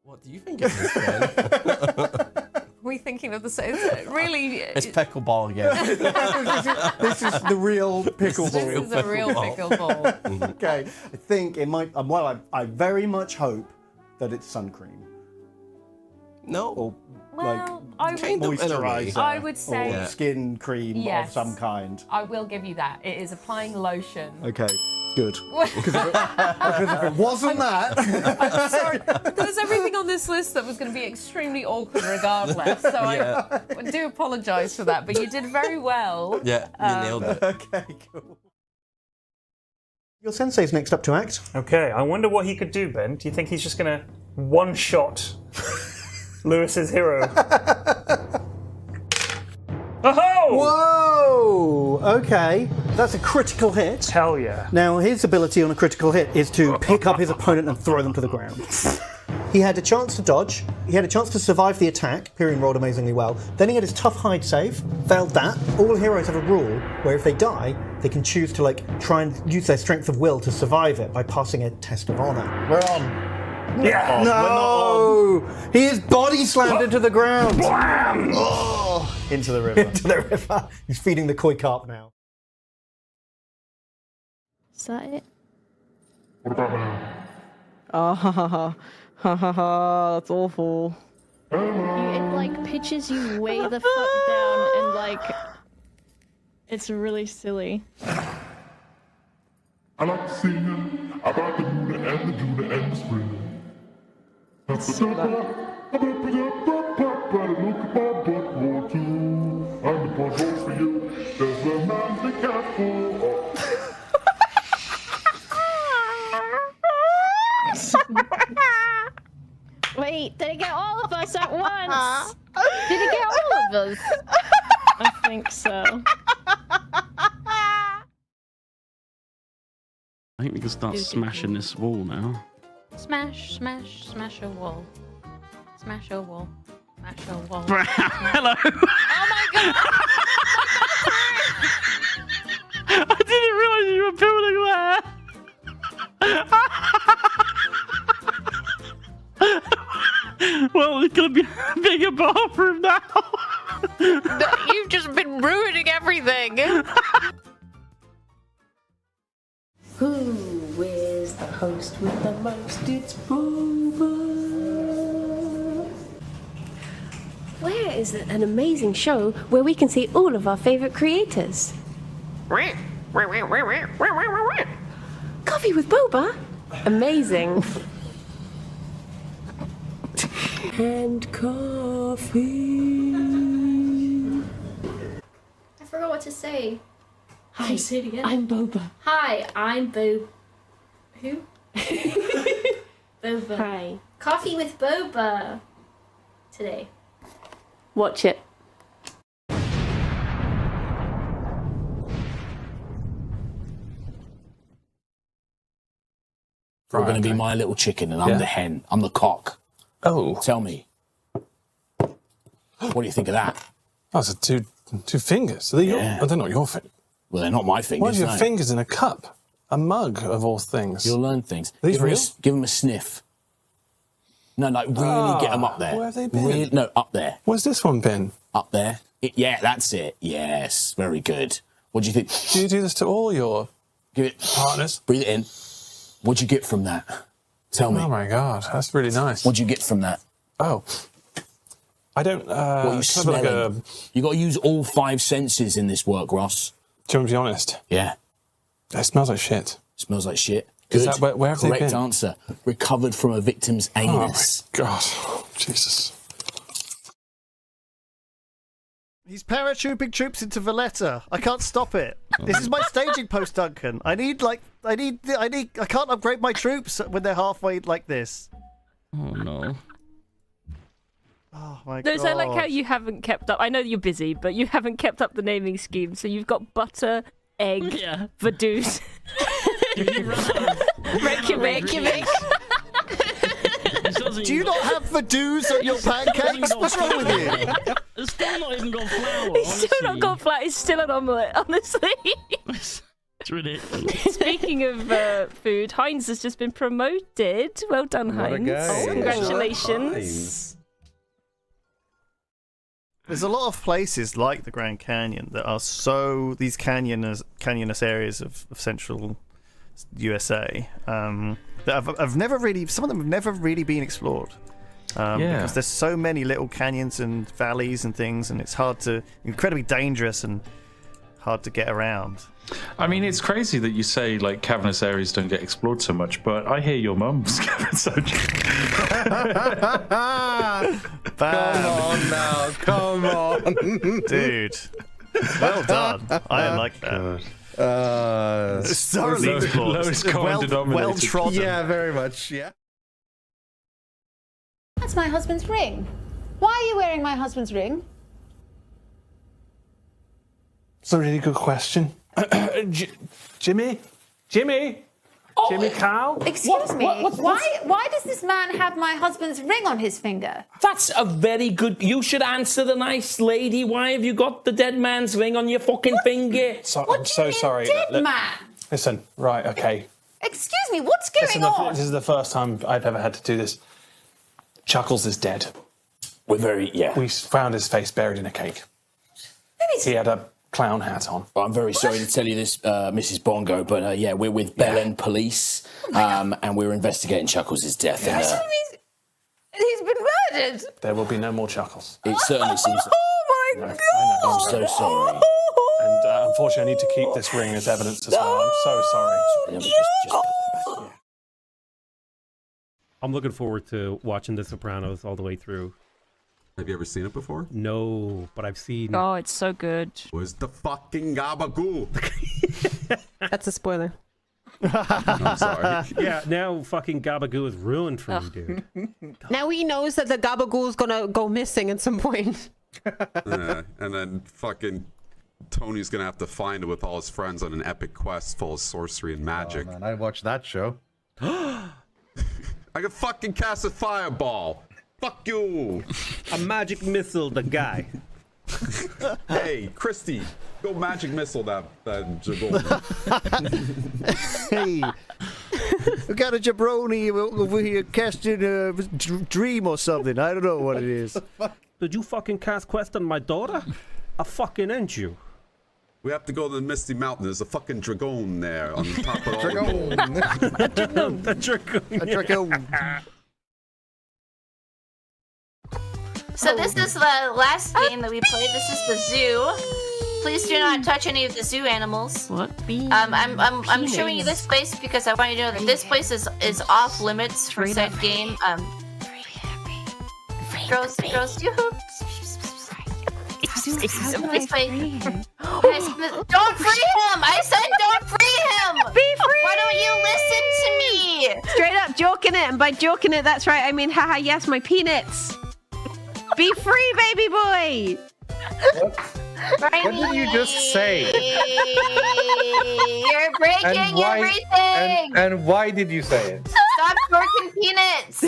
What do you think of this, Ben? We thinking of the same. Really, it's pickleball again. this is the real pickleball. This is a real pickleball. Okay, I think it might. Well, I very much hope that it's sun cream. No. Or Well, like kind of in a way. moisturizer. I would say- or skin cream Yes. of some kind. I will give you that. It is applying lotion. Okay, good. Because if it wasn't that, I'm sorry. There was everything on this list that was going to be extremely awkward regardless. So I do apologise for that. But you did very well. Yeah, you nailed it. okay, cool. Your sensei's next up to act. Okay, I wonder what he could do, Ben. Do you think he's just going to one-shot Lewis's hero? Oh! Whoa! Okay, that's a critical hit. Hell yeah. Now, his ability on a critical hit is to pick up his opponent and throw them to the ground. He had a chance to dodge. He had a chance to survive the attack. Pyrian rolled amazingly well. Then he had his tough hide save. Failed that. All heroes have a rule where if they die, they can choose to try and use their strength of will to survive it by passing a test of honor. We're on. Yeah. No! He is body slammed into the ground. Blam! Oh, Into the river. into the river. He's feeding the koi carp now. Is that it? What about now? Oh, ha ha ha. Ha ha ha, that's awful. It like pitches you way the fuck down and it's really silly. I like to sing about the moon and the June and the spring. It's so loud. But look at my butthole too. I'm the butthole for you. There's a man the cat for. Wait, did it get all of us at once? Did it get all of us? I think so. I think we can start smashing this wall now. Smash, smash, smash a wall. Smash a wall. Smash a wall. Hello! Oh my god! I didn't realise you were building there! Well, it's gonna be a bigger bathroom now! You've just been ruining everything! Who is the host with the most? It's Boba. Where is an amazing show where we can see all of our favourite creators? Coffee with Boba? Amazing. And coffee. I forgot what to say. Hi, Say it again. I'm Boba. Hi, I'm Bo. Who? Boba. Hi. Coffee with Boba. Today. Watch it. You're going to be my little chicken and I'm the hen. I'm the cock. Oh. Tell me. What do you think of that? That's two fingers. Are they they're not your fingers. Well, they're not my fingers. Why do you have fingers in a cup? A mug, of all things. You'll learn things. Are these real? Give them a sniff. No, really get them up there. Where have they been? No, up there. Where's this one been? Up there. Yeah, that's it. Yes, very good. What do you think? Do you do this to all your partners? Breathe it in. What'd you get from that? Tell me. Oh my god, that's really nice. What'd you get from that? Oh. I don't... what are you smelling? You got to use all 5 senses in this work, Ross. Do you want to be honest? Yeah. It smells like shit. Smells like shit. Is Good. that where have they been? Correct answer. Recovered from a victim's anus. Oh my god. Jesus. He's paratrooping troops into Valletta. I can't stop it. This is my staging post, Duncan. I can't upgrade my troops when they're halfway like this. Oh no. Oh my No, god. so I like how you haven't kept up. I know you're busy, but you haven't kept up the naming scheme. So you've got butter, egg, Vaduz. Reykjavik. Do you not have Vaduz on your pancakes? What's wrong with you? It's still not even got flour. He's still not got flat. He's still an omelette, honestly. It's ridiculous. Speaking of food, Heinz has just been promoted. Well done, What a Heinz. guy. Congratulations. There's a lot of places like the Grand Canyon that are these canyonous areas of central USA that have never really, some of them have never really been explored. Because there's so many little canyons and valleys and things, and it's incredibly dangerous and hard to get around. I mean, it's crazy that you say like cavernous areas don't get explored so much, but I hear your mum's cavernous. Come on now, come on, dude. Well done. I like that. Thoroughly explored. Lowest common denominator. Well trodden. Yeah, very much. Yeah. That's my husband's ring. Why are you wearing my husband's ring? It's a really good question. Jimmy? Jimmy Cow? Excuse me. Why does this man have my husband's ring on his finger? That's a very good... You should answer the nice lady. Why have you got the dead man's ring on your fucking finger? I'm so sorry. Dead man. Listen, right, okay. Excuse me. What's going on? This is the first time I've ever had to do this. Chuckles is dead. We found his face buried in a cake. He had a clown hat on. Well, I'm very sorry to tell you this, Mrs. Bongo, but we're with Bell End Police, and we're investigating Chuckles' death. He's been murdered. There will be no more Chuckles. It certainly seems... Oh my God! I'm so sorry. And unfortunately, I need to keep this ring as evidence as well. I'm so sorry. I'm looking forward to watching The Sopranos all the way through. Have you ever seen it before? No, but I've seen... Oh, it's so good. Where's the fucking gabagoo? That's a spoiler. I'm sorry. Yeah, now fucking Gabagoo is ruined for me, dude. Now he knows that the Gabagoo's gonna go missing at some point. And then fucking Tony's gonna have to find it with all his friends on an epic quest full of sorcery and magic. Oh, man, I watched that show. I can fucking cast a fireball. Fuck you. A magic missile, the guy. Hey, Christy, go magic missile that jabroni. Hey, we got a jabroni over here casting a dream or something. I don't know what it is. Did you fucking cast quest on my daughter? I fucking end you. We have to go to the Misty Mountain. There's a fucking dragon there on top of all Dragon. The dragon. A dragon. So this is the last game that we played. This is the zoo. Please do not touch any of the zoo animals. What? I'm showing you this place because I want you to know that this place is off limits for said game. Girls, you. This place. Guys, don't free him! I said don't free him! Be free! Why don't you listen to me? Straight up joking it, and by joking it, that's right, I mean, haha, yes, my peanuts. Be free, baby boy! What did you just say? You're breaking everything! And why did you say it? Stop twerking peanuts!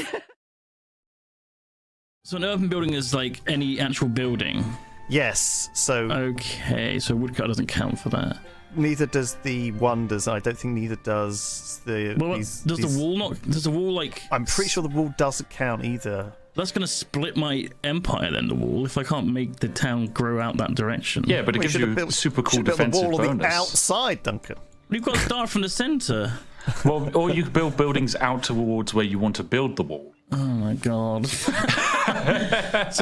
So an urban building is like any actual building? Yes, so... Okay, so woodcut doesn't count for that. Neither does the wonders. I don't think neither does the... Well, does the wall not... Does the wall, like... I'm pretty sure the wall doesn't count either. That's going to split my empire then, the wall, if I can't make the town grow out that direction. Yeah, but it gives you super cool defensive wall on the bonus. outside, Duncan. You've got to start from the centre. Well, or you could build buildings out towards where you want to build the wall. Oh my god. So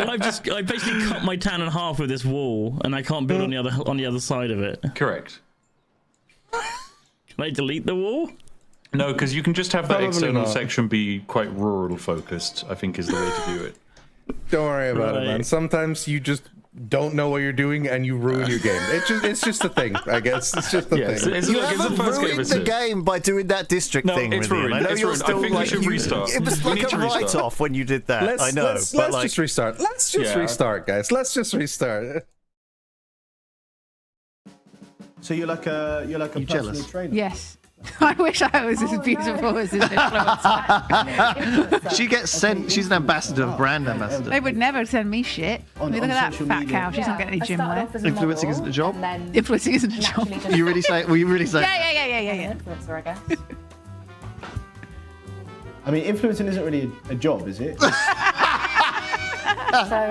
I basically cut my town in half with this wall, and I can't build on the other side of it. Correct. Can I delete the wall? No, because you can just have that Probably external not. section be quite rural focused, I think is the way to do it. Don't worry about it, man. Sometimes you just don't know what you're doing and you ruin your game. It's just a thing, I guess. It's just a thing. You haven't ruined the game by doing that district thing with him. I know you're still I think we should restart. It was like a write-off when you did that. I know. Let's just restart. Let's just restart, guys. Let's just restart. So you're like a personal trainer? Yes. I wish I was as beautiful as this influencer. She gets sent. She's an ambassador, brand ambassador. They would never send me shit. I mean, look at that fat cow. She's not getting any gym wear. Influencing isn't a job. Influencing isn't a job. You really say? Will you really say? Yeah. Influencer, I guess. I mean, influencing isn't really a job, is it? So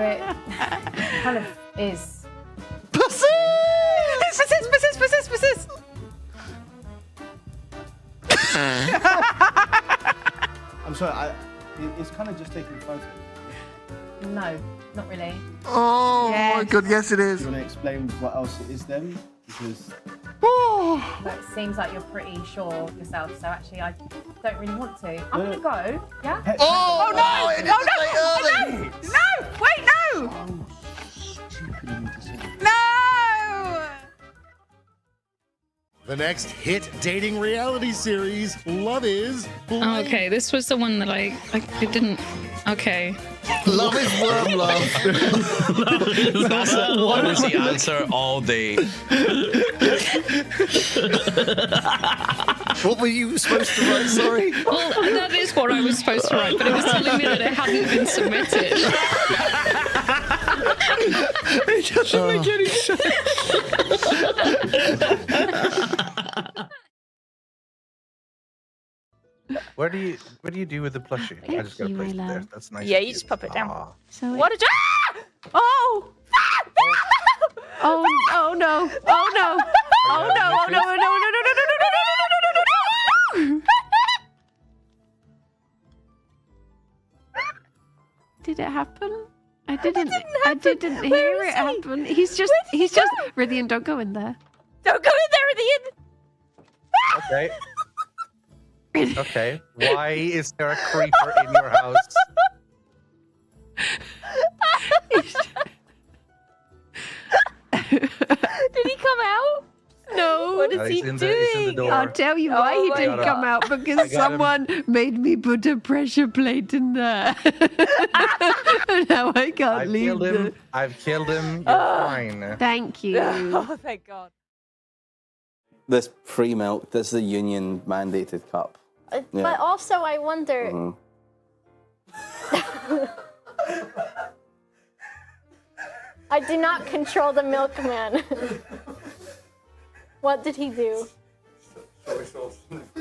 it kind of is. Persist! I'm sorry, it's kind of just taking photos. No, not really. Oh my god, yes it is. Do you want to explain what else it is then? Because But it seems like you're pretty sure of yourself, so actually I don't really want to. I'm gonna go. Yeah? Oh no! No! Wait, no! No! The next hit dating reality series, Love Is Blind. Okay, this was the one that I didn't. Okay. Love is worm love. That was the answer all day. What were you supposed to write? Sorry. Well, that is what I was supposed to write, but it was telling me that it hadn't been submitted. It doesn't make any sense. What do you do with the plushie? I just gotta place it there. That's nice. Yeah, you just pop it down. So What did you? Oh! Oh no! Oh no! Oh no! Oh no! No! Did it happen? I didn't hear it happen. He's just Rithian, don't go in there. Don't go in there, Rithian. Okay. Okay. Why is there a creeper in your house? Did he come out? No. What is he He's in doing? the door. I'll tell you why he my didn't God. come out, I because got him. someone made me put a pressure plate in there. Now I can't I've leave killed him. I've killed him. You're fine. Thank you. Oh, thank God. This free milk, this is a union mandated cup. Yeah. But also, I wonder. Mhm. I do not control the milkman. What did he do? Soy sauce.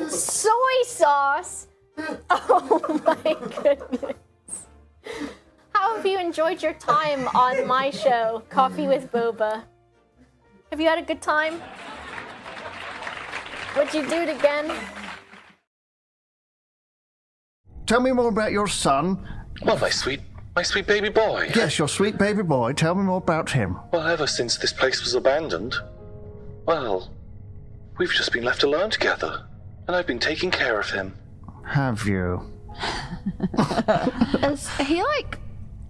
Soy sauce? Oh my goodness. How have you enjoyed your time on my show, Coffee with Boba? Have you had a good time? Would you do it again? Tell me more about your son. Well, my sweet baby boy. Yes, your sweet baby boy. Tell me more about him. Well, ever since this place was abandoned, well, we've just been left alone together, and I've been taking care of him. Have you? Is he like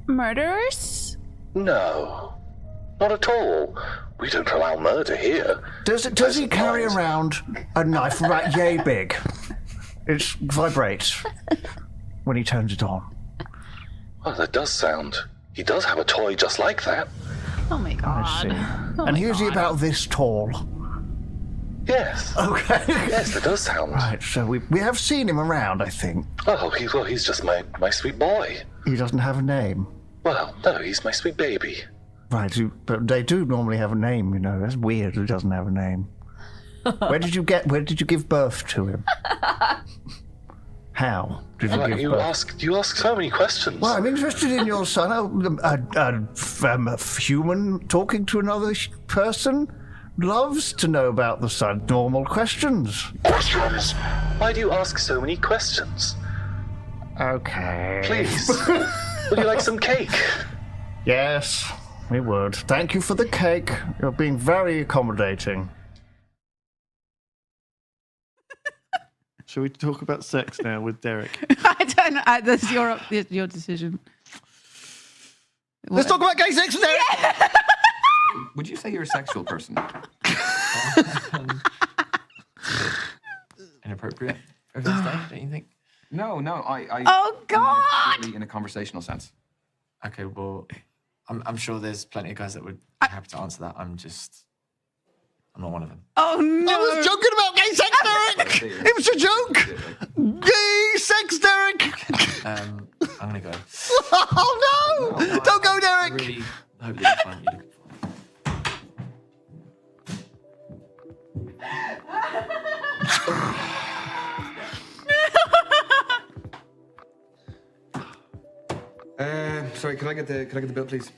murderous? No, not at all. We don't allow murder here. Does he carry around a knife about yay big? It vibrates when he turns it on. Well, that does sound. He does have a toy just like that. Oh my God. I see. And here's he about this tall. Yes. Okay. Yes, that does sound. Right, so we have seen him around, I think. Oh, he's just my sweet boy. He doesn't have a name. Well, no, he's my sweet baby. Right, but they do normally have a name, you know. That's weird. He doesn't have a name. Where did you give birth to him? How did you give birth? You ask so many questions. Well, I'm interested in your son. A human talking to another person loves to know about the son. Normal questions. Questions? Why do you ask so many questions? Okay. Please, would you like some cake? Yes, we would. Thank you for the cake. You're being very accommodating. Shall we talk about sex now with Derek? I don't know. That's your decision. Let's talk about gay sex with Derek. Yeah. Would you say you're a sexual person? Inappropriate for this day, don't you think? No, I. Oh God! Really in a conversational sense. Okay, well, I'm sure there's plenty of guys that would be happy to answer that. I'm not one of them. Oh no! I was joking about gay sex, Derek! It was a joke! Gay sex, Derek! I'm gonna go. Oh no! Don't go, Derek! I really hope that you find you. Sorry, can I get the bill, please?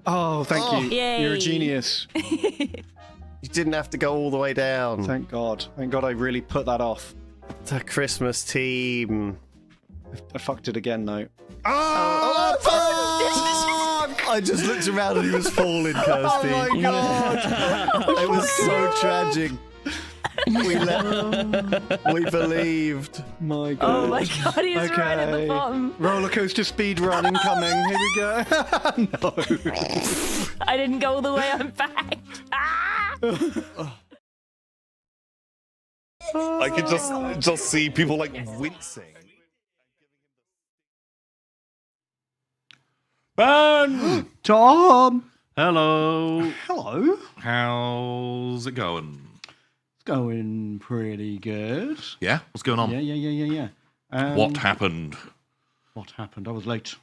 Oh, thank you. Yay. You're a genius. You didn't have to go all the way down. Thank God. Thank God I really put that off. The Christmas team. I fucked it again, though. Oh, fuck! I just looked around and he was falling, Kirsty. Oh my God! It was so tragic. We believed. My God. Oh my God, he's right at the bottom. Roller coaster speed run incoming. Here we go. No. I didn't go all the way. I'm back. I could just see people like wincing. Ben! Tom! Hello. Hello. How's it going? It's going pretty good. Yeah? What's going on? Yeah. What happened? What happened? I was late.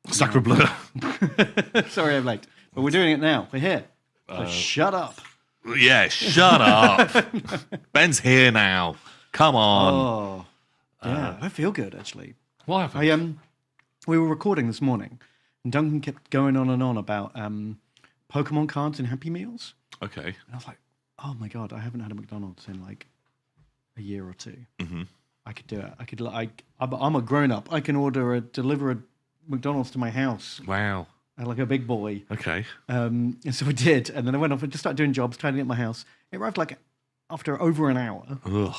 Sacre bleu. Sorry I'm late. But we're doing it now. We're here. So shut up. Yeah, shut up. Ben's here now. Come on. Oh. Yeah, I feel good, actually. What happened? We were recording this morning, and Duncan kept going on and on about Pokemon cards and Happy Meals. Okay. And I was like, oh my God, I haven't had a McDonald's in like a year or two. Mm-hmm. I could do it. I'm a grown-up. I can deliver a McDonald's to my house. Wow. Like a big boy. Okay. And so I did. And then I went off and just started doing jobs, tidying up my house. It arrived like after over an hour. Ugh.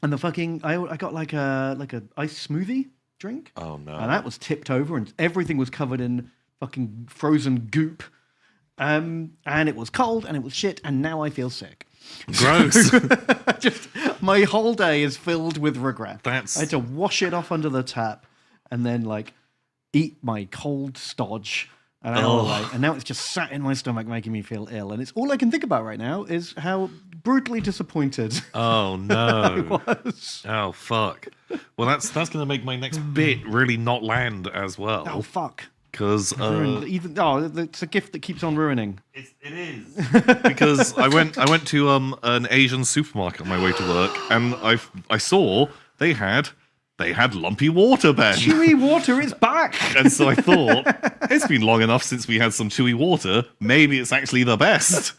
And the fucking, I got like a iced smoothie drink. Oh no. And that was tipped over and everything was covered in fucking frozen goop. And it was cold and it was shit and now I feel sick. Gross. Just my whole day is filled with regret. I That's had to wash it off under the tap and then like eat my cold stodge an hour late, and now it's just sat in my stomach making me feel ill. And it's all I can think about right now is how brutally disappointed Oh I no. was. Oh fuck. Well, that's gonna make my next bit really not land as well. Oh fuck. Because it's a gift that keeps on ruining. It is. Because I went to an Asian supermarket on my way to work, and I saw they had lumpy water, Ben. Chewy water is back. And so I thought, it's been long enough since we had some chewy water. Maybe it's actually the best.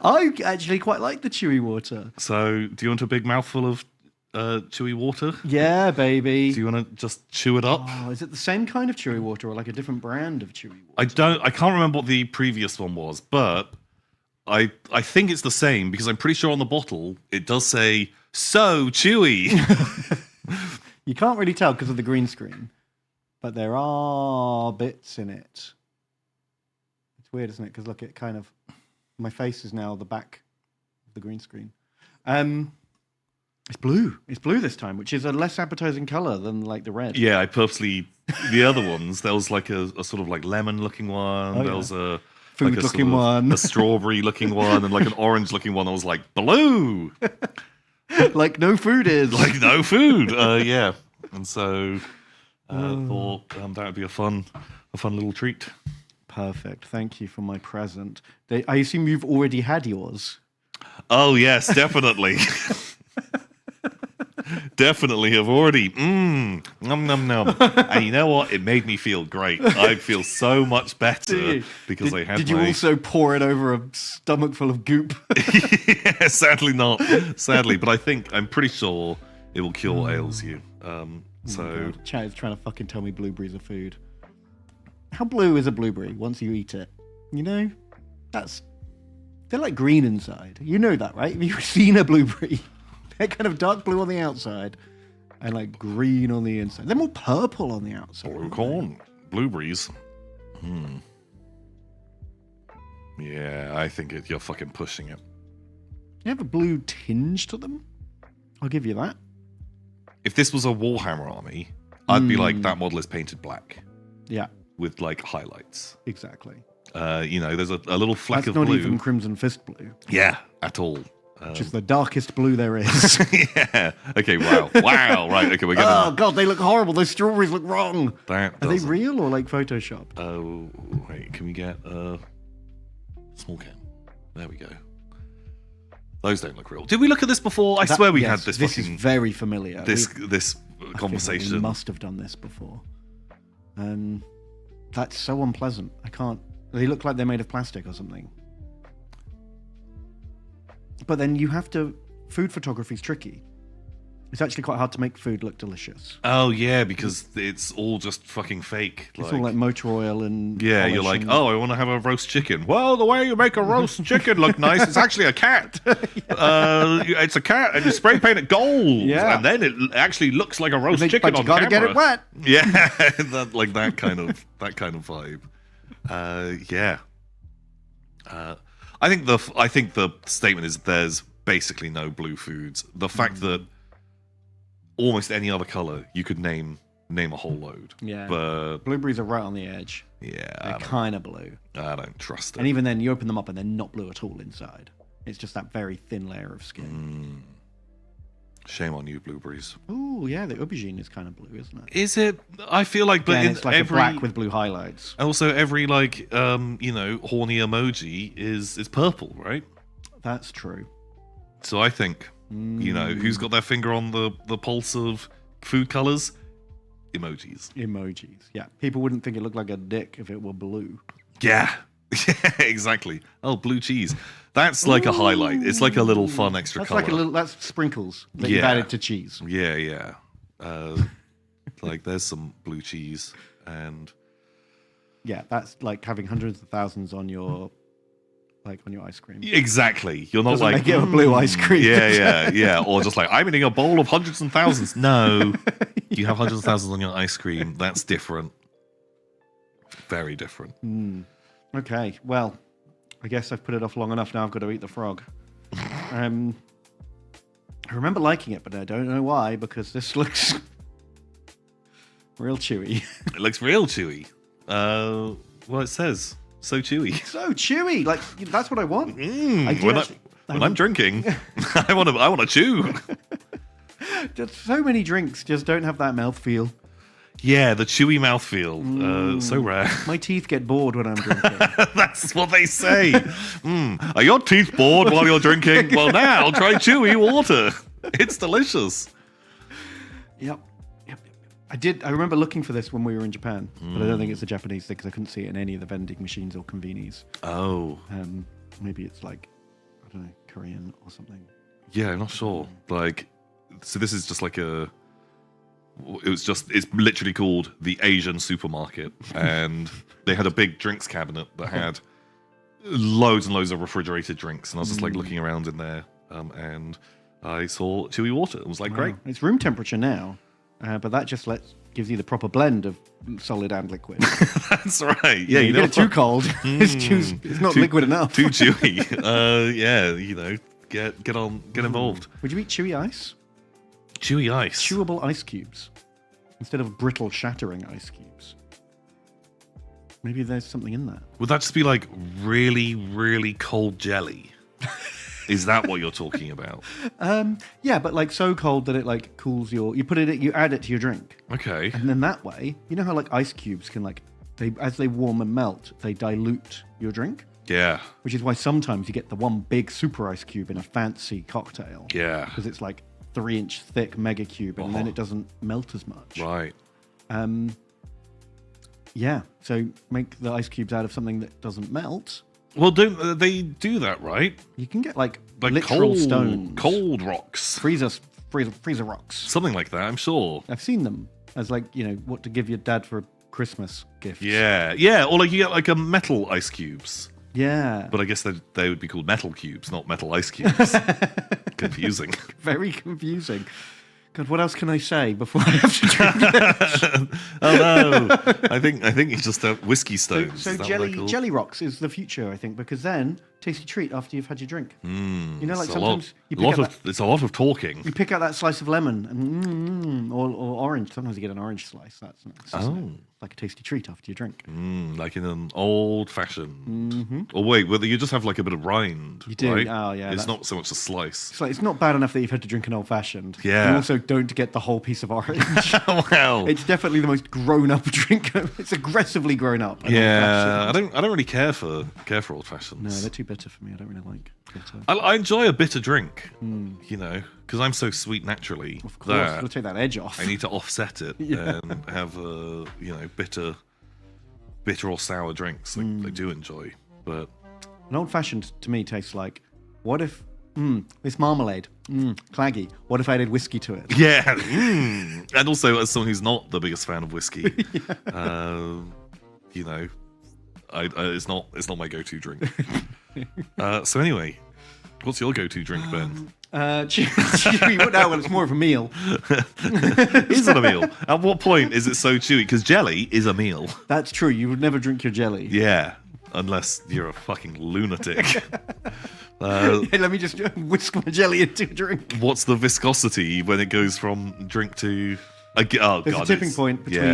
I actually quite like the chewy water. So, do you want a big mouthful of chewy water? Yeah, baby. Do you want to just chew it up? Oh, is it the same kind of chewy water or like a different brand of chewy water? I can't remember what the previous one was, but I think it's the same because I'm pretty sure on the bottle it does say so chewy. You can't really tell because of the green screen, but there are bits in it. It's weird, isn't it? Because look, it kind of my face is now the back of the green screen. It's blue. It's blue this time, which is a less appetizing color than like the red. Yeah, I purposely the other ones. There was like a sort of like lemon looking one. Oh, there yeah. was a Food like a looking sort of one, a strawberry looking one, and like an orange looking one. I was like blue. Like no food is. Like no food. Yeah. And so thought that would be a fun little treat. Perfect. Thank you for my present. I assume you've already had yours. Oh yes, definitely. Definitely have already. Num num num. And you know what? It made me feel great. I feel so much better because I had. Did you also pour it over a stomach full of goop? Yeah, sadly not. Sadly, but I'm pretty sure it will cure what ails you. So Chad is trying to fucking tell me blueberries are food. How blue is a blueberry once you eat it? You know, they're like green inside. You know that, right? Have you seen a blueberry? They're kind of dark blue on the outside and like green on the inside. They're more purple on the outside. corn, blueberries. Yeah, I think you're fucking pushing it. They have a blue tinge to them. I'll give you that. If this was a Warhammer army, I'd be like, that model is painted black. Yeah. With like highlights. Exactly. There's a little fleck That's of not blue. even Crimson Fist blue. Yeah, at all. Which is the darkest blue there is. Yeah. Okay. Wow. Right. Okay. We're gonna. Oh god, they look horrible. Those strawberries look wrong. That Are they doesn't- real or like Photoshop? Oh, wait. Can we get small cam? There we go. Those don't look real. Did we look at this before? I swear we had this. This is fucking, very familiar. This I feel conversation. like we must have done this before. That's so unpleasant. I can't. They look like they're made of plastic or something. But then you have to. Food photography is tricky. It's actually quite hard to make food look delicious. Oh yeah, because it's all just fucking fake. It's all like motor oil and. Yeah, you're polish like, and- oh, I want to have a roast chicken. Well, the way you make a roast chicken look nice, it's actually a cat. It's a cat, and you spray paint it gold, Yeah. and then it actually looks like a roast But chicken you on gotta camera. get it wet. Yeah, that kind of vibe. Yeah. I think the statement is there's basically no blue foods. The fact that almost any other color you could name a whole load. Yeah. But blueberries are right on the edge. yeah, They're kind of blue. I don't trust it. And even then, you open them up and they're not blue at all inside. It's just that very thin layer of skin. Shame on you, blueberries. Oh yeah, the aubergine is kind of blue, isn't it? Is it? I feel like, but Again, in it's like every a black with blue highlights. also every horny emoji is purple, right? That's true. So I think who's got their finger on the pulse of food colors? Emojis. Emojis. Yeah, people wouldn't think it looked like a dick if it were blue. Yeah. Yeah, exactly. Oh, blue cheese. That's like a highlight. It's like a little fun extra That's color. like a little. That's sprinkles that you've added to cheese. Yeah. Like there's some blue cheese and Yeah, that's like having hundreds of thousands on your ice cream. exactly. You're not Doesn't like make it a blue ice cream. Yeah. Or just like I'm eating a bowl of hundreds and thousands. No, you have hundreds of thousands on your ice cream. That's different. Very different. Okay, well, I guess I've put it off long enough. Now I've got to eat the frog. I remember liking it, but I don't know why, because this looks real chewy. It looks real chewy. Well, it says so chewy. So chewy, like that's what I want. When I'm drinking, I want to chew. Just so many drinks just don't have that mouthfeel. Yeah, the chewy mouthfeel. So rare. My teeth get bored when I'm drinking. That's what they say. Are your teeth bored while you're drinking? Well, now try chewy water. It's delicious. Yep. I remember looking for this when we were in Japan, but I don't think it's a Japanese thing because I couldn't see it in any of the vending machines or convenies. Oh. Maybe it's like, I don't know, Korean or something. Yeah, I'm not sure. Like, so this is just like it's literally called the Asian supermarket. And they had a big drinks cabinet that had loads and loads of refrigerated drinks. And I was just like looking around in there and I saw chewy water. It was like, great. It's room temperature now, but that just gives you the proper blend of solid and liquid. That's right. Yeah, you get it too cold. It's not liquid enough. Too chewy. Get involved. Would you eat chewy ice? Chewy ice. Chewable ice cubes instead of brittle, shattering ice cubes. Maybe there's something in that. Would that just be like really, really cold jelly? Is that what you're talking about? Yeah, but like so cold that it like cools you add it to your drink. Okay. And then that way, you know how like ice cubes can as they warm and melt, they dilute your drink? Yeah. Which is why sometimes you get the one big super ice cube in a fancy cocktail. Yeah. Because it's like 3-inch thick mega cube and then it doesn't melt as much. Right. Yeah, so make the ice cubes out of something that doesn't melt. Well, don't they do that, right? You can get like literal stones. Cold rocks. Freezer rocks. Something like that, I'm sure. I've seen them as like, what to give your dad for a Christmas gift. Yeah. Or like you get like a metal ice cubes. Yeah. But I guess they would be called metal cubes, not metal ice cubes. Confusing. Very confusing. God, what else can I say before I have to drink this? Oh no! I think you just have whiskey stones. So jelly rocks is the future, I think, because then tasty treat after you've had your drink. Like sometimes you pick it's a lot of talking. You pick out that slice of lemon and or orange. orange. Sometimes you get an orange slice. That's nice. Isn't it? Like a tasty treat after you drink. Like in an old-fashioned. Mm-hmm. Or wait, whether you just have like a bit of rind. You do. Right? Oh, yeah. It's not so much a slice. It's like it's not bad enough that you've had to drink an old fashioned. Yeah. You also don't get the whole piece of orange. Wow. It's definitely the most grown-up drink. It's aggressively grown up. Yeah, I don't really care for old fashions. No, they're too bitter for me. I don't really like bitter. I enjoy a bitter drink, you know, because I'm so sweet naturally. Of course, it'll take that edge off. I need to offset it and have bitter or sour drinks. I do enjoy, but an old fashioned to me tastes like, what if this marmalade, claggy. What if I added whiskey to it? Yeah, and also as someone who's not the biggest fan of whiskey, you know, it's not my go-to drink. So anyway, what's your go-to drink, Ben? Chewy. Well, it's more of a meal. Is it a meal? At what point is it so chewy? Because jelly is a meal. That's true. You would never drink your jelly. Yeah, unless you're a fucking lunatic. Let me just whisk my jelly into a drink. What's the viscosity when it goes from drink to? There's a tipping point between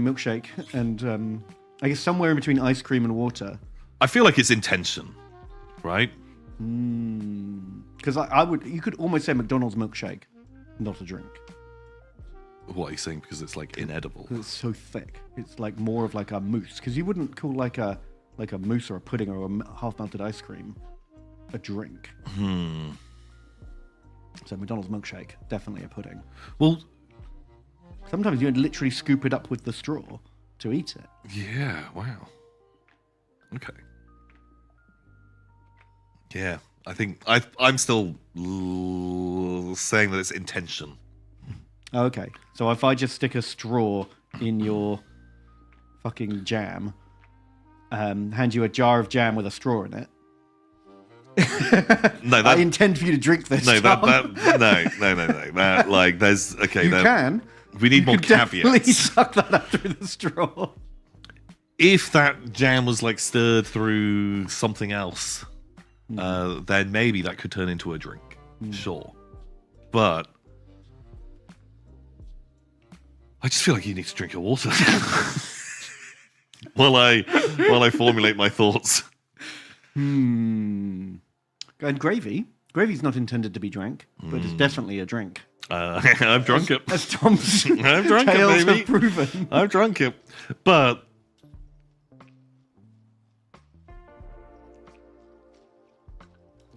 milkshake and I guess somewhere in between ice cream and water. I feel like it's intention, right? Because you could almost say McDonald's milkshake, not a drink. What are you saying? Because it's like inedible. It's so thick. It's like more of like a mousse. Because you wouldn't call like a mousse or a pudding or a half melted ice cream a drink. So McDonald's milkshake, definitely a pudding. Well, sometimes you'd literally scoop it up with the straw to eat it. Yeah. Wow. Okay. Yeah, I think I'm still saying that it's intention. Okay, so if I just stick a straw in your fucking jam, hand you a jar of jam with a straw in it. No, I intend for you to drink this. No, Tom. no. That, like, there's okay. You can. We need more Definitely caveats. suck that up through the straw. If that jam was like stirred through something else, then maybe that could turn into a drink. Sure, but I just feel like you need to drink your water while I formulate my thoughts. And gravy. Gravy's not intended to be drank, but it's definitely a drink. I've drunk it. As Tom's I've drunk it, tales baby. have proven. I've drunk it, but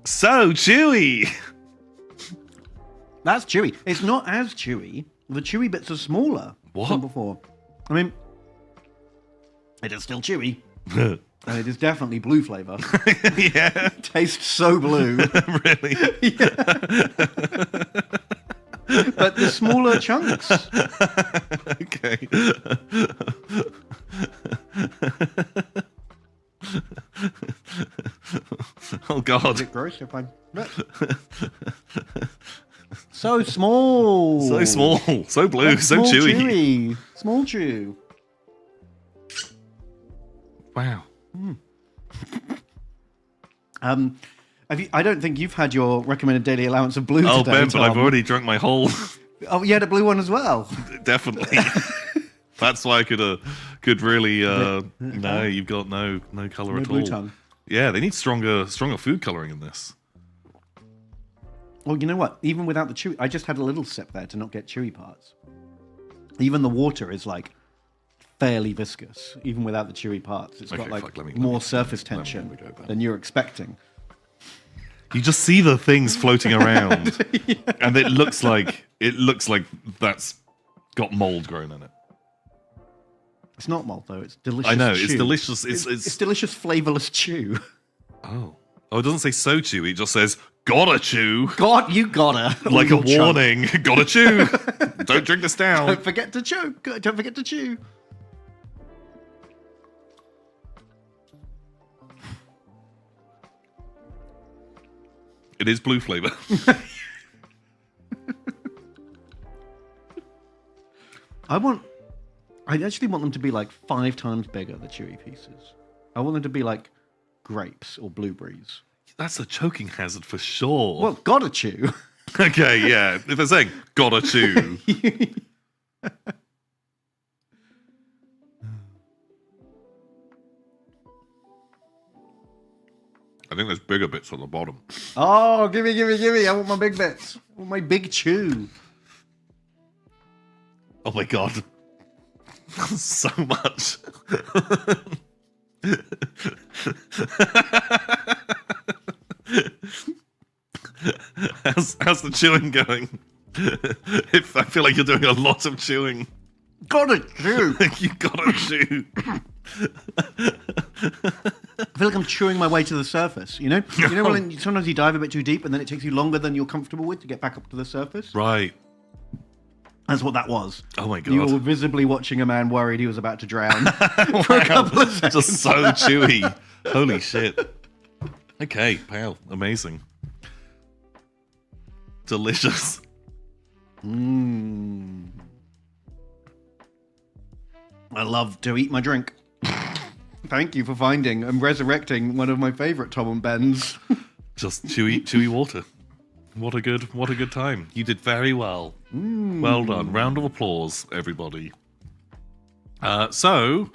so chewy. That's chewy. It's not as chewy. The chewy bits are smaller than before. I mean, it is still chewy. And it is definitely blue flavour. Yeah. It tastes so blue. Really? But the smaller chunks. Okay. Oh God. A bit gross, you're fine. So small. So small. So blue. That's so small chewy. Small chew. Wow. I don't think you've had your recommended daily allowance of blue Oh, today, Ben, but I've Tom. already drunk my whole. Oh, you had a blue one as well. Definitely. That's why I could really. No, you've got no color No at blue all. tongue. Yeah, they need stronger food coloring in this. Well, you know what? Even without the chewy, I just had a little sip there to not get chewy parts. Even the water is like fairly viscous, even without the chewy parts. It's got like more surface tension than you're expecting. You just see the things floating around, and it looks like that's got mold grown in it. It's not malt though. It's delicious. I know, chew. it's delicious. It's delicious, flavorless chew. Oh, it doesn't say so chewy. It just says gotta chew. You gotta. Like a Little chunk. warning. Gotta chew. Don't drink this down. Don't forget to chew. Don't forget to chew. It is blue flavor. I actually want them to be like 5 times bigger, the chewy pieces. I want them to be like grapes or blueberries. That's a choking hazard for sure. Well, gotta chew. Okay, yeah. If they're saying gotta chew. I think there's bigger bits on the bottom. Oh, give me. I want my big bits. I want my big chew. Oh my god. So much. How's the chewing going? I feel like you're doing a lot of chewing. Gotta chew. You gotta chew. I feel like I'm chewing my way to the surface. You know when sometimes you dive a bit too deep and then it takes you longer than you're comfortable with to get back up to the surface. Right. That's what that was. Oh my god. You were visibly watching a man worried he was about to drown for a couple of seconds. Just so chewy. Holy shit. Okay, pal. Amazing. Delicious. Mmm. I love to eat my drink. Thank you for finding and resurrecting one of my favourite Tom and Ben's. Just chewy water. What a good time. You did very well. Well done. Round of applause, everybody. What's new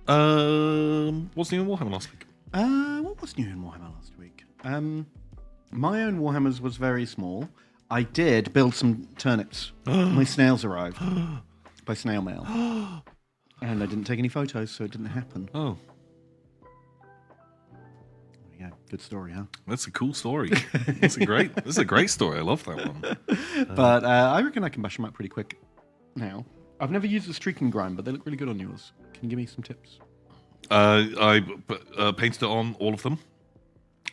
in Warhammer last week? What was new in Warhammer last week? My own Warhammers was very small. I did build some turnips. My snails arrived by snail mail. And I didn't take any photos, so it didn't happen. Oh. Yeah, good story, huh? That's a cool story. This is a great story. I love that one. But I reckon I can bash them out pretty quick now. I've never used the streaking grime, but they look really good on yours. Can you give me some tips? I painted it on all of them.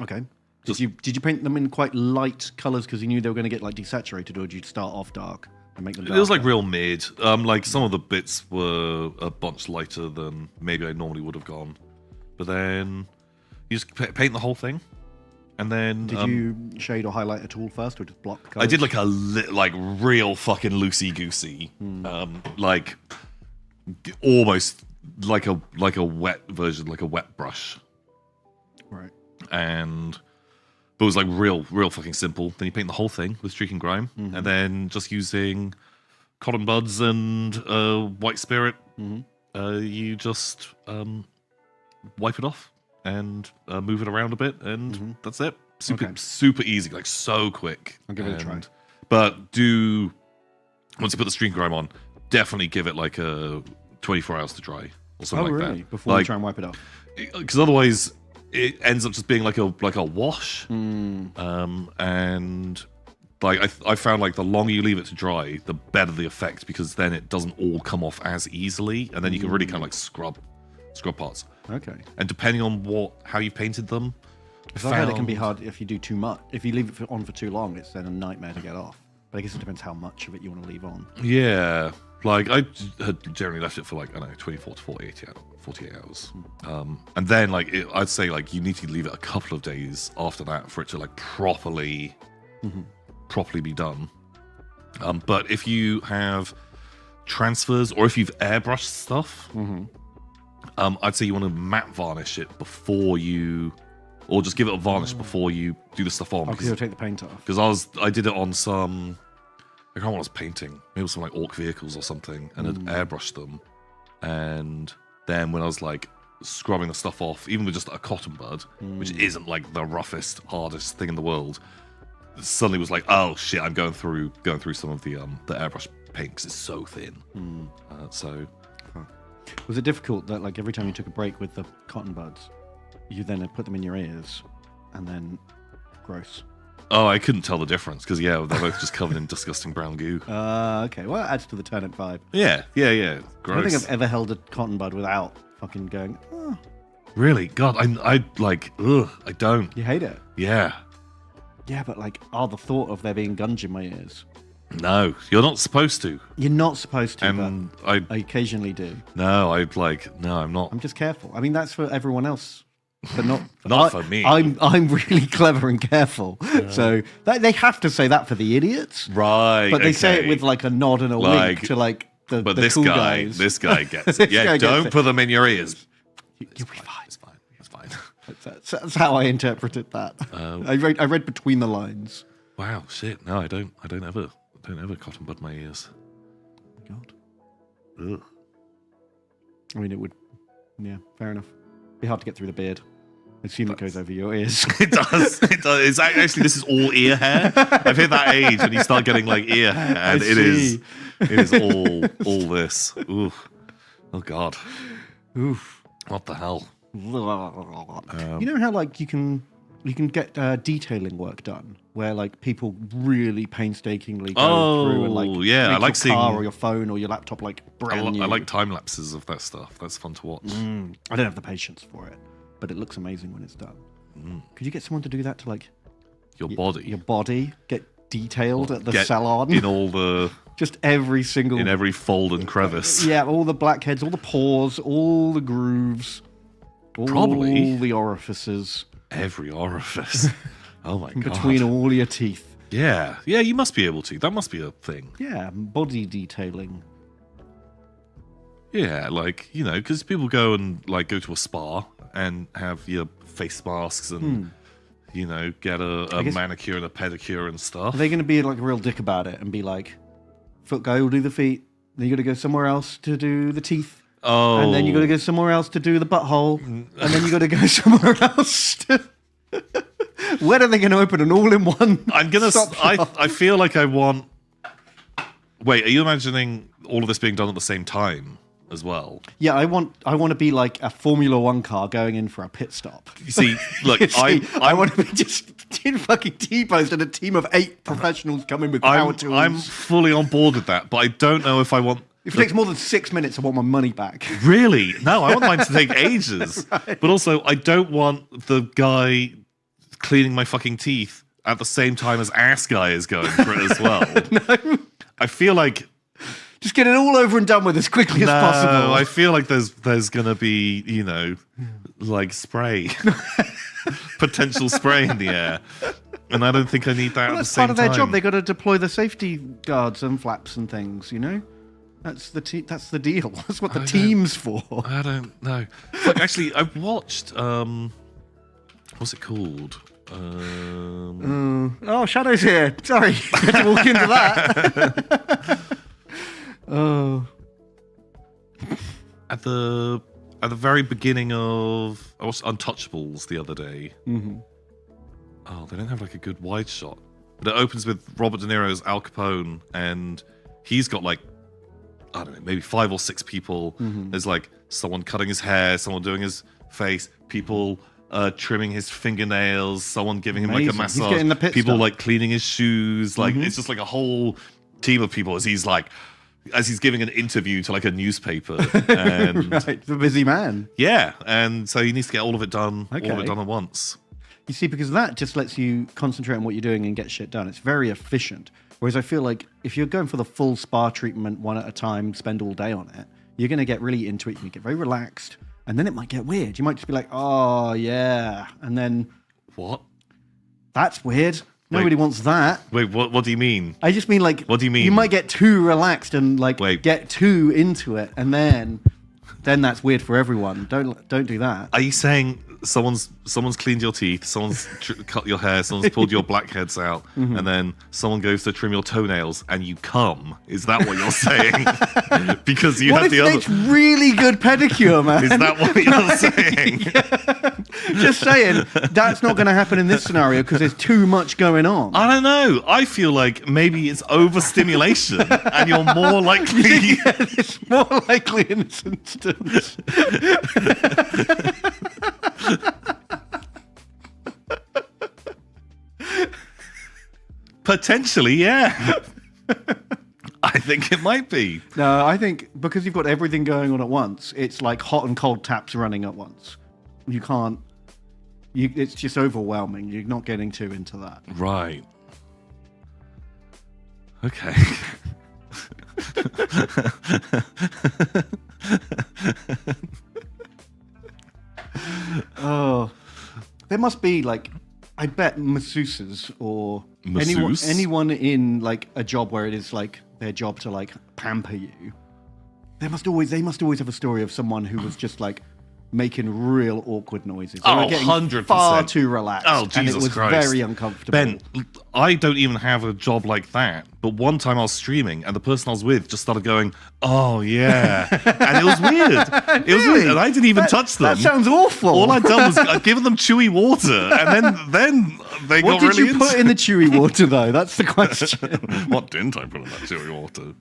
Okay. Did you paint them in quite light colours because you knew they were going to get like desaturated, or did you start off dark and make them darker? It was like real mid. Like some of the bits were a bunch lighter than maybe I normally would have gone. But then you just paint the whole thing, and then did you shade or highlight at all first, or just block colours? I did like a real fucking loosey goosey, like almost like a wet version, like a wet brush. Right. But it was like real fucking simple. Then you paint the whole thing with streak and grime, and then just using cotton buds and white spirit, you just wipe it off and move it around a bit, and that's it. Super easy, like so quick. I'll give it a try. But once you put the streak and grime on, definitely give it like 24 hours to dry or something like that. Before you try and wipe it off? Because otherwise it ends up just being like a wash. And like I found like the longer you leave it to dry, the better the effect, because then it doesn't all come off as easily, and then you can really kind of like scrub parts. Okay. And depending on how you painted them, because I heard it can be hard if you do too much. If you leave it on for too long, it's then a nightmare to get off. But I guess it depends how much of it you want to leave on. Yeah. Like I had generally left it for like, I don't know, 24 to 48 hours. And then like I'd say like you need to leave it a couple of days after that for it to like properly be done. But if you have transfers or if you've airbrushed stuff, I'd say you want to matte varnish it before you, or just give it a varnish before you do the stuff on. Because you'll take the paint off. Because I did it on some, I can't remember what I was painting. Maybe it was some like orc vehicles or something, and had airbrushed them. And then when I was like scrubbing the stuff off, even with just a cotton bud, which isn't like the roughest, hardest thing in the world, suddenly was like, oh shit, I'm going through some of the airbrush paint because it's so thin. Was it difficult that like every time you took a break with the cotton buds, you then put them in your ears, and then gross? Oh, I couldn't tell the difference because they're both just covered in disgusting brown goo. Okay, well, it adds to the turnip vibe. Yeah. Gross. I don't think I've ever held a cotton bud without fucking going, oh. Really? God, I like, ugh, I don't. You hate it? Yeah. Yeah, but like, the thought of there being gunge in my ears. No, you're not supposed to. You're not supposed to, and but I occasionally do. No, I'm not. I'm just careful. I mean, that's for everyone else, but not for me. I'm really clever and careful. Yeah. So they have to say that for the idiots, right? But they say it with like a nod and a wink to like the cool guys. This guy gets it. Yeah, don't put them in your ears. You'll be fine. It's fine. That's how I interpreted that. I read between the lines. Wow, shit. No, I don't ever cotton bud my ears. God. Ugh. I mean, it would. Yeah, fair enough. Be hard to get through the beard. I assume it goes over your ears. It does. It does. It's actually, this is all ear hair. I've hit that age when you start getting like ear hair, and it is all this. Oof. Oh God. Oof. What the hell? You know how like you can get detailing work done where like people really painstakingly go through and like yeah, make I like your seeing car or your phone or your laptop like brand new. I like time lapses of that stuff. That's fun to watch. I don't have the patience for it, but it looks amazing when it's done. Could you get someone to do that to like your body? Your body get detailed at the salon in all the just every single in every fold and crevice. Yeah, all the blackheads, all the pores, all the grooves, Probably all the orifices. Every orifice. Oh my God. Between all your teeth. Yeah, you must be able to. That must be a thing. Yeah, body detailing. Yeah, like, you know, because people go to a spa and have your face masks and, you know, get a manicure and a pedicure and stuff. Are they going to be like a real dick about it and be like, foot guy will do the feet, then you got to go somewhere else to do the teeth. Oh. And then you got to go somewhere else to do the butthole. And then you got to go somewhere else to... When are they going to open an all-in-one? I feel like I want... Wait, are you imagining all of this being done at the same time as well? Yeah, I want to be like a Formula One car going in for a pit stop. You see, look, I want to be just fucking T-posed and a team of 8 professionals coming with power tools. I'm fully on board with that, but I don't know if I want... If it takes more than 6 minutes, I want my money back. Really? No, I want mine to take ages. Right. But also, I don't want the guy cleaning my fucking teeth at the same time as ass guy is going for it as well. No. I feel like... Just get it all over and done with as quickly as possible. I feel like there's going to be, you know, like spray. Potential spray in the air. And I don't think I need that at the same time. That's part of their job. They got to deploy the safety guards and flaps and things, you know? That's the deal. That's what the team's for. I don't know. Look, actually, I watched. What's it called? Oh, Shadow's here. Sorry, had to walk into that. Oh. At the very beginning of I watched Untouchables the other day. Mm-hmm. Oh, they don't have like a good wide shot, but it opens with Robert De Niro's Al Capone, and he's got like, I don't know, maybe 5 or 6 people. Mm-hmm. There's like someone cutting his hair, someone doing his face, people trimming his fingernails, someone giving him like a massage, He's getting the pit people stop. like cleaning his shoes. Like it's just like a whole team of people as he's giving an interview to like a newspaper. And right, the busy man. Yeah, and so he needs to get all of it done, all of it done at once. You see, because that just lets you concentrate on what you're doing and get shit done. It's very efficient. Whereas I feel like if you're going for the full spa treatment one at a time, spend all day on it, you're going to get really into it. You get very relaxed, and then it might get weird. You might just be like, oh, yeah. And then... What? That's weird. Nobody wants that. Wait, what do you mean? I just mean like... What do you mean? You might get too relaxed and like get too into it, and then that's weird for everyone. Don't do that. Are you saying someone's cleaned your teeth, someone's cut your hair, someone's pulled your blackheads out, and then someone goes to trim your toenails and you come? Is that what you're saying? Because you what had if the other. It's really good pedicure, man. Is that what you're saying? Just saying, that's not going to happen in this scenario because there's too much going on. I don't know. I feel like maybe it's overstimulation and you're more likely. Yeah, it's more likely in this instance. Potentially, yeah. I think it might be. No, I think because you've got everything going on at once, it's like hot and cold taps running at once. You can't. It's just overwhelming. You're not getting too into that. Right. Okay. Oh, there must be like, I bet masseuses or anyone in like a job where it is like their job to like pamper you. They must always have a story of someone who was just like making real awkward noises. They Oh, were getting 100%. far too relaxed. Oh, Jesus and it was Christ. very uncomfortable. Ben, I don't even have a job like that. But one time I was streaming and the person I was with just started going, "Oh yeah," and it was weird. It was weird, and I didn't even touch them. That sounds awful. All I'd done was I'd given them chewy water, and then they What got did really you put in the chewy water though? That's the question. What didn't I put in that chewy water?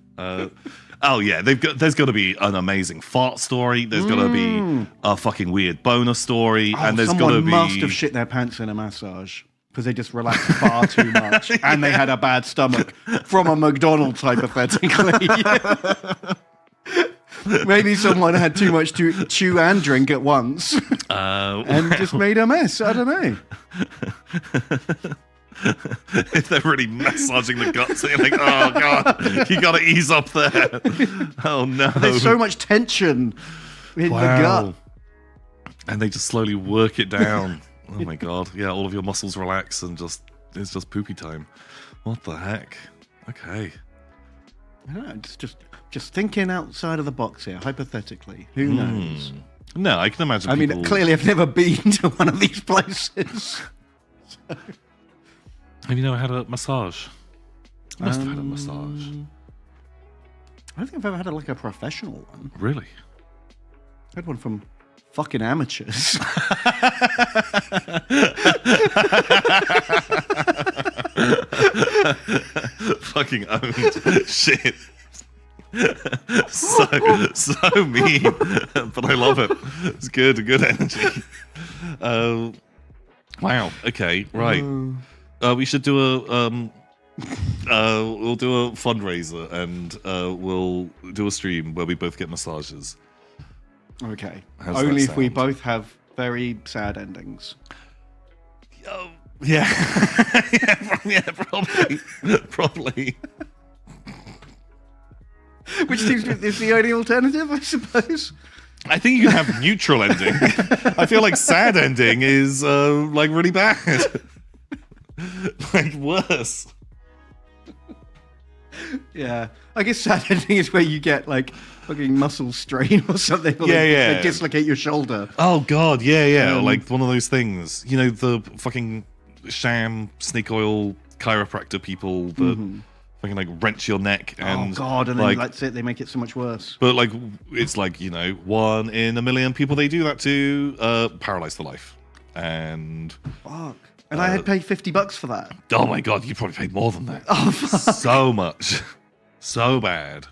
Oh yeah, there's got to be an amazing fart story. There's got to be a fucking weird bonus story, and there's got to someone be. must have shit their pants in a massage because they just relaxed far too much, and they had a bad stomach from a McDonald's, hypothetically. Maybe someone had too much to chew and drink at once, and just made a mess. I don't know. If they're really massaging the guts, you're like, oh god, you gotta ease up there. Oh no, There's so much tension in the gut. And they just slowly work it down. Oh my god, yeah, all of your muscles relax and it's just poopy time. What the heck? Okay. I don't know, it's just thinking outside of the box here, hypothetically. Who knows? No, I can imagine. I mean, people... clearly I've never been to one of these places. So. Have you never had a massage? You must have had a massage. I don't think I've ever had a professional one. Really? I had one from fucking amateurs. Fucking owned. Shit. So mean, but I love it. It's good energy. Wow. Okay. Right. We should do we'll do a fundraiser and we'll do a stream where we both get massages. Okay. How's Only that if we sound? both have very sad endings. Yeah. yeah, probably. Which seems to be the only alternative, I suppose. I think you can have neutral ending. I feel like sad ending is really bad. Like worse. Yeah. I guess sad ending is where you get fucking muscle strain or something. Or Yeah. They dislocate your shoulder. Oh god, yeah. Like one of those things. You know, the fucking sham snake oil chiropractor people that fucking wrench your neck and oh god, and then that's it, they make it so much worse. But it's 1 in a million people they do that to, paralyzed for life. And fuck. And I had paid $50 for that. Oh my god, you probably paid more than that. Oh fuck. So much. So bad.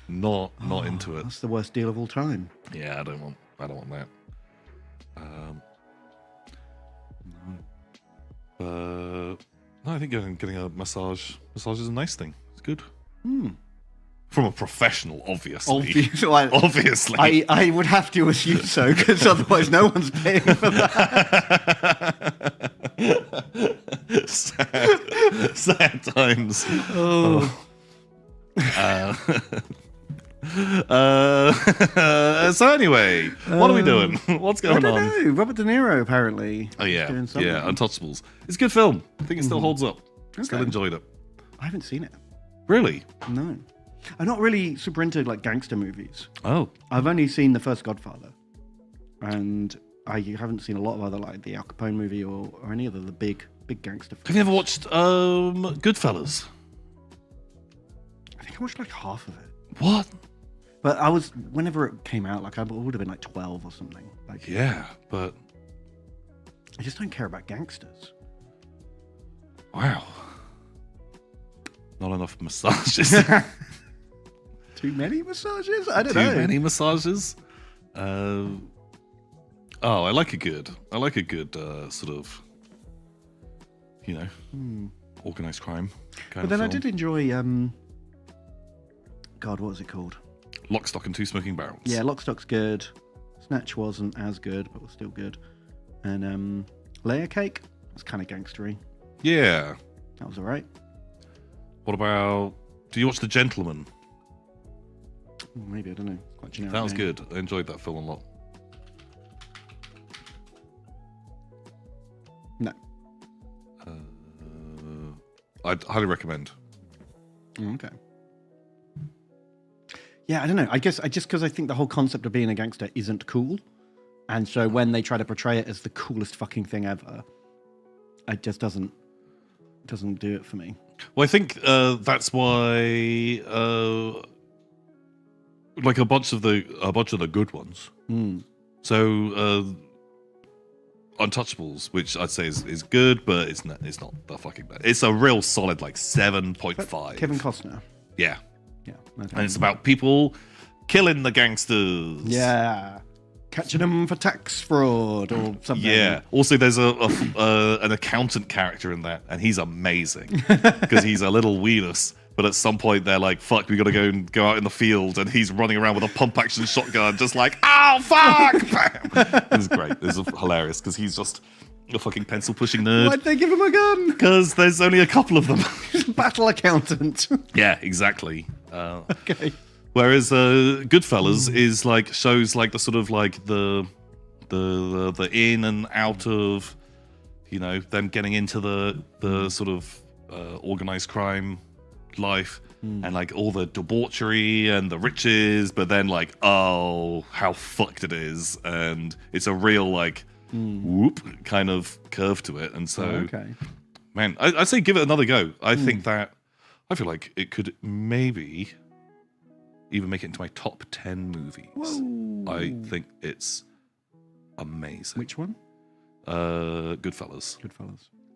Not into it. That's the worst deal of all time. Yeah, I don't want that. No, I think getting a massage is a nice thing. It's good. From a professional, obviously. Obviously. I would have to assume so, because otherwise no one's paying for that. Sad times. Oh. So anyway, what are we doing? What's going on? I don't know. Robert De Niro, apparently. Oh yeah, doing something. yeah. Untouchables. It's a good film. I think it still holds up. Still enjoyed it. I haven't seen it. Really? No. I'm not really super into gangster movies. Oh. I've only seen the first Godfather. And I haven't seen a lot of other the Al Capone movie or any other the big gangster films. Have you ever watched Goodfellas? I think I watched half of it. What? But whenever it came out, I would have been 12 or something. Yeah, but I just don't care about gangsters. Wow. Not enough massages. Too many massages? I don't know. Too many massages? I like a good sort of, organized crime kind But then of I film. did enjoy, God, what was it called? Lock, Stock and Two Smoking Barrels. Yeah, Lock, Stock's good. Snatch wasn't as good, but was still good. And Layer Cake was kind of gangstery. Yeah. That was alright. What about... Do you watch The Gentleman? Maybe, I don't know. Quite generic. That was name. good. I enjoyed that film a lot. No. I'd highly recommend. Okay. Yeah, I don't know. I guess just because I think the whole concept of being a gangster isn't cool, And so when they try to portray it as the coolest fucking thing ever, it just doesn't do it for me. Well, I think that's why, like a bunch of the good ones. So, Untouchables, which I'd say is good, but it's not the fucking bad. It's a real solid like 7.5. Kevin Costner. Yeah. Yeah. Okay. And it's about people killing the gangsters. Yeah. Catching them for tax fraud or something. Yeah. Also, there's an accountant character in that, and he's amazing because he's a little weenus. But at some point, they're like, "Fuck, we got to go out in the field," and he's running around with a pump action shotgun, just like, "Ow, fuck!" Bam! It's great. It's hilarious because he's just a fucking pencil pushing nerd. Why'd they give him a gun? Because there's only a couple of them. He's a battle accountant. Yeah, exactly. Okay. Whereas Goodfellas is like shows like the sort of like the in and out of, you know, them getting into the sort of organized crime life and like all the debauchery and the riches, but then like, oh, how fucked it is, and it's a real like whoop kind of curve to it. And so man, I'd say give it another go. I think that I feel like it could maybe even make it into my top 10 movies. Whoa. I think it's amazing. Which one? Goodfellas.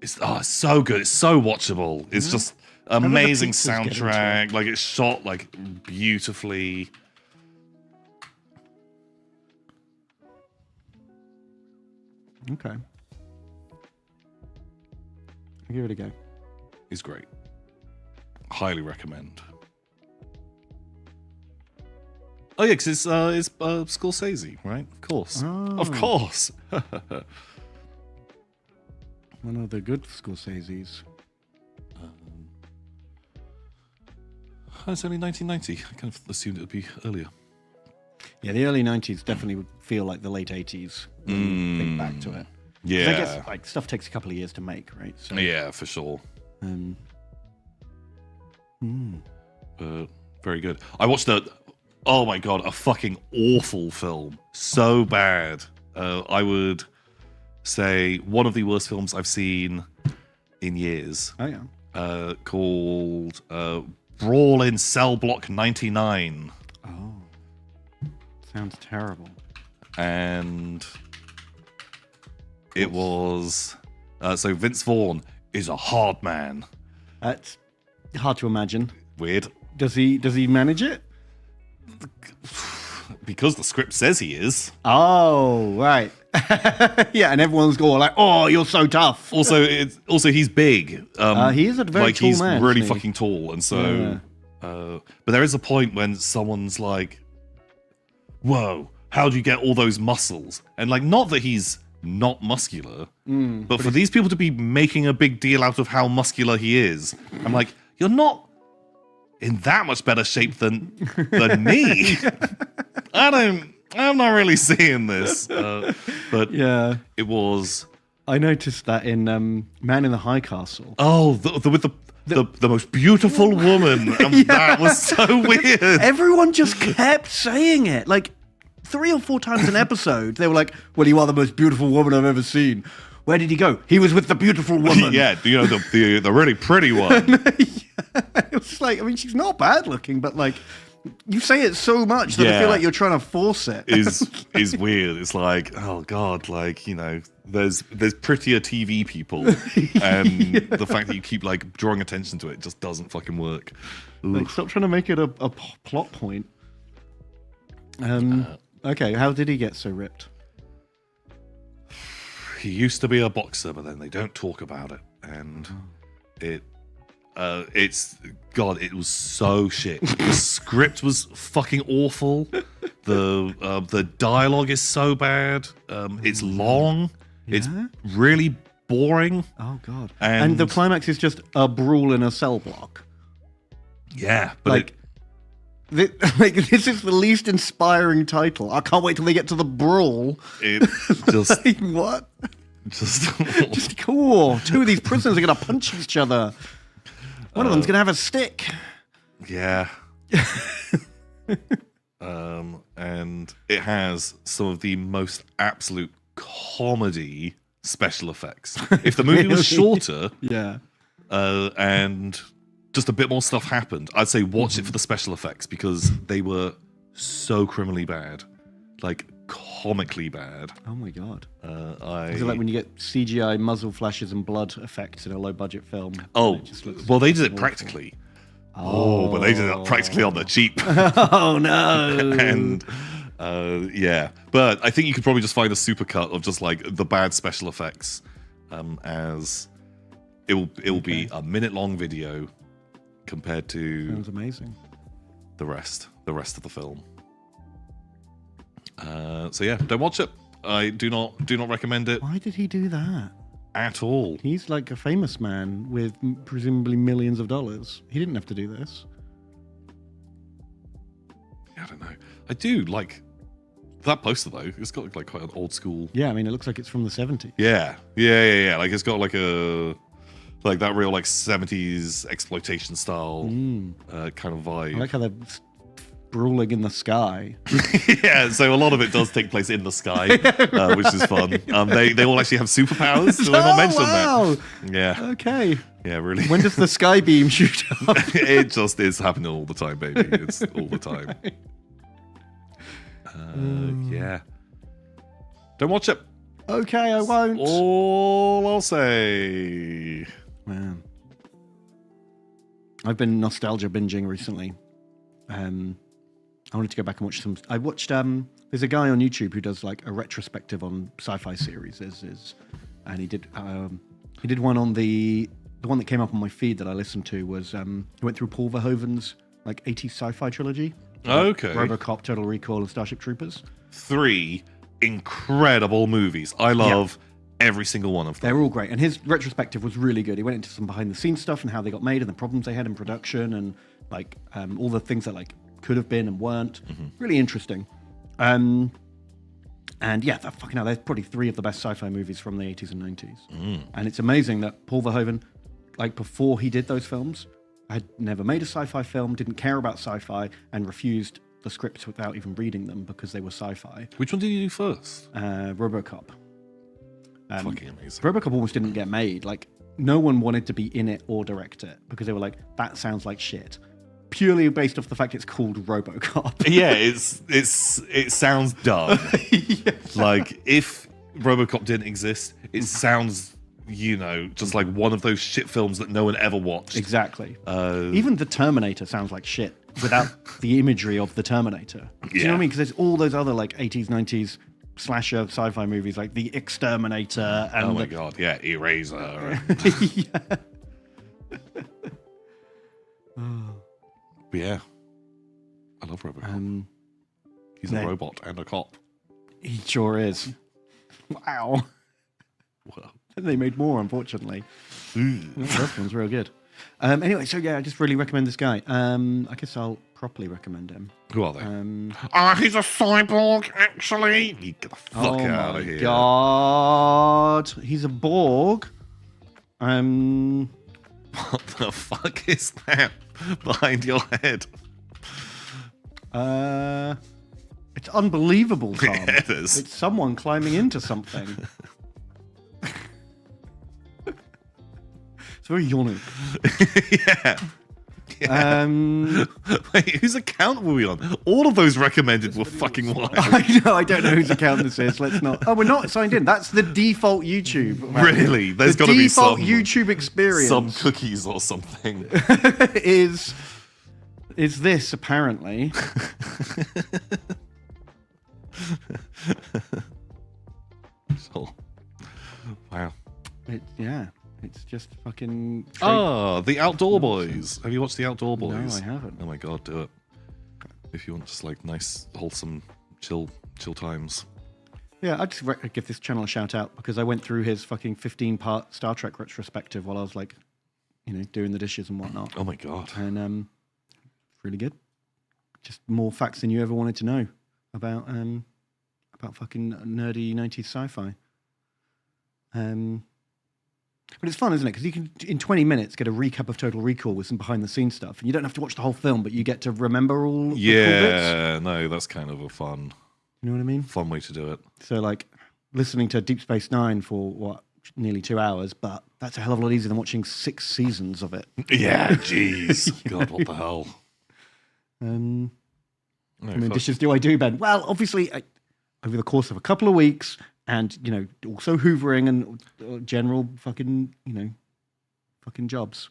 It's so good. It's so watchable. It's just amazing soundtrack. Like it's shot like beautifully. Okay. I'll give it a go. It's great. Highly recommend. Oh yeah, because it's Scorsese, right? Of course. Oh. Of course. One of the good Scorseses. It's only 1990. I kind of assumed it would be earlier. Yeah, the early 90s definitely would feel like the late 80s when you think back to it. Yeah. I guess like stuff takes a couple of years to make, right? So, yeah, for sure. Very good. I watched oh my god, a fucking awful film. So bad. I would say one of the worst films I've seen in years. Oh yeah. Called Brawl in Cell Block 99. Oh. Sounds terrible. And it was so Vince Vaughn is a hard man. That's hard to imagine. Weird. Does he manage it? Because the script says he is. Oh, right. Yeah, and everyone's going like, "Oh, you're so tough." Also, he's big. He is a very tall he's man. Really isn't he? fucking tall, and so. But there is a point when someone's like, "Whoa, how do you get all those muscles?" And like, not that he's not muscular, but for these people to be making a big deal out of how muscular he is, I'm like, you're not in that much better shape than me. I'm not really seeing this. But yeah, it was. I noticed that in Man in the High Castle. Oh, with the most beautiful woman. That was so weird. Everyone just kept saying it. Like 3 or 4 times an episode, they were like, "Well, you are the most beautiful woman I've ever seen." Where did he go? He was with the beautiful woman. Yeah, you know, the really pretty one. It was like, I mean, she's not bad looking, but like, you say it so much that I feel like you're trying to force it. is weird. It's like, oh god, like, you know, there's prettier TV people, and the fact that you keep like drawing attention to it just doesn't fucking work. Like, stop trying to make it a plot point. Okay, how did he get so ripped? He used to be a boxer, but then they don't talk about it, and it was so shit. The script was fucking awful. The dialogue is so bad. It's long. Yeah? It's really boring. Oh god! And the climax is just a brawl in a cell block. Yeah, but like. This is the least inspiring title. I can't wait till they get to the brawl. It just like, what? Just cool. 2 of these prisoners are gonna punch each other. One of them's gonna have a stick. Yeah. and it has some of the most absolute comedy special effects. If the movie was shorter, yeah, and just a bit more stuff happened, I'd say watch it for the special effects because they were so criminally bad, like comically bad. Oh my god! Is it like when you get CGI muzzle flashes and blood effects in a low-budget film? Oh, well, they did it practically. Oh, but they did it practically on the cheap. Oh no! And yeah, but I think you could probably just find a supercut of just like the bad special effects, as it will be a minute-long video compared to Sounds amazing. the rest of the film. So yeah, don't watch it. I do not recommend it. Why did he do that? At all. He's like a famous man with presumably millions of dollars. He didn't have to do this. I don't know. I do like that poster though. It's got like quite an old school. Yeah, I mean, it looks like it's from the 70s. Yeah. Like it's got like that real like 70s exploitation style kind of vibe. I like how they're brawling in the sky. Yeah, so a lot of it does take place in the sky, which is fun. They all actually have superpowers. So they're not mentioned that. Yeah. Okay. Yeah, really. When does the sky beam shoot up? It just is happening all the time, baby. It's all the time. Yeah. Don't watch it. Okay, I won't. All I'll say. Man. I've been nostalgia binging recently. I wanted to go back and watch some. I watched. There's a guy on YouTube who does like a retrospective on sci-fi series, and he did one on the one that came up on my feed that I listened to was he went through Paul Verhoeven's like 80s sci-fi trilogy. Okay. RoboCop, Total Recall, and Starship Troopers. 3 incredible movies. I love every single one of them. They're all great, and his retrospective was really good. He went into some behind-the-scenes stuff and how they got made and the problems they had in production and like all the things that like could have been and weren't. Really interesting. And yeah, fucking hell, they're probably 3 of the best sci-fi movies from the 80s and 90s. And it's amazing that Paul Verhoeven, like before he did those films, had never made a sci-fi film, didn't care about sci-fi, and refused the scripts without even reading them because they were sci-fi. Which one did you do first? RoboCop. Fucking amazing. RoboCop almost didn't get made. Like, no one wanted to be in it or direct it because they were like, that sounds like shit. Purely based off the fact it's called RoboCop. Yeah, it sounds dumb. Like, if RoboCop didn't exist, it sounds, just like one of those shit films that no one ever watched. Exactly. Even The Terminator sounds like shit without the imagery of The Terminator. Do you know what I mean? Because there's all those other like 80s, 90s slasher sci-fi movies like The Exterminator and oh my god, yeah, Eraser. But yeah, I love RoboCop. He's a robot and a cop. He sure is. Wow. Well, they made more, unfortunately. This one's real good. Anyway, so yeah, I just really recommend this guy. I guess I'll properly recommend him. Who are they? He's a cyborg, actually. Get the fuck out of here. God, he's a Borg. What the fuck is that behind your head? It's unbelievable, Tom. Yeah, it is. It's someone climbing into something. It's very yawning. Yeah. Wait, whose account were we on? All of those recommended were fucking wild. I know, I don't know whose account this is. Let's not. Oh, we're not signed in. That's the default YouTube. Really? There's got to be some default YouTube experience. Some cookies or something. is this apparently? So, wow. It's just fucking. Oh, The Outdoor Boys. Have you watched The Outdoor Boys? No, I haven't. Oh my god, do it. If you want just like nice, wholesome, chill times. Yeah, I just give this channel a shout out because I went through his fucking 15-part Star Trek retrospective while I was like, doing the dishes and whatnot. Oh my god. And really good. Just more facts than you ever wanted to know about fucking nerdy 90s sci-fi. But it's fun, isn't it? Because you can, in 20 minutes, get a recap of Total Recall with some behind-the-scenes stuff. And you don't have to watch the whole film, but you get to remember all the cool bits. Yeah, no, that's kind of a fun... You know what I mean? Fun way to do it. So, like, listening to Deep Space Nine for, what, nearly 2 hours, but that's a hell of a lot easier than watching 6 seasons of it. Yeah, jeez. God, what the hell? How many dishes do I do, Ben? Well, obviously, over the course of a couple of weeks, and, you know, also hoovering and general fucking, you know, fucking jobs.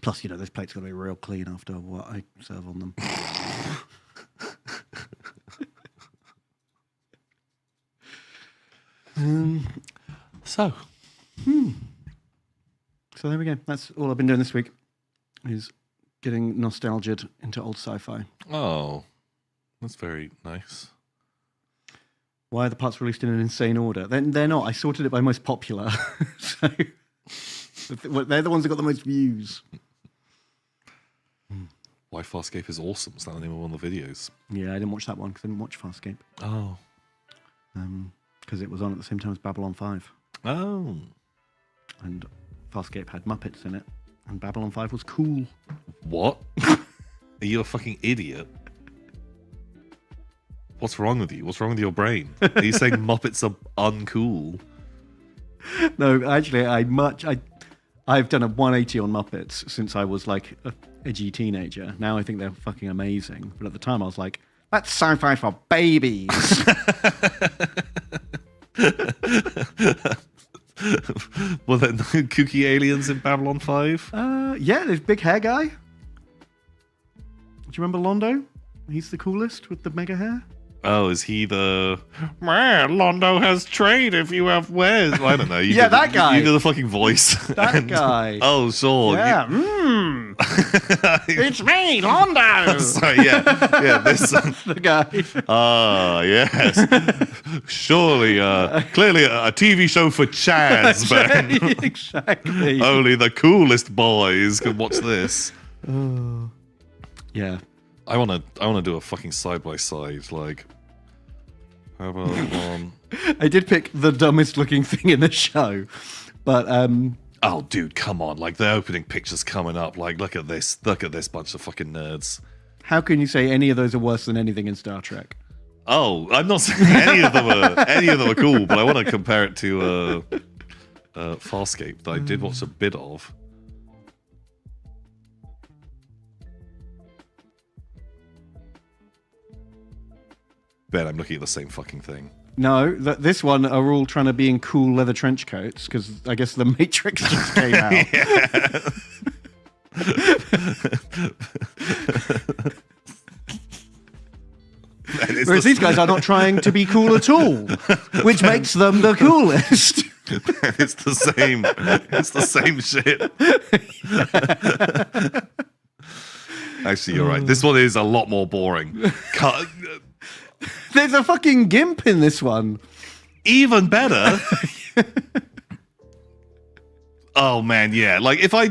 Plus, you know, those plates got to be real clean after what I serve on them. So there we go. That's all I've been doing this week, is getting nostalgiaed into old sci-fi. Oh, that's very nice. Why are the parts released in an insane order? They're not. I sorted it by most popular. So they're the ones that got the most views. Why Farscape is awesome. Is that the name of one of the videos? Yeah, I didn't watch that one because I didn't watch Farscape. Oh. Because it was on at the same time as Babylon 5. Oh. And Farscape had Muppets in it. And Babylon 5 was cool. What? Are you a fucking idiot? What's wrong with you? What's wrong with your brain? Are you saying Muppets are uncool? No, actually, I've done a 180 on Muppets since I was like a edgy teenager. Now I think they're fucking amazing. But at the time I was like, that's sci-fi for babies. Were there no kooky aliens in Babylon 5? Yeah, there's big hair guy. Do you remember Londo? He's the coolest with the mega hair. Oh, is he the... Man, Londo has trade if you have wares. I don't know. You Yeah, did, that guy. You did the fucking voice. That guy. Oh, sure. Yeah. It's me, Londo. Sorry, yeah, this... the guy. Ah, yes. Surely, clearly a TV show for Chads, Ben. Exactly. Only the coolest boys can watch this. Yeah. I wanna do a fucking side-by-side, like... How about one... I did pick the dumbest looking thing in the show, but oh, dude, come on! Like the opening pictures coming up. Like, look at this bunch of fucking nerds. How can you say any of those are worse than anything in Star Trek? Oh, I'm not saying any of them are cool, but I want to compare it to Farscape that I did watch a bit of. Ben, I'm looking at the same fucking thing. No, this one are all trying to be in cool leather trench coats because I guess the Matrix just came out. Whereas these guys are not trying to be cool at all, which makes them the coolest. It's the same. It's the same shit. Actually, you're right. This one is a lot more boring. There's a fucking gimp in this one. Even better. Oh man, yeah. Like if I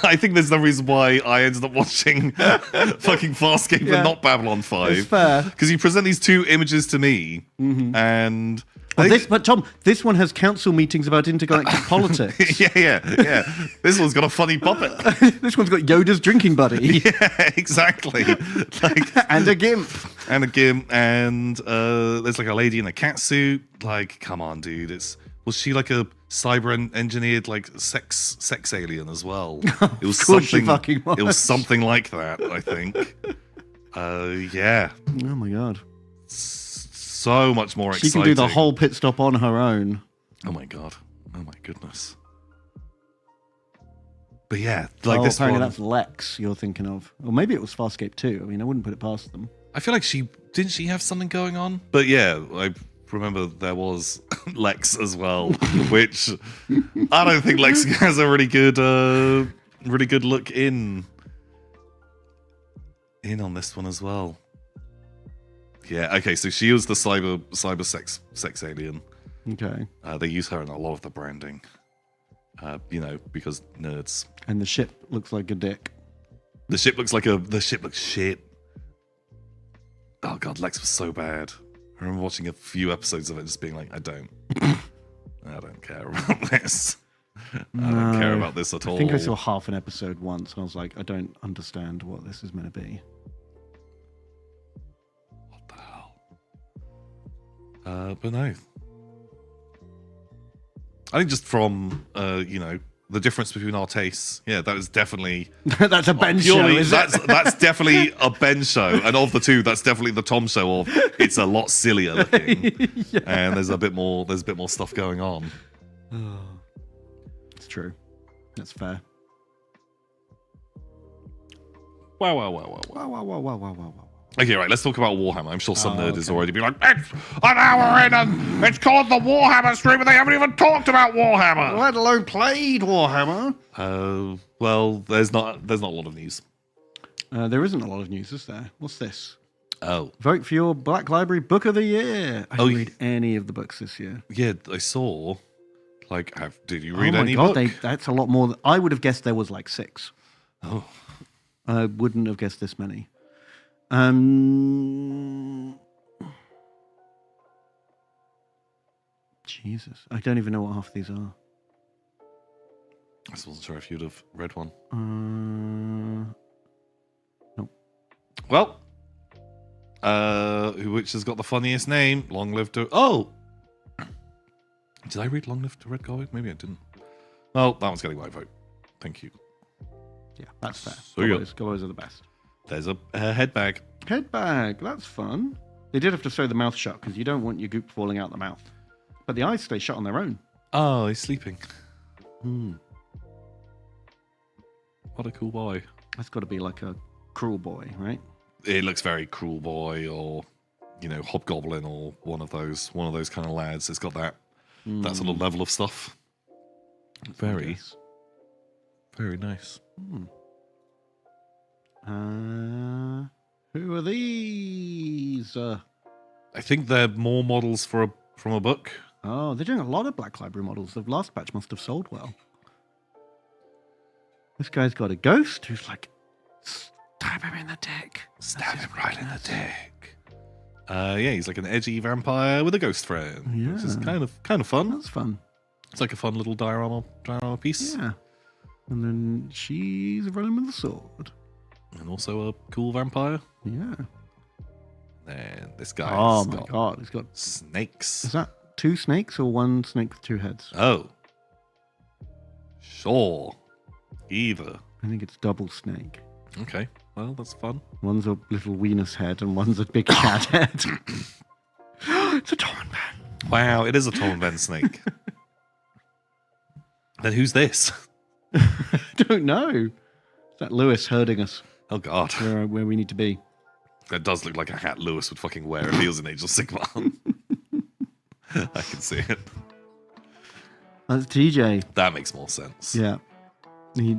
I think there's no reason why I ended up watching fucking Farscape and not Babylon 5. It's fair. Because you present these two images to me, and but Tom, this one has council meetings about intergalactic politics. yeah. This one's got a funny puppet. This one's got Yoda's drinking buddy. Yeah, exactly. Like, and a gimp. And there's like a lady in a cat suit. Like, come on, dude. Was she like a cyber engineered like sex alien as well? It was something. It was something like that, I think. Yeah. Oh my god. So much more exciting. She can do the whole pit stop on her own. Oh my god. Oh my goodness. But yeah, like this apparently one. That's Lex you're thinking of. Or maybe it was Farscape too. I mean, I wouldn't put it past them. I feel like didn't she have something going on? But yeah, I remember there was Lex as well, which I don't think Lex has a really good look in on this one as well. Yeah, okay, so she was the cyber sex alien. Okay. They use her in a lot of the branding. Because nerds. And the ship looks like a dick. The ship looks shit. Oh god, Lex was so bad. I remember watching a few episodes of it, just being like, I don't care about this. I don't care about this at all. I think I saw half an episode once, and I was like, I don't understand what this is meant to be. What the hell? But no. I think just from, the difference between our tastes, that was definitely... That's a Ben show, is it? That's definitely a Ben show. And of the two, that's definitely the Tom show of it's a lot sillier looking. And there's a bit more stuff going on. It's true. That's fair. Wow. Okay, right, let's talk about Warhammer. I'm sure some nerd is already be like, It's an hour in and it's called the Warhammer stream and they haven't even talked about Warhammer. Let alone played Warhammer. Well, there's not a lot of news. There isn't a lot of news, is there? What's this? Oh. Vote for your Black Library Book of the Year. I didn't read any of the books this year. Yeah, I saw. Did you read oh my any God, book? That's a lot more. I would have guessed there was like 6. Oh. I wouldn't have guessed this many. Jesus, I don't even know what half these are. I just wasn't sure if you'd have read one. Nope. Well, which has got the funniest name? Long live to... Oh! Did I read Long Live to Red Guard? Maybe I didn't. Well, that one's getting my vote. Thank you. Yeah, that's fair. So Golos are the best. There's a head bag. Head bag, that's fun. They did have to sew the mouth shut because you don't want your goop falling out the mouth. But the eyes stay shut on their own. Oh, he's sleeping. What a cool boy. That's got to be like a cruel boy, right? It looks very cruel boy or, hobgoblin or one of those kind of lads. It's got that sort of level of stuff. Very nice. Who are these? I think they're more models from a book. Oh, they're doing a lot of Black Library models. The last batch must have sold well. This guy's got a ghost who's like, stab him in the dick. Stab him right in the dick. He's like an edgy vampire with a ghost friend. Yeah. Which is kind of fun. That's fun. It's like a fun little diorama piece. Yeah. And then she's running with a sword. And also a cool vampire. Yeah. And this guy. Oh my God, he's got snakes. Is that 2 snakes or 1 snake with 2 heads? Oh. Sure. Either. I think it's double snake. Okay. Well, that's fun. One's a little weenus head and one's a big cat head. It's a Tom and Ben. Wow, it is a Tom and Ben snake. Then who's this? I don't know. Is that Lewis herding us? Oh God. Where we need to be. That does look like a hat Lewis would fucking wear if he was in Age of Sigmar. I can see it. That's TJ. That makes more sense. Yeah. He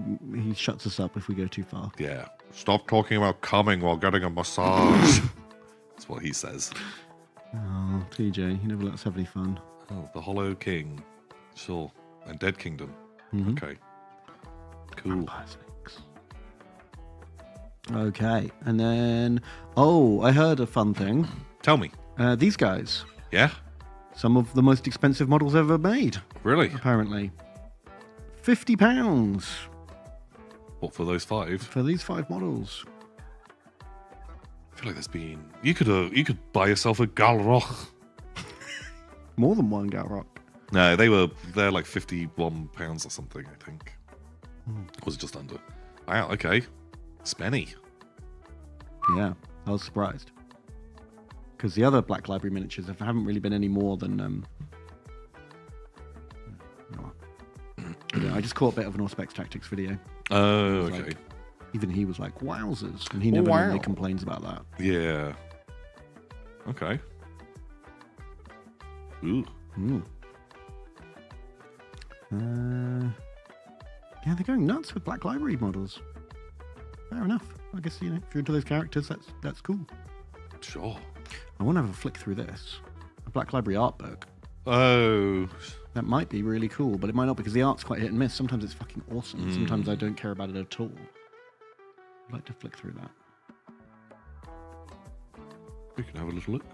shuts us up if we go too far. Yeah. Stop talking about coming while getting a massage. That's what he says. Oh, TJ, he never lets us have any fun. Oh, the Hollow King. Sure. And Dead Kingdom. Mhm. Okay. Cool. Okay, and then I heard a fun thing. Tell me. These guys. Yeah. Some of the most expensive models ever made. Really? Apparently. £50. What for those 5? For these 5 models. I feel like there's been. You could buy yourself a Galroch. More than one Galroch. No, they're like £51 or something, I think. Or was it just under? Wow, okay. Spenny. Yeah, I was surprised. Because the other Black Library miniatures haven't really been any more than... I just caught a bit of an Auspex Tactics video. Oh, okay. Like, even he was like, wowzers. And he never normally complains about that. Yeah. Okay. Ooh. Yeah, they're going nuts with Black Library models. Fair enough. I guess, if you're into those characters, that's cool. Sure. I want to have a flick through this. A Black Library art book. Oh. That might be really cool, but it might not because the art's quite hit and miss. Sometimes it's fucking awesome. Sometimes I don't care about it at all. I'd like to flick through that. We can have a little look.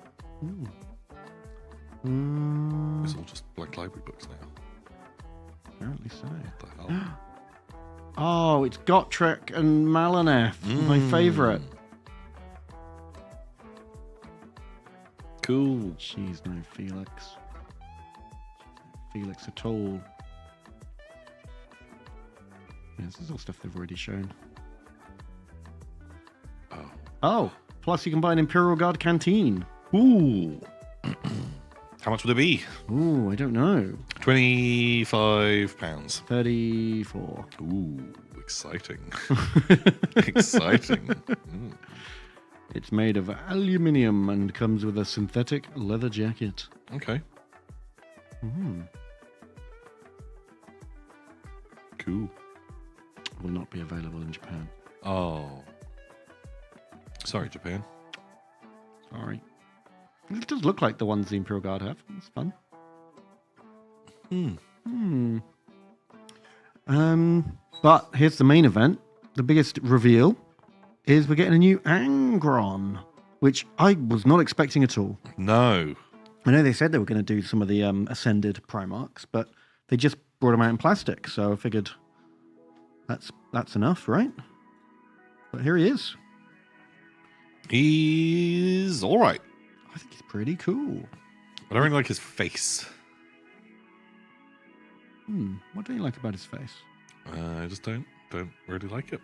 It's all just Black Library books now. Apparently so. What the hell? Oh, it's Gotrek and Malineth, my favourite. Cool. She's no Felix. Felix at all. Yeah, this is all stuff they've already shown. Oh, plus you can buy an Imperial Guard canteen. Ooh. How much would it be? Ooh, I don't know. £25. 34. Ooh, exciting. Exciting. Mm. It's made of aluminium and comes with a synthetic leather jacket. Okay. Cool. Will not be available in Japan. Oh. Sorry, Japan. Sorry. It does look like the ones the Imperial Guard have. It's fun. But here's the main event. The biggest reveal is we're getting a new Angron, which I was not expecting at all. No. I know they said they were going to do some of the Ascended Primarchs, but they just brought them out in plastic, so I figured that's enough, right? But here he is. He's all right. I think he's pretty cool. I don't really like his face. What do you like about his face? I just don't really like it.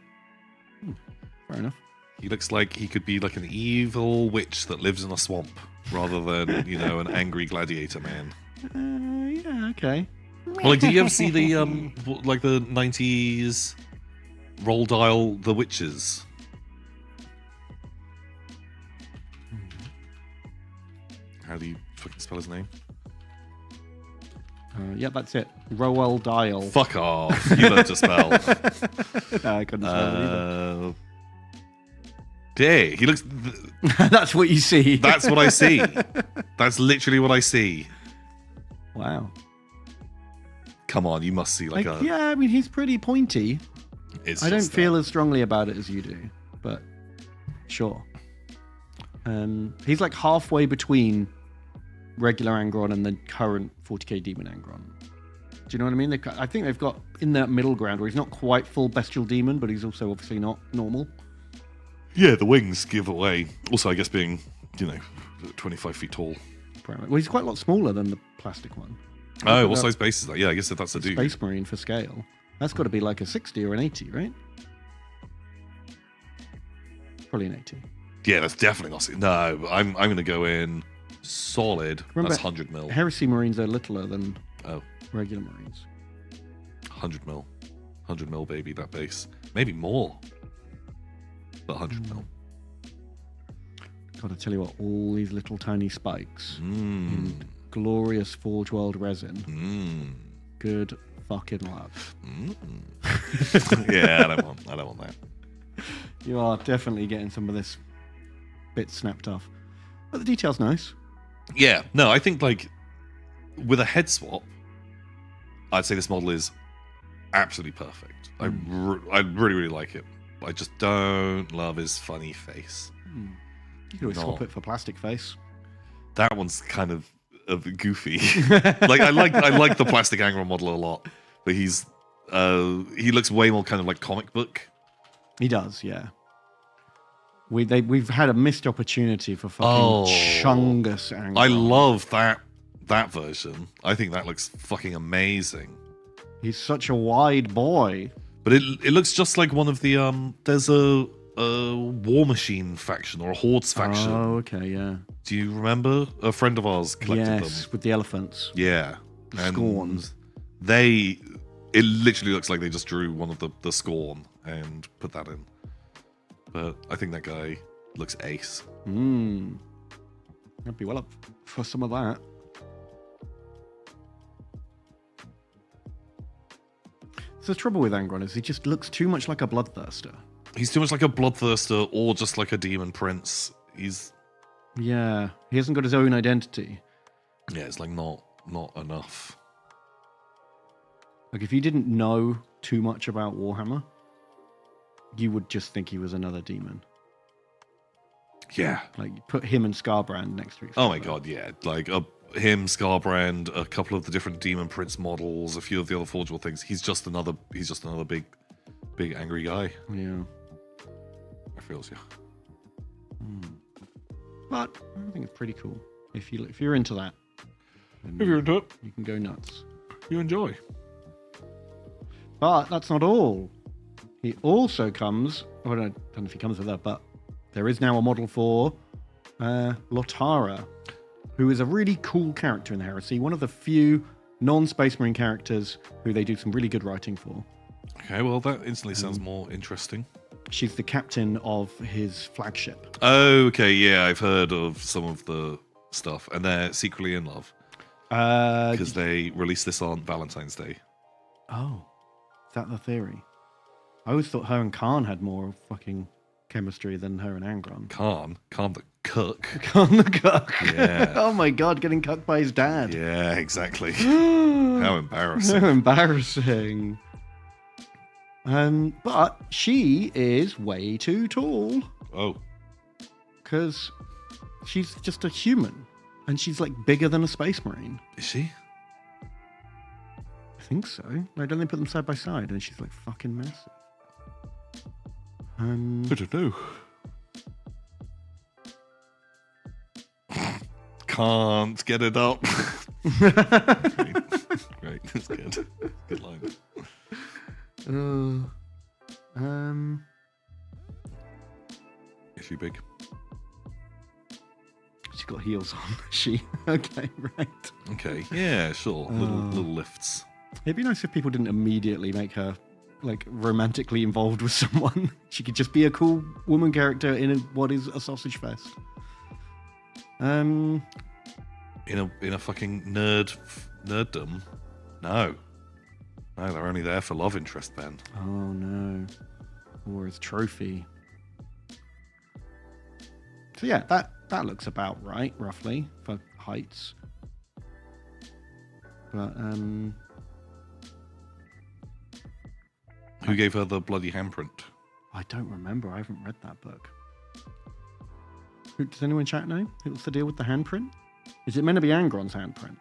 Fair enough. He looks like he could be like an evil witch that lives in a swamp rather than, an angry gladiator man. Yeah, okay. Well, like, did you ever see the the 90s roll dial The Witches? How do you fucking spell his name? Yeah, that's it. Roel Dial. Fuck off. You learned to spell. No, I couldn't spell it either. Yeah, he looks... That's what you see. That's what I see. That's literally what I see. Wow. Come on, you must see like a... Yeah, I mean, he's pretty pointy. I don't feel as strongly about it as you do, but sure. He's like halfway between regular Angron and the current 40k Demon Angron. Do you know what I mean? I think they've got in that middle ground where he's not quite full Bestial Demon, but he's also obviously not normal. Yeah, the wings give away. Also, I guess being, 25 feet tall. Well, he's quite a lot smaller than the plastic one. Oh, what size base is that? Yeah, I guess that's a dude. Space Marine for scale. That's got to be like a 60 or an 80, right? Probably an 80. Yeah, that's definitely not... No, I'm going to go in solid. Remember, that's 100 mil. Heresy Marines are littler than regular Marines. 100 mil. 100 mil, baby, that base. Maybe more. But 100 mil. Gotta tell you what, all these little tiny spikes in glorious Forge World resin. Good fucking luck. Yeah, I don't want that. You are definitely getting some of this bit snapped off. But the detail's nice. Yeah, no, I think with a head swap, I'd say this model is absolutely perfect. I really, really like it. I just don't love his funny face. You could always swap it for plastic face. That one's kind of goofy. I like the plastic Angron model a lot, but he looks way more kind of like comic book. He does, yeah. We've had a missed opportunity for fucking Chungus Angron. I love that version. I think that looks fucking amazing. He's such a wide boy. But it looks just like one of the there's a War Machine faction or a Hordes faction. Oh, okay, yeah. Do you remember? A friend of ours collected them. Yes, with the elephants. Yeah. The Scorns. It literally looks like they just drew one of the Scorn and put that in. But I think that guy looks ace. I'd be well up for some of that. So the trouble with Angron is he just looks too much like a bloodthirster. He's too much like a bloodthirster or just like a demon prince. Yeah, he hasn't got his own identity. Yeah, it's like not enough. Like if you didn't know too much about Warhammer, you would just think he was another demon. Yeah. Like you put him and Scarbrand next to each other. Oh my god, yeah. Like him, Scarbrand, a couple of the different Demon Prince models, a few of the other forgeable things. He's just another big angry guy. Yeah. I feels you. But I think it's pretty cool. If you're into that. If you're into it, you can go nuts. You enjoy. But that's not all. He also comes. I don't know if he comes with that, but there is now a model for Lotara, who is a really cool character in the Heresy. One of the few non-Space Marine characters who they do some really good writing for. Okay, well that instantly sounds more interesting. She's the captain of his flagship. Oh, okay, yeah, I've heard of some of the stuff, and they're secretly in love because they released this on Valentine's Day. Oh, is that the theory? I always thought her and Khan had more fucking chemistry than her and Angron. Khan the cook. Khan the cook. Yeah. Oh my god, getting cucked by his dad. Yeah, exactly. How embarrassing. How embarrassing. But she is way too tall. Oh. Because she's just a human. And she's like bigger than a Space Marine. Is she? I think so. Like, don't they put them side by side? And she's like fucking massive. I don't know. Can't get it up. Great. That's good. Good line. Is she big? She's got heels on. She okay, right? Okay, yeah, sure. Little lifts. It'd be nice if people didn't immediately make her like romantically involved with someone. She could just be a cool woman character in what is a sausage fest. In a fucking nerddom. No, they're only there for love interest, Ben. Oh no, or as trophy. So yeah, that looks about right, roughly for heights. But who gave her the bloody handprint? I don't remember. I haven't read that book. Does anyone in chat know? What's the deal with the handprint? Is it meant to be Angron's handprint?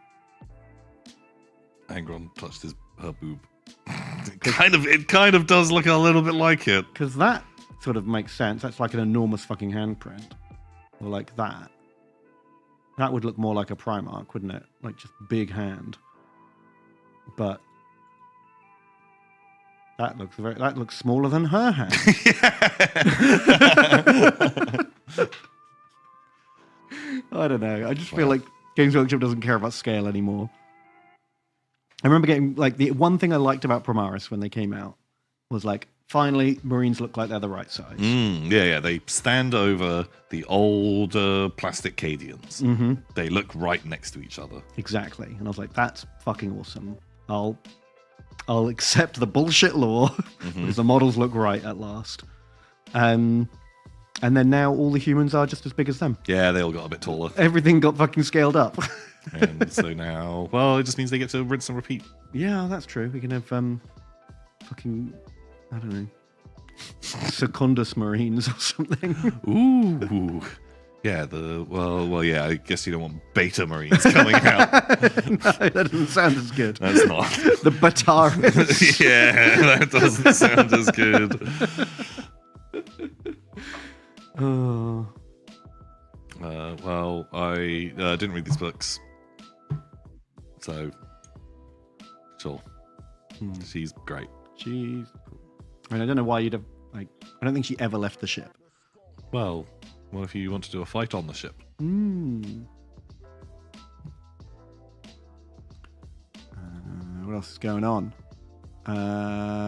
Angron touched her boob. It kind of does look a little bit like it. Because that sort of makes sense. That's like an enormous fucking handprint. Or like that. That would look more like a Primarch, wouldn't it? Like just big hand. But that looks smaller than her hand. I don't know. I just feel like Games Workshop doesn't care about scale anymore. I remember getting like the one thing I liked about Primaris when they came out was like finally Marines look like they're the right size. Yeah. They stand over the older plastic Cadians. Mm-hmm. They look right next to each other. Exactly. And I was like, that's fucking awesome. I'll accept the bullshit law because the models look right at last. And then now all the humans are just as big as them. Yeah, they all got a bit taller. Everything got fucking scaled up. And so now, well, it just means they get to rinse and repeat. Yeah, that's true. We can have fucking, I don't know, Secundus Marines or something. Ooh. Yeah, yeah, I guess you don't want Beta Marines coming out. No, that doesn't sound as good. That's not. The Bataris. Yeah, that doesn't sound as good. Oh. Well, I didn't read these books. So, sure. She's great. She's cool. I mean, I don't know why you'd have, like, I don't think she ever left the ship. Well, what if you want to do a fight on the ship? What else is going on?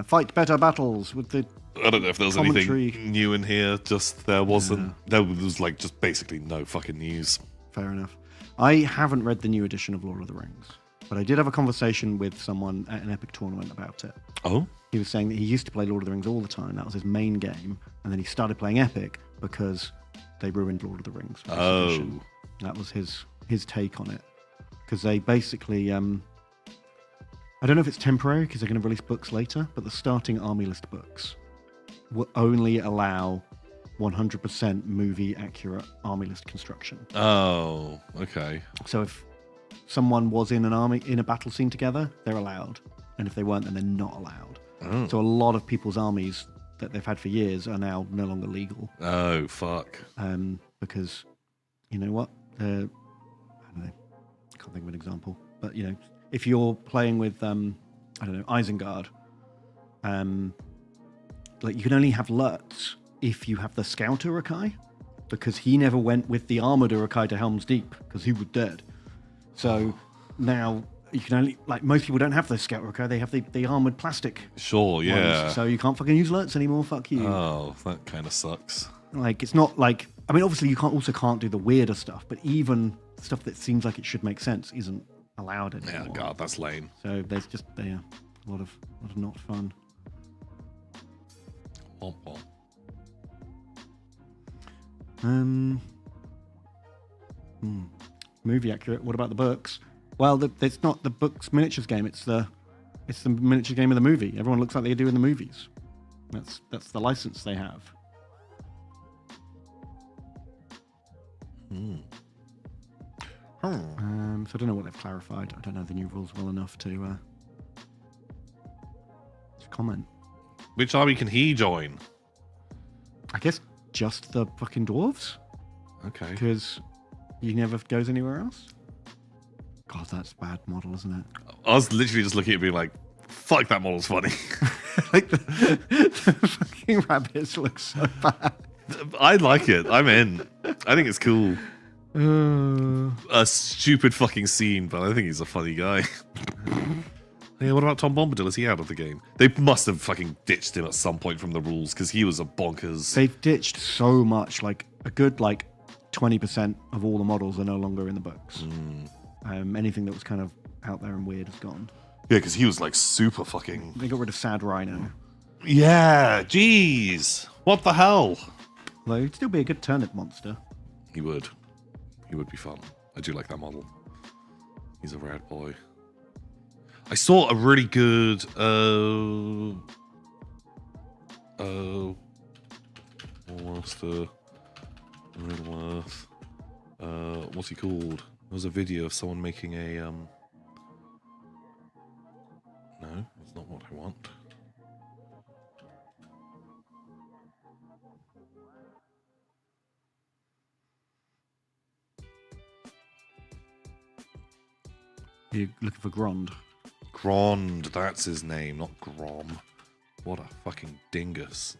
Fight better battles with the I don't know if there was commentary. anything new in here. Just there wasn't. There was like just basically no fucking news. Fair enough. I haven't read the new edition of Lord of the Rings, but I did have a conversation with someone at an Epic tournament about it. Oh? He was saying that he used to play Lord of the Rings all the time. That was his main game, and then he started playing Epic because they ruined Lord of the Rings. For this edition. That was his take on it, because they basically. I don't know if it's temporary because they're going to release books later, but the starting army list books will only allow 100% movie accurate army list construction. Oh, okay. So if someone was in a battle scene together, they're allowed, and if they weren't, then they're not allowed. Oh. So a lot of people's armies that they've had for years are now no longer legal. Oh, fuck. Because, you know what? I don't know. I can't think of an example. But, you know, if you're playing with, I don't know, Isengard, like you can only have Lurtz if you have the Scout Urukai, because he never went with the Armored Urukai to Helm's Deep, because he was dead. So now you can only, like, most people don't have the Scout Urukai, they have the armored plastic. Sure, yeah. Ones, so you can't fucking use Lurtz anymore, fuck you. Oh, that kind of sucks. Like, it's not like, I mean, obviously you can't do the weirder stuff, but even stuff that seems like it should make sense isn't allowed anymore. Yeah, God, that's lame. So there's just a lot of not fun. Womp womp. Movie accurate. What about the books? Well, it's not the books miniatures game. It's the miniature game of the movie. Everyone looks like they do in the movies. That's the license they have. So I don't know what they've clarified. I don't know the new rules well enough to comment. Which army can he join? I guess just the fucking dwarves. Okay. Because he never goes anywhere else. God, that's a bad model, isn't it? I was literally just looking at it being like, fuck, that model's funny. Like the fucking rabbits look so bad. I like it. I'm in. I think it's cool. A stupid fucking scene, but I think he's a funny guy. Yeah, what about Tom Bombadil? Is he out of the game? They must have fucking ditched him at some point from the rules, because he was a bonkers. They've ditched so much. Like, a good, 20% of all the models are no longer in the books. Anything that was kind of out there and weird is gone. Yeah, because he was, super fucking... They got rid of Sad Rhino. Yeah, jeez. What the hell? Although he'd still be a good turnip monster. He would. He would be fun. I do like that model. He's a rad boy. I saw a really good what's the Middle Earth? What's he called? There was a video of someone making a no, that's not what I want. You're looking for Grond. Grond, that's his name, not Grom. What a fucking dingus.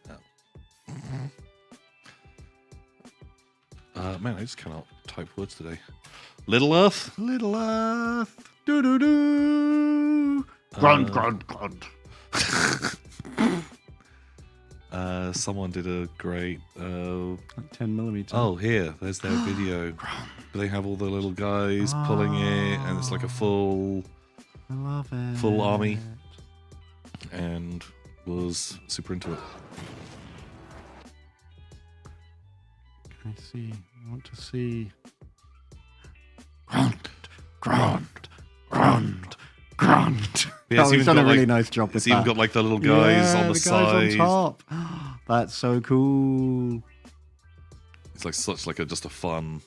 Man, I just cannot type words today. Little Earth? Little Earth. Doo-doo-doo. Grond, Grond, Grond. Someone did a great... 10mm. Oh, here. There's their video. They have all the little guys pulling it, and it's like a full... I love it. Full army. And was super into it. Can I see? I want to see... Grond. Yeah, He's done a really nice job with it's that. even got the little guys on the side. Guys on top. That's so cool. It's such just a fun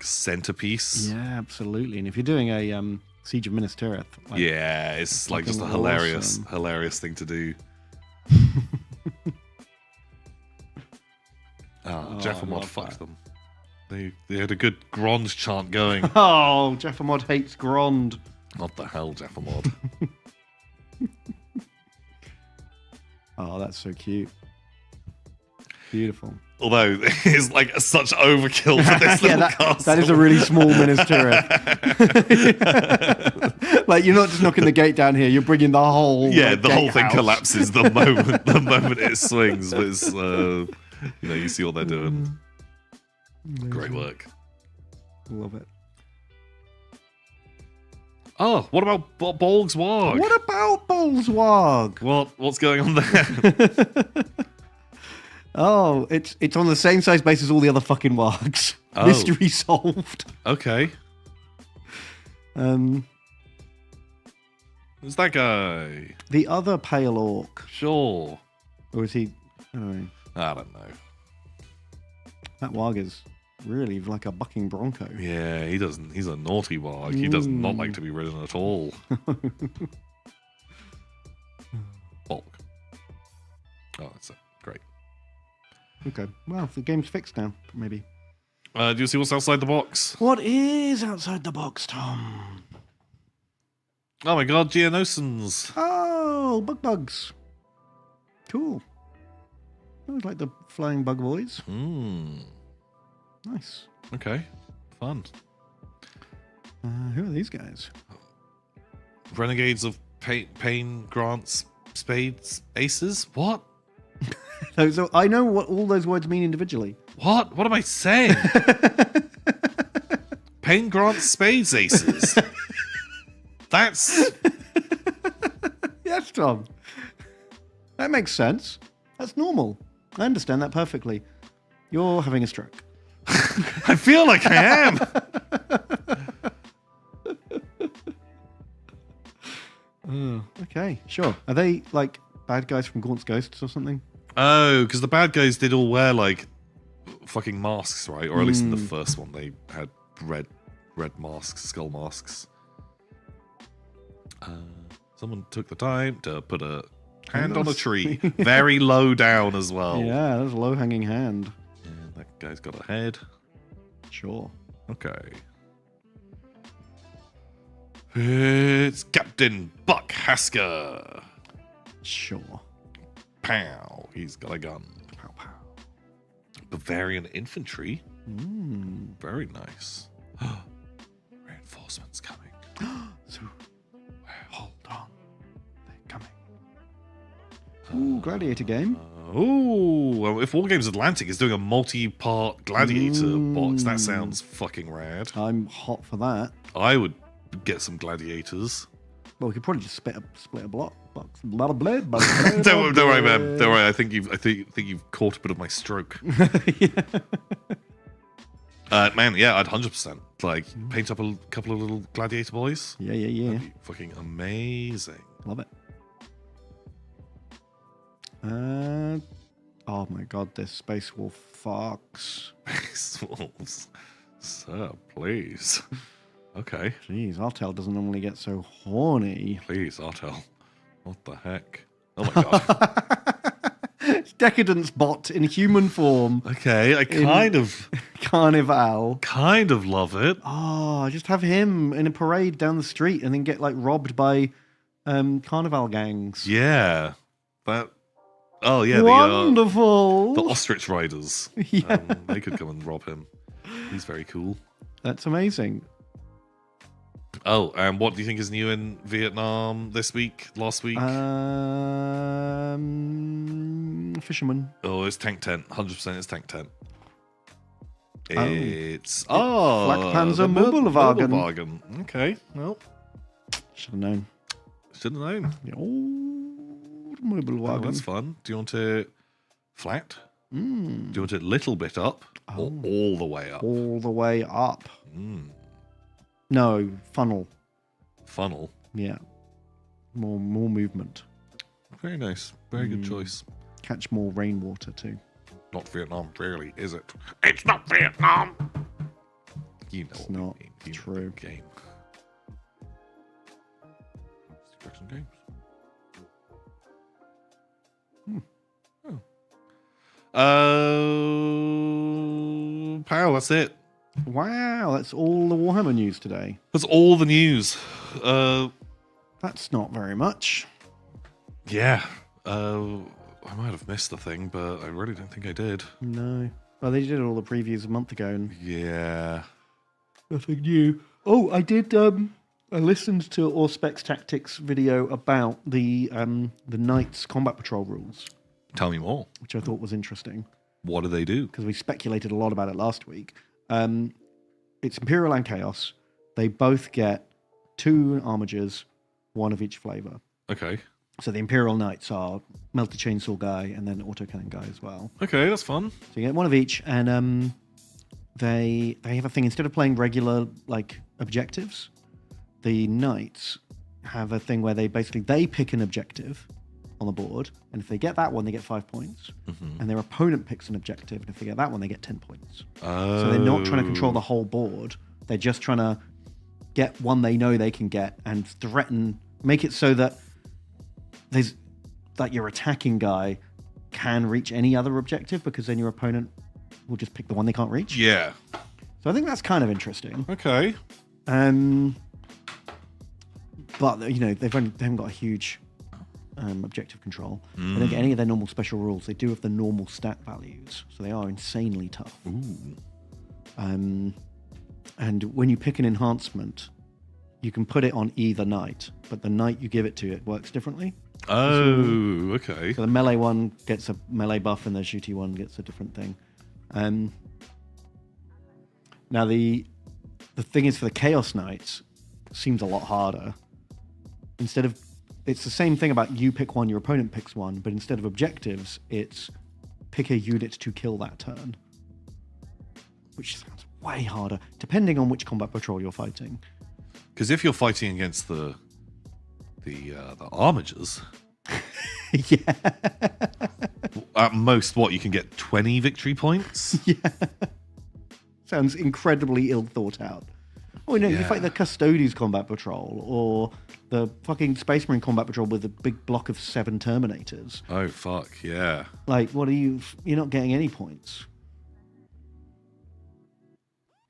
centerpiece. Yeah, absolutely. And if you're doing a Siege of Minas Tirith, yeah, it's just a hilarious thing to do. Jeffamod fucked them. They had a good Grond chant going. Oh, Jeffamod hates Grond. What the hell, Jeffamod? Oh, that's so cute. Beautiful. Although it's such overkill for this little castle. That is a really small Minas Tirith. You're not just knocking the gate down here; you're bringing the whole. Yeah, the whole thing house. collapses the moment it swings. But it's you see what they're doing. Great work. Love it. Oh, what about Bolgswog? What about Bolgswog? What's going on there? Oh, it's on the same size base as all the other fucking wargs. Oh. Mystery solved. Okay. Who's that guy? The other pale orc. Sure. Or is he? I don't know. I don't know. That warg is Really, like a bucking bronco. Yeah, he doesn't. He's a naughty bog. He does not like to be ridden at all. Bulk. Oh, that's it. Great. Okay. Well, the game's fixed now, maybe. Do you see what's outside the box? What is outside the box, Tom? Oh my god, Geonosins. Oh, bugs. Cool. Sounds like the flying bug boys. Nice. Okay. Fun. Who are these guys? Renegades of Pain, Grants, Spades, Aces? What? So I know what all those words mean individually. What? What am I saying? Pain, Grants, Spades, Aces. That's... Yes, Tom. That makes sense. That's normal. I understand that perfectly. You're having a stroke. I feel like I am. Okay, sure. Are they like bad guys from Gaunt's Ghosts or something? Oh, because the bad guys did all wear like fucking masks, right? Or at least in the first one, they had red masks, skull masks. Someone took the time to put a hand on a tree, very low down as well. Yeah, that's a low-hanging hand. Yeah, that guy's got a head. Sure. Okay. It's Captain Buck Hasker. Sure. Pow. He's got a gun. Pow, pow. Bavarian infantry. Very nice. Reinforcements coming. So, hold on. They're coming. Ooh, Gladiator game. Well, if Wargames Atlantic is doing a multi-part Gladiator box, that sounds fucking rad. I'm hot for that. I would get some Gladiators. Well, we could probably just split a block box. Blah, don't worry, man. Don't worry. I think you've caught a bit of my stroke. Man, yeah, I'd 100% like paint up a couple of little Gladiator boys. Yeah. That'd be fucking amazing. Love it. Oh my god, this Space Wolf Fox. Space Wolves. Sir, please. Okay. Jeez, Artel doesn't normally get so horny. Please, Artel. What the heck? Oh my god. Decadence bot in human form. Okay, I kind of... Carnival. Kind of love it. Oh, just have him in a parade down the street and then get like robbed by Carnival gangs. Yeah. That... Oh, yeah. Wonderful. The ostrich riders. Yeah. They could come and rob him. He's very cool. That's amazing. Oh, and what do you think is new in Vietnam this week, last week? Fisherman. Oh, it's Tank Tent. 100% it's Tank Tent. Oh. It's... Flak Panzer Mobilwagen. Okay, well. Should have known. Should have known. The old Mobilwagen. Oh, that's fun. Do you want it flat? Do you want it a little bit up? Or all the way up? All the way up. No, funnel. Funnel? Yeah. More movement. Very nice. Very good choice. Catch more rainwater too. Not Vietnam, really, is it? It's not Vietnam! You know It's what not we mean. You true. know the game. Destruction games. Pal, that's it. Wow, that's all the Warhammer news today. That's all the news. That's not very much. Yeah. I might have missed the thing, but I really don't think I did. No. Well, they did all the previews a month ago. And yeah. Nothing new. Oh, I did. I listened to Auspex Tactics video about the Knights Combat Patrol rules. Tell me more. Which I thought was interesting. What do they do? Because we speculated a lot about it last week. It's Imperial and Chaos. They both get 2 armigers, 1 of each flavor. Okay. So the Imperial Knights are Melted Chainsaw guy and then Autocannon guy as well. Okay, that's fun. So you get 1 of each, and they have a thing. Instead of playing regular like objectives, the Knights have a thing where they pick an objective, on the board, and if they get that one, they get 5 points. Mhm. And their opponent picks an objective, and if they get that one, they get 10 points. So they're not trying to control the whole board. They're just trying to get one they know they can get and threaten, make it so that there's that your attacking guy can reach any other objective, because then your opponent will just pick the one they can't reach. Yeah. So I think that's kind of interesting. Okay. But you know, they haven't got a huge objective control. They don't Mm. get any of their normal special rules. They do have the normal stat values, so they are insanely tough. Ooh. And when you pick an enhancement, you can put it on either knight, but the knight you give it to, it works differently. Oh, okay. So the melee one gets a melee buff, and the shooty one gets a different thing. Now the thing is, for the Chaos Knights, it seems a lot harder. Instead of, it's the same thing about you pick one, your opponent picks one, but instead of objectives, it's pick a unit to kill that turn, which sounds way harder, depending on which combat patrol you're fighting. Because if you're fighting against the armigers, yeah, at most, what, you can get 20 victory points? Yeah. Sounds incredibly ill thought out. Oh no, you fight the Custodes combat patrol, or the fucking Space Marine combat patrol with a big block of 7 Terminators. Oh fuck, yeah. Like, what are you? You're not getting any points.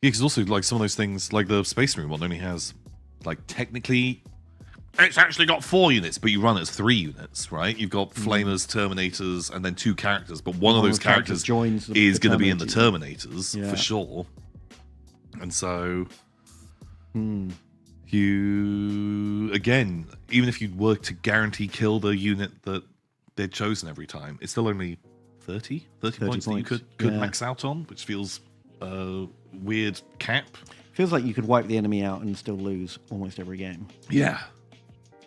Yeah, because also, like, some of those things, like the Space Marine one only has, like, technically, it's actually got 4 units, but you run it as 3 units, right? You've got Flamers, Terminators, and then 2 characters, but one of those characters joins is the going to be in the Terminators. Terminators, Yeah. for sure. And so, you, again, even if you were to guarantee kill the unit that they'd chosen every time, it's still only 30 points that you could yeah. max out on, which feels weird cap. Feels like you could wipe the enemy out and still lose almost every game. Yeah.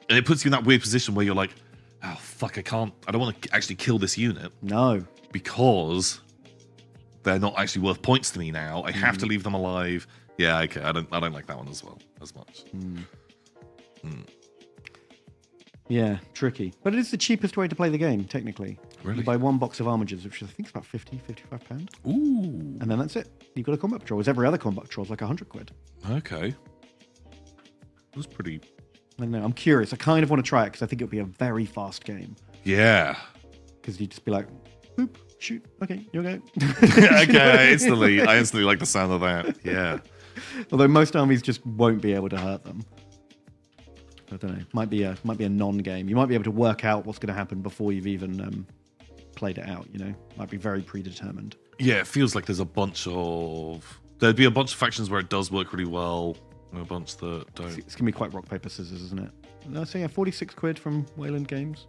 And it puts you in that weird position where you're like, oh, fuck, I don't want to actually kill this unit. No. Because they're not actually worth points to me now. I have to leave them alive. Yeah, okay, I don't like that one as much. Yeah, tricky. But it is the cheapest way to play the game, technically. Really? You buy 1 box of armigers, which I think is about £50-55. Ooh. And then that's it. You've got a combat patrol. Whereas every other combat patrol is like £100. Okay. That's pretty... I don't know. I'm curious. I kind of want to try it because I think it would be a very fast game. Yeah. Because you'd just be like, boop, shoot, okay, you'll go. Okay, I instantly like the sound of that. Yeah. Although most armies just won't be able to hurt them. I don't know. Might be a non-game. You might be able to work out what's going to happen before you've even played it out. You know, might be very predetermined. Yeah, it feels like there'd be a bunch of factions where it does work really well, and a bunch that don't. It's gonna be quite rock paper scissors, isn't it? No, so yeah, £46 from Wayland Games.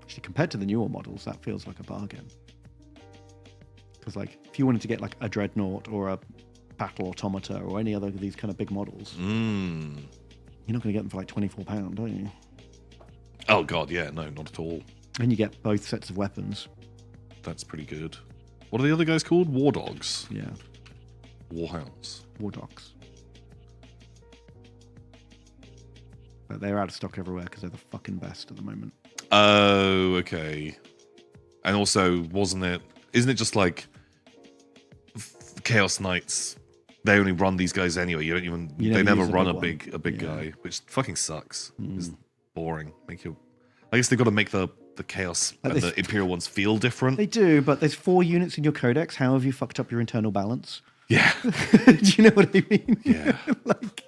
Actually, compared to the newer models, that feels like a bargain. Because, like, if you wanted to get like a Dreadnought or a Battle Automata or any other of these kind of big models, you're not going to get them for like £24, don't you? Oh god, yeah, no, not at all. And you get both sets of weapons. That's pretty good. What are the other guys called? War Dogs? Yeah. Warhounds. War Dogs. But they're out of stock everywhere because they're the fucking best at the moment. Oh, okay. And also, isn't it just like Chaos Knights? They only run these guys anyway. They never run a big guy, which fucking sucks. It's boring. I guess they've got to make the Chaos and the Imperial ones feel different. They do, but there's 4 units in your codex. How have you fucked up your internal balance? Yeah. Do you know what I mean? Yeah. Like,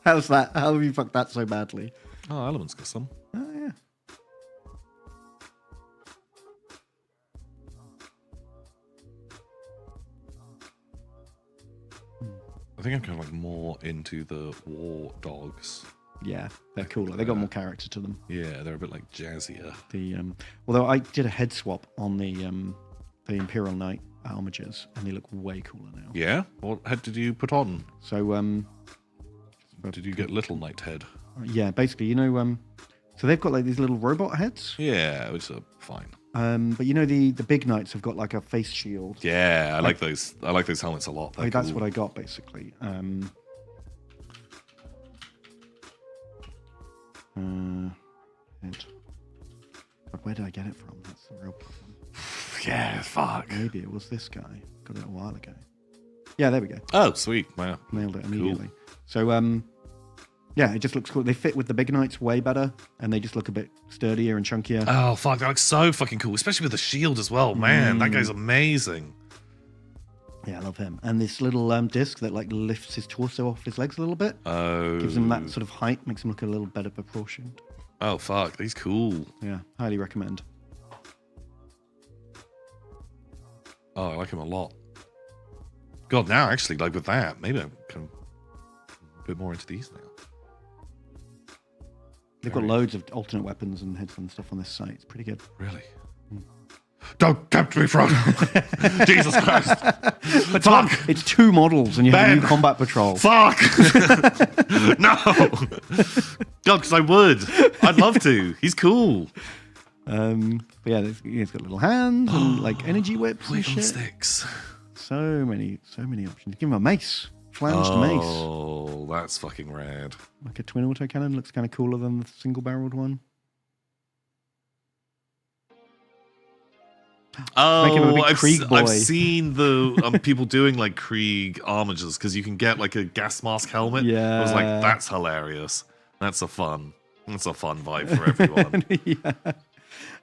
how's that? How have you fucked that so badly? Oh, Element's got some. Oh, yeah. I think I'm kind of like more into the War Dogs. Yeah, they're cooler. They got more character to them. Yeah, they're a bit like jazzier. Although I did a head swap on the Imperial Knight armigers, and they look way cooler now. Yeah? What head did you put on? So, did you get Little Knight head? Yeah, basically, you know, so they've got like these little robot heads. Yeah, which are fine. But you know, the big knights have got like a face shield. Yeah, I like those. I like those helmets a lot. That's what I got basically. Head. But where did I get it from? That's the real problem. Yeah, fuck. Maybe it was this guy. Got it a while ago. Yeah, there we go. Oh, sweet. Wow. Nailed it immediately. Cool. So, yeah, it just looks cool. They fit with the big knights way better, and they just look a bit sturdier and chunkier. Oh, fuck. That looks so fucking cool, especially with the shield as well. Man, that guy's amazing. Yeah, I love him. And this little disc that like lifts his torso off his legs a little bit. Oh. Gives him that sort of height, makes him look a little better proportioned. Oh, fuck. He's cool. Yeah, highly recommend. Oh, I like him a lot. God, now actually, like with that, maybe I'm kind of a bit more into these now. They've got loads of alternate weapons and heads and stuff on this site. It's pretty good. Really? Don't tempt me, Frodo. Jesus Christ. But Tom, it's 2 models and you have a new combat patrol. Fuck. No. God, because I would. I'd love to. He's cool. But yeah, he's got little hands and like energy whips and shit. Sticks. So many options. Give him a mace. Flanged mace. Oh, that's fucking rad. Like a twin autocannon. Looks kind of cooler than the single-barreled one. Oh, I've seen the people doing like Krieg armatures because you can get like a gas mask helmet. Yeah. I was like, that's hilarious. That's a fun vibe for everyone. Yeah.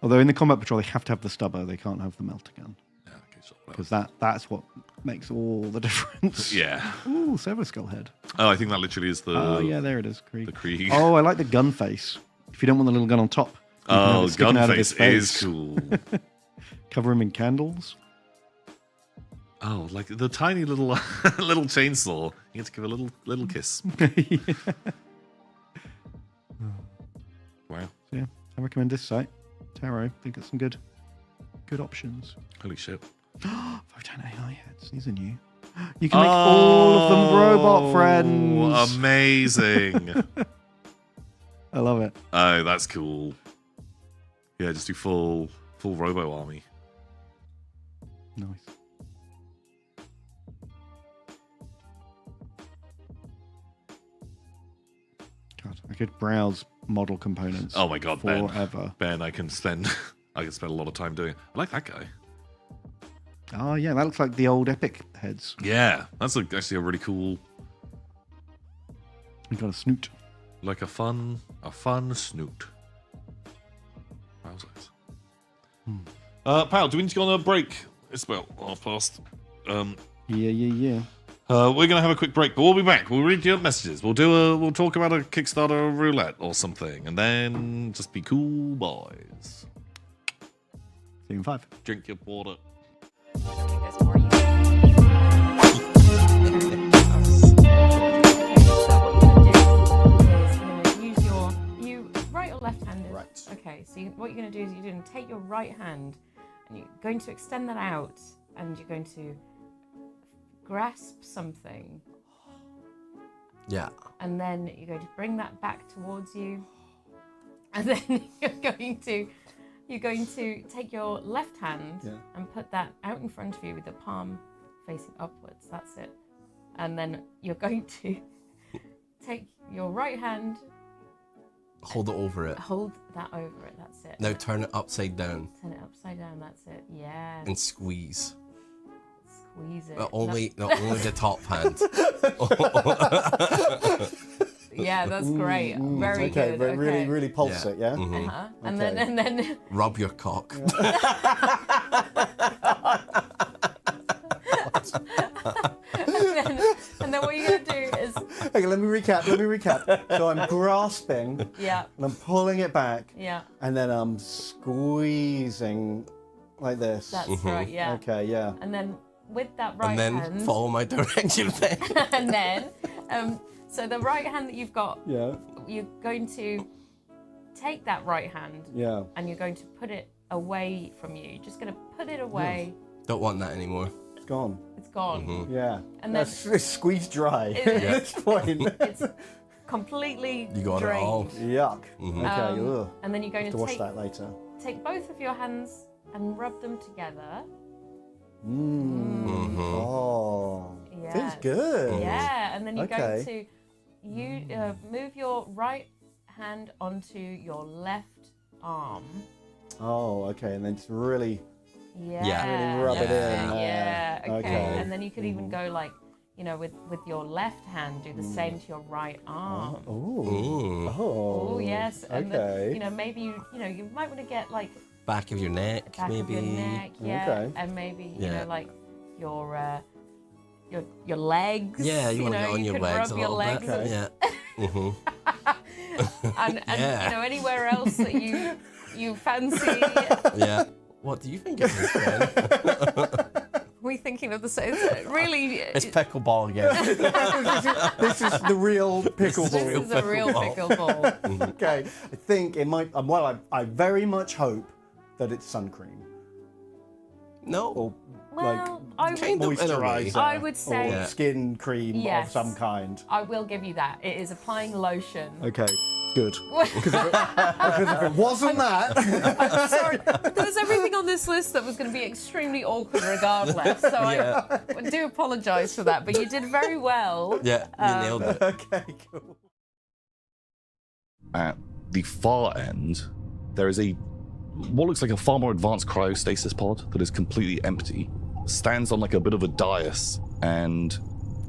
Although in the combat patrol they have to have the stubber, they can't have the melter gun. Yeah, okay, sure. Because that's what makes all the difference. Yeah. Ooh, Sever Skull head. Oh, I think that literally is the. Oh yeah, there it is. Krieg. The Krieg. Oh, I like the gun face. If you don't want the little gun on top. Oh, gun face is cool. Cover him in candles. Oh, like the tiny little little chainsaw. You get to give a little kiss. Wow. So, yeah, I recommend this site. Tarot. They've got some good options. Holy shit. Photon AI heads. These are new. You can make all of them robot friends. Amazing. I love it. Oh, that's cool. Yeah, just do full robo army. Nice. God, I could browse model components. Oh my god, forever. Ben, I can spend a lot of time doing it. I like that guy. Oh yeah, that looks like the old Epic heads. Yeah, that's actually a really cool. You got a snoot. Like a fun snoot. Wowzers. Pal, do we need to go on a break? It's about 1:30. Yeah. We're gonna have a quick break, but we'll be back. We'll read your messages. We'll talk about a Kickstarter roulette or something, and then just be cool boys. See you in 5. Drink your water. Right or left-handed? Right. Okay, so what you're going to do is you're going to take your right hand and you're going to extend that out and you're going to grasp something. Yeah. And then you're going to bring that back towards you. And then you're going to take your left hand and put that out in front of you with the palm facing upwards. That's it. And then you're going to take your right hand. Hold it over it. Hold that over it. That's it. Now turn it upside down. Turn it upside down. That's it. Yeah. And squeeze. Squeeze it. Not only the top hand. Yeah, that's great. Very okay, good. but Okay. really pulse it, yeah? Mm-hmm. Uh-huh. And then rub your cock. and then what you're gonna do is. Okay, let me recap. So I'm grasping. Yeah. And I'm pulling it back. Yeah. And then I'm squeezing like this. That's right. Yeah. Okay. Yeah. And then with that right and then hand. follow my direction then. And then, so the right hand that you've got. Yeah. You're going to take that right hand. Yeah. And you're going to put it away from you. You're just going to put it away. Don't want that anymore. It's gone. It's gone. Mm-hmm. Yeah. And then it's squeezed dry at this point. It's completely You got drained. it all. Yuck. Mm-hmm. Okay. Ugh. And then you're going Have to watch take that later. Take both of your hands and rub them together. Mm-hmm. Oh. Yes. Feels good. Yeah, and then you're Okay. going to move your right hand onto your left arm. Oh, okay, and then just really, Yeah. really rub it in. Yeah. Okay. Okay. And then you could even go like, you know, with your left hand, do the same to your right arm. Oh, yes. And okay. then, you know, maybe you might want to get like Back of your neck, back maybe. of your neck, yeah. Okay. And maybe Yeah. you know, like your legs. Yeah, you want to know, get on your could legs rub a your little legs bit. Yeah. and Yeah. you know, anywhere else that you fancy. Yeah. What do you think of this, Ben? We thinking of the same. Really, It's pickleball again. This is the real pickleball. This is a real pickleball. Okay, I think it might. Well, I very much hope that it's sun cream. No. Or Well, like moisturizer. I would say or skin cream Yes. of some kind. I will give you that. It is applying lotion. Okay, good. Because if it wasn't that, I'm sorry. There was everything on this list that was going to be extremely awkward regardless. So I do apologise for that. But you did very well. Yeah, you nailed it. Okay, cool. At the far end, there is what looks like a far more advanced cryostasis pod that is completely empty. Stands on like a bit of a dais, and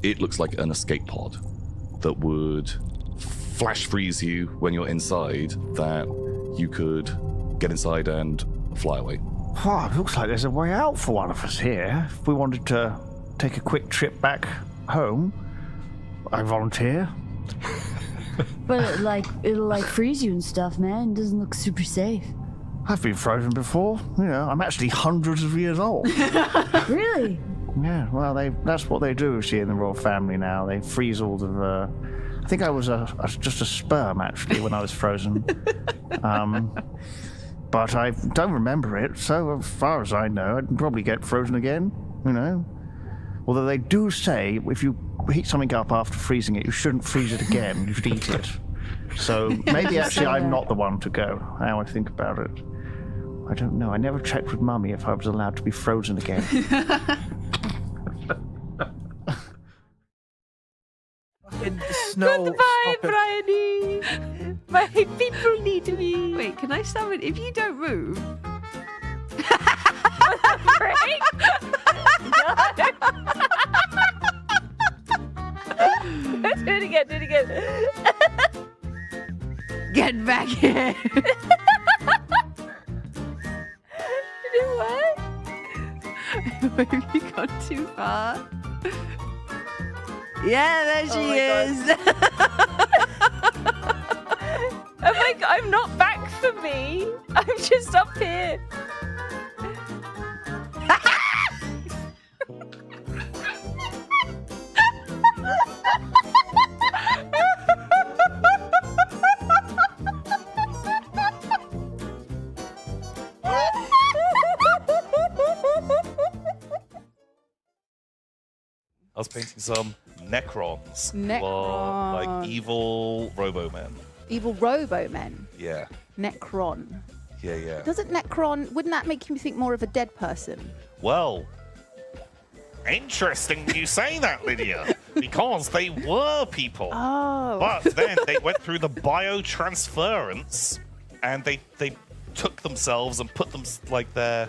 it looks like an escape pod that would flash freeze you when you're inside, that you could get inside and fly away. Oh, it looks like there's a way out for one of us here. If we wanted to take a quick trip back home, I volunteer. But it'll like freeze you and stuff, man. It doesn't look super safe. I've been frozen before. You know, I'm actually hundreds of years old. Really? Yeah, well, that's what they do, see, in the royal family now. They freeze all the... I think I was just a sperm, actually, when I was frozen. But I don't remember it, so as far as I know, I'd probably get frozen again, you know? Although they do say if you heat something up after freezing it, you shouldn't freeze it again, you should eat it. So maybe actually I'm not the one to go, now I think about it. I don't know, I never checked with Mummy if I was allowed to be frozen again. Goodbye, Bryony. My people need me. Wait, can I summon? If you don't move. Do it again. Do it again. Get back here. You know what? Have you gone too far? Yeah, there she is. I'm like, I'm not back for me. I'm just up here. I was painting some Necrons. Necrons. Or, like evil robo-men. Evil robo-men. Yeah. Necron. Yeah. Doesn't Necron, wouldn't that make you think more of a dead person? Well, interesting you say that, Lydia, because they were people. Oh. But then they went through the biotransference, and they took themselves and put them like their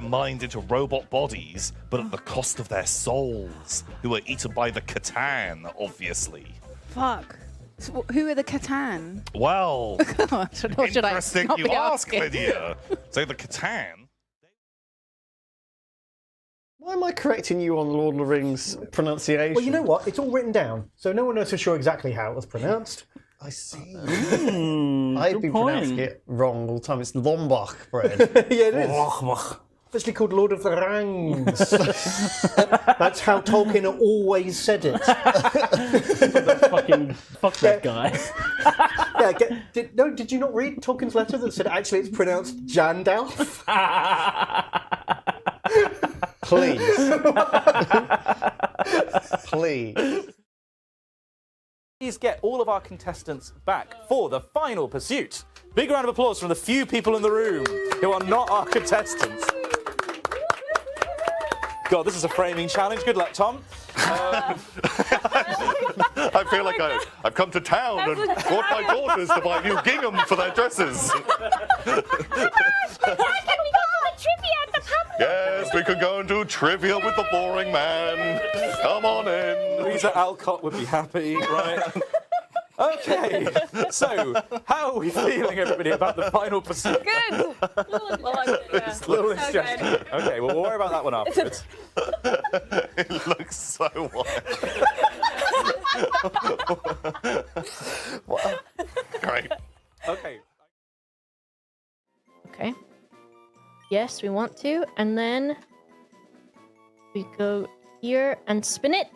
mind into robot bodies, but at the cost of their souls, who were eaten by the Catan, obviously. Fuck. So, who are the Catan? Well, interesting not you be ask, asking? Lydia. So the Catan. Why am I correcting you on Lord of the Rings pronunciation? Well, you know what? It's all written down, so no one knows for sure exactly how it was pronounced. I see. I've been pronouncing it wrong all the time. It's Lombok bread. Yeah, it is. It's actually called Lord of the Rings. That's how Tolkien always said it. Fuck that guy. Yeah, did you not read Tolkien's letter that said actually it's pronounced Jandalf? Please. Please get all of our contestants back for the final pursuit. Big round of applause from the few people in the room who are not our contestants. God, this is a framing challenge. Good luck, Tom. I feel like I've come to town and brought my daughters to buy new gingham for their dresses. Why can we go to the trivia at the pub? Yes, we could go and do trivia with the boring man. Come on in. Louisa Alcott would be happy, right? Okay, so how are we feeling, everybody, about the final pursuit? Good. It's Littlest gesture. Okay, well, we'll worry about that one afterwards. It looks so wild. Great. Okay. Okay. Yes, we want to, and then we go here and spin it.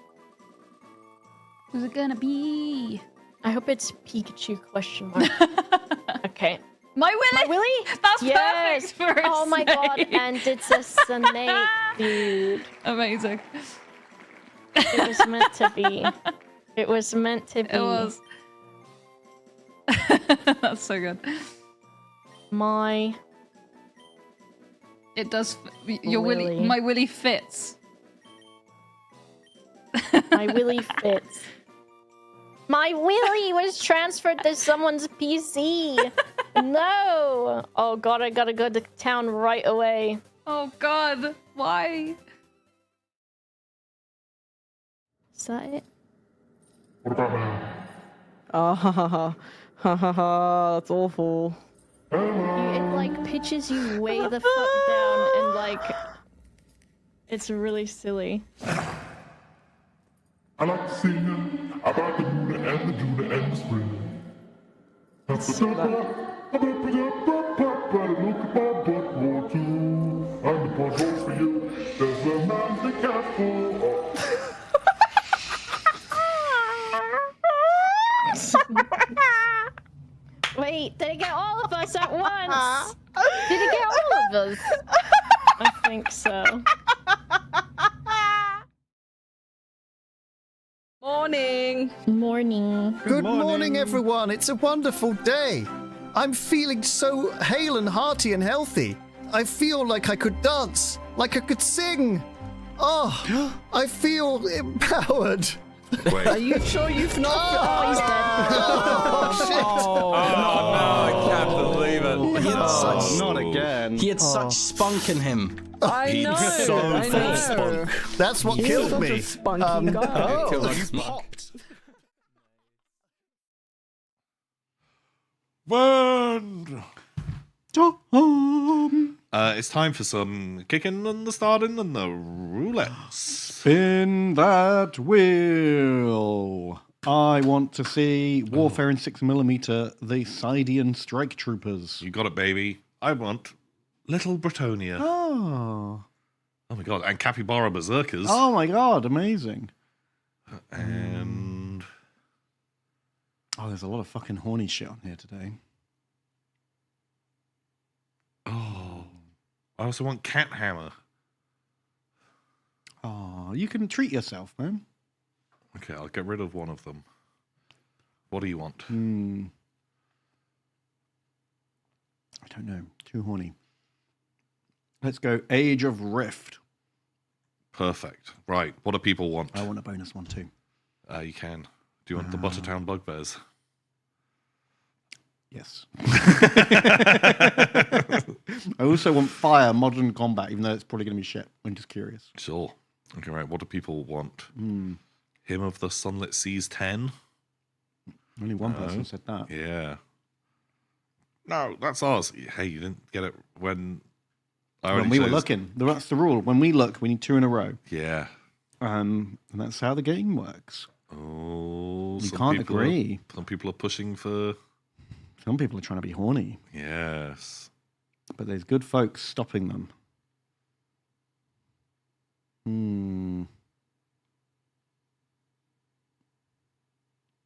Who's it gonna be? I hope it's Pikachu question mark. Okay. My Willy! My Willy? That's yes. perfect for a Oh my god, snake. and it's a snake, dude. Amazing. It was meant to be. It was meant to be. It was. That's so good. It does. Your Willy. My Willy fits. My Willy fits. My Willy was transferred to someone's PC. No. Oh god, I gotta go to town right away. Oh god, why? Is that it? What about now? Ah, ha ha ha. Ha ha ha, that's awful. It like pitches you way the fuck down and like it's really silly. I like to sing about the Buddha and the Judah and the spring. But look at my butt more too. I'm the punch hole for you. There's a man be careful. Wait, did it get all of us at once? Did it get all of us? I think so. Morning. Morning. Good morning, everyone. It's a wonderful day. I'm feeling so hale and hearty and healthy. I feel like I could dance, like I could sing. Oh, I feel empowered. Wait. Are you sure you've not? Oh, he's dead. Oh, shit. Oh, no, I can't believe it. He had such, Not again. he had such spunk in him. I know. He's so I full know. of spunk. That's what He's killed such me. a spunky guy. Oh, Killed you his spunk. popped. And it's time for some kicking and the starting and the roulette. Spin that wheel. I want to see Warfare in 6mm, the Sidian Strike Troopers. You got it, baby. I want Little Britonia. Oh. Oh my god, and Capybara Berserkers. Oh my god, amazing. And Oh, there's a lot of fucking horny shit on here today. oh, I also want Cat Hammer. Oh, you can treat yourself, man. Okay, I'll get rid of one of them. What do you want? I don't know. Too horny. Let's go Age of Rift. Perfect. Right. What do people want? I want a bonus one too. You can. Do you want the Buttertown Bugbears? Yes. I also want Fire Modern Combat, even though it's probably going to be shit. I'm just curious. Sure. Okay, right. What do people want? Hymn of the Sunlit Seas 10? Only one person said that. Yeah. No, that's ours. Hey, you didn't get it when I When we were looking. That's the rule. When we look, we need 2 in a row. Yeah. And that's how the game works. Oh, You some can't people agree. Some people are pushing for. Some people are trying to be horny. Yes. But there's good folks stopping them.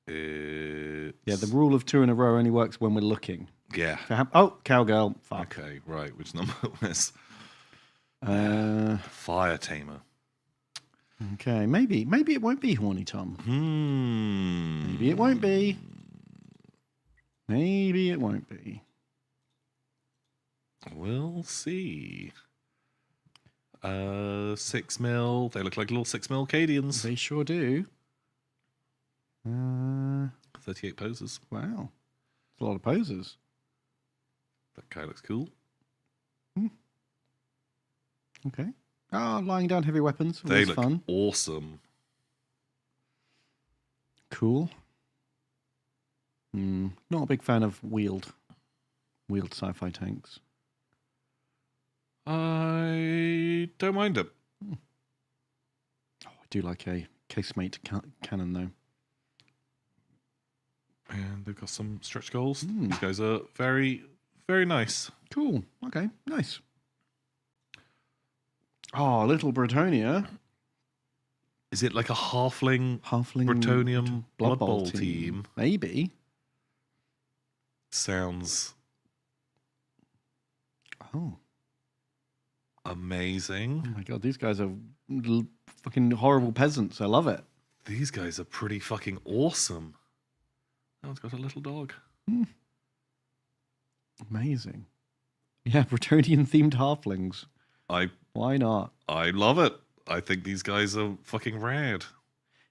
Yeah, the rule of 2 in a row only works when we're looking. Yeah. Oh, cowgirl. Fuck. Okay, right. Which number was? Fire Tamer. Okay, maybe it won't be horny, Tom. Maybe it won't be. Maybe it won't be. We'll see. 6 mil. They look like little 6 mil Cadians. They sure do. 38 poses. Wow. It's a lot of poses. That guy looks cool. Okay. Lying down heavy weapons. They Always look fun. awesome. Cool. Not a big fan of wheeled sci-fi tanks. I don't mind it. I do like a casemate cannon, though. And they've got some stretch goals. These guys are very, very nice. Cool. Okay, nice. Oh, Little Bretonia. Is it like a halfling Bretonium Blood Bowl team? Maybe. Sounds amazing. Oh my god, these guys are fucking horrible peasants. I love it. These guys are pretty fucking awesome. That one's got a little dog. Amazing. Yeah, Bretonian themed halflings. Why not? I love it. I think these guys are fucking rad.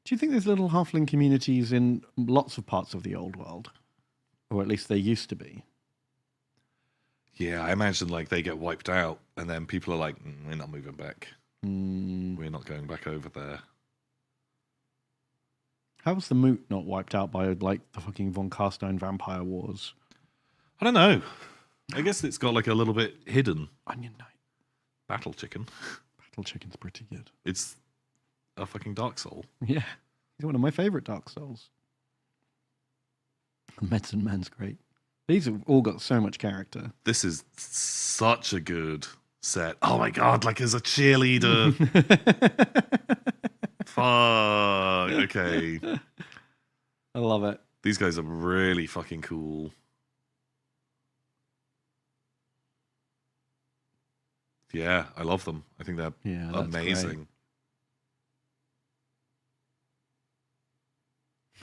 Do you think there's little halfling communities in lots of parts of the old world? Or at least they used to be. Yeah, I imagine like they get wiped out and then people are like, we're not moving back. We're not going back over there. How was the Moot not wiped out by like the fucking Von Carstein Vampire Wars? I don't know. I guess it's got like a little bit hidden. Onion Knight. Battle Chicken. Battle Chicken's pretty good. It's a fucking Dark Soul. Yeah. He's one of my favourite Dark Souls. Medicine Man's great. These have all got so much character. This is such a good set. Oh my god, like as a cheerleader. Fuck. Okay. I love it. These guys are really fucking cool. Yeah, I love them. I think they're amazing.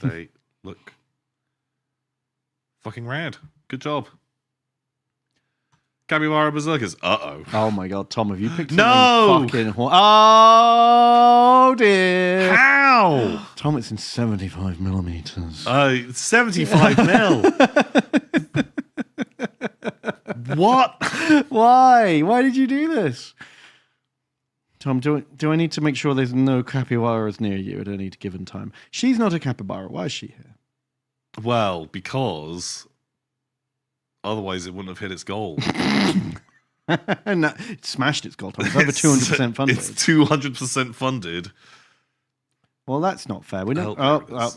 They look fucking rad. Good job. Capybara Berserkers. Uh-oh. Oh my god, Tom, have you picked No! fucking oh dear. How? Tom, it's in 75 millimeters. 75 mil. What? Why? Why did you do this? Tom, do I need to make sure there's no capybaras near you at any given time? She's not a capybara. Why is she here? Well, because otherwise it wouldn't have hit its goal. No, it smashed its goal, Tom. It's over 200% funded. It's 200% funded. Well, that's not fair. We don't.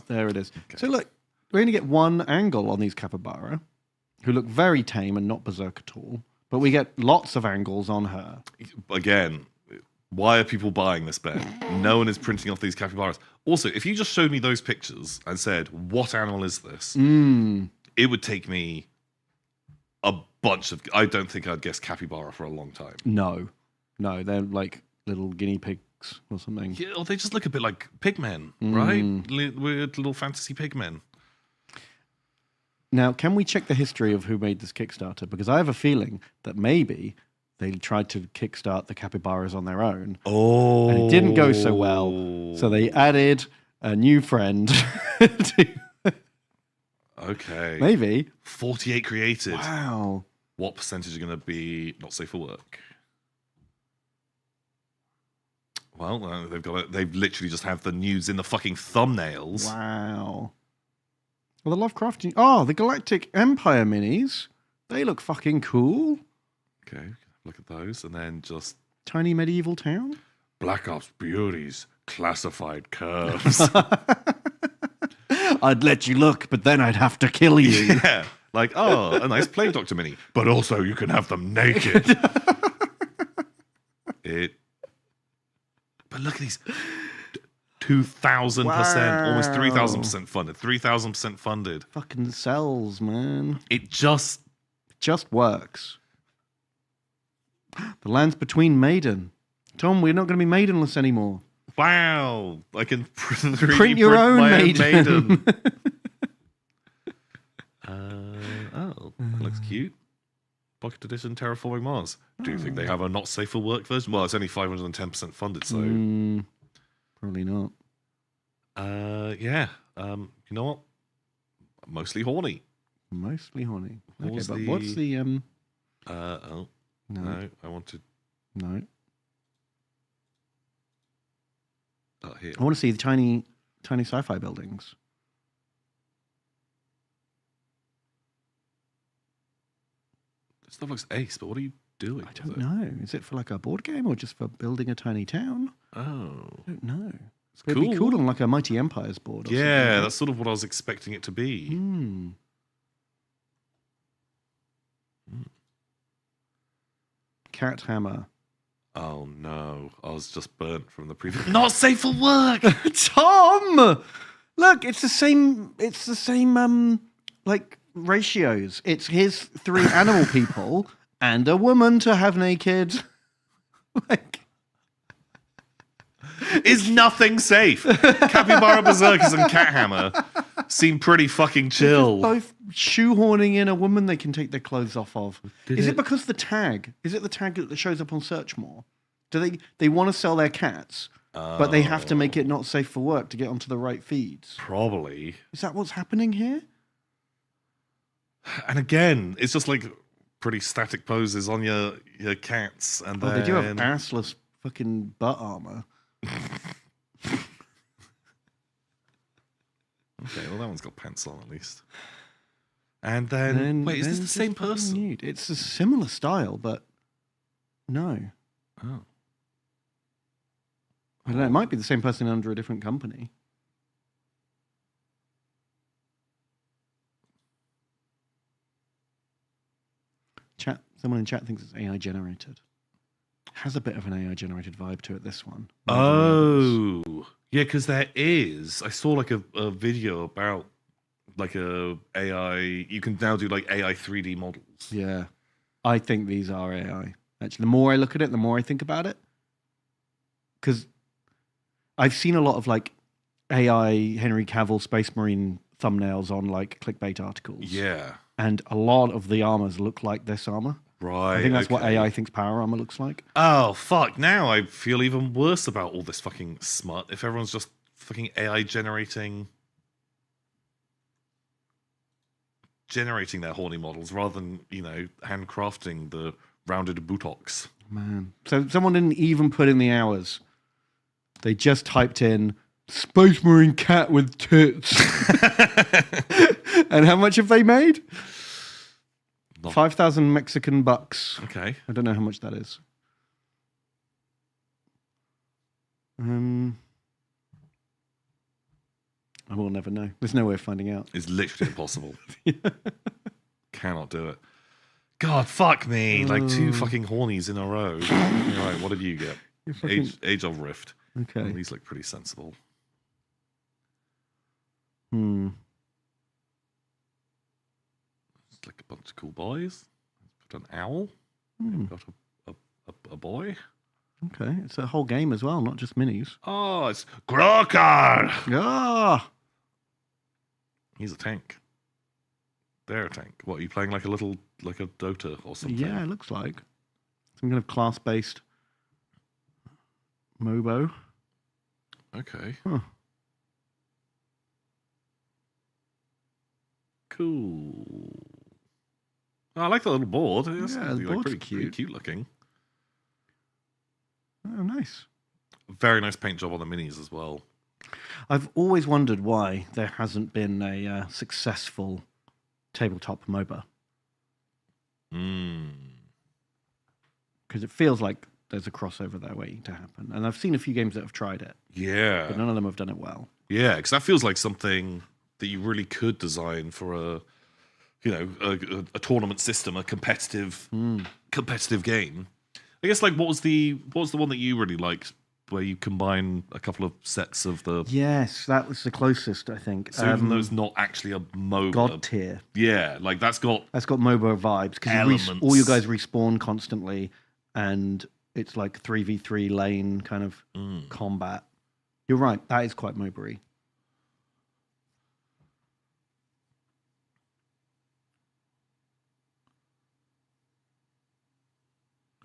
There it is. Okay. So look, we only get one angle on these capybara, who look very tame and not berserk at all. But we get lots of angles on her. Again, why are people buying this bet? No one is printing off these capybaras. Also, if you just showed me those pictures and said, what animal is this? It would take me a bunch of... I don't think I'd guess capybara for a long time. No, they're like little guinea pigs or something. Yeah, or they just look a bit like pigmen, right? Weird little fantasy pigmen. Now, can we check the history of who made this Kickstarter? Because I have a feeling that maybe they tried to kickstart the capybaras on their own. Oh. And it didn't go so well. So they added a new friend to... Okay. Maybe. 48 created. Wow. What percentage are going to be not safe for work? Well, they've literally just have the news in the fucking thumbnails. Wow. Well, the Lovecraftian... Oh, the Galactic Empire minis. They look fucking cool. Okay, look at those. And then just... Tiny medieval town? Black Ops beauties. Classified curves. I'd let you look, but then I'd have to kill you. Yeah. Like, oh, a nice Plague Doctor mini. But also you can have them naked. But look at these. 2,000%, almost 3,000% funded. 3,000% funded. Fucking sells, man. It just works. The land's between Maiden. Tom, we're not going to be maidenless anymore. Wow. I can print your own maiden. That looks cute. Pocket Edition Terraforming Mars. Do you think they have a not safe for work version? Well, it's only 510% funded, so probably not. Yeah. You know what? Mostly horny. Mostly horny. What Okay, was but what's the No, I wanted. No. Here. I want to see the tiny sci-fi buildings. Stuff looks ace, but what are you doing? I don't know. Is it for like a board game or just for building a tiny town? Oh. I don't know. It's It'd be cool. cool on like a Mighty Empires board. Or Yeah, something. that's sort of what I was expecting it to be. Cat Hammer. Oh no, I was just burnt from the previous. Not safe for work, Tom. Look, it's the same. It's the same. Like ratios. It's his 3 animal people and a woman to have naked. Is nothing safe. Capybara Berserkers and Cat Hammer seem pretty fucking chill. Both shoehorning in a woman they can take their clothes off of. Is it because the tag? Is it the tag that shows up on Search More? Do they want to sell their cats, but they have to make it not safe for work to get onto the right feeds? Probably. Is that what's happening here? And again, it's just like pretty static poses on your cats, and They do have assless fucking butt armor. Okay, well that one's got pants on at least. And then wait, is this the same person? Nude. It's a similar style, but no. Oh. I don't know. It might be the same person under a different company. Chat. Someone in chat thinks it's AI generated. Has a bit of an AI generated vibe to it. This one. Oh, yeah, because there is. I saw like a video about like a AI. You can now do like AI 3D models. Yeah, I think these are AI. Actually, the more I look at it, the more I think about it. Because I've seen a lot of like AI Henry Cavill Space Marine thumbnails on like clickbait articles. Yeah. And a lot of the armors look like this armor. Right. I think that's what AI thinks power armor looks like. Oh, fuck. Now I feel even worse about all this fucking smut if everyone's just fucking AI generating their horny models rather than, handcrafting the rounded buttocks. Man. So someone didn't even put in the hours. They just typed in Space Marine cat with tits. And how much have they made? 5,000 Mexican bucks. Okay. I don't know how much that is. I will never know. There's no way of finding out. It's literally impossible. Cannot do it. God, fuck me. Like 2 fucking hornies in a row. Right, what did you get? Age of Rift. Okay. Well, these look pretty sensible. It's like a bunch of cool boys. Got an owl. Got a boy. Okay, it's a whole game as well, not just minis. Oh, it's Grokar! Ah! He's a tank. They're a tank. What, are you playing like a Dota or something? Yeah, it looks like. Some kind of class-based MOBO. Okay. Huh. Cool. Oh, I like the little board. It's Yeah, the board's pretty cute. cute looking. Oh, nice. Very nice paint job on the minis as well. I've always wondered why there hasn't been a successful tabletop MOBA. Because it feels like there's a crossover there waiting to happen. And I've seen a few games that have tried it. Yeah. But none of them have done it well. Yeah, because that feels like something that you really could design for a tournament system, a competitive game. I guess what was the one that you really liked, where you combine a couple of sets of the. Yes, that was the closest, I think. So even though it's not actually a MOBA, God tier. Yeah, that's got MOBA vibes because all you guys respawn constantly, and it's like 3v3 lane kind of combat. You're right, that is quite MOBA-y.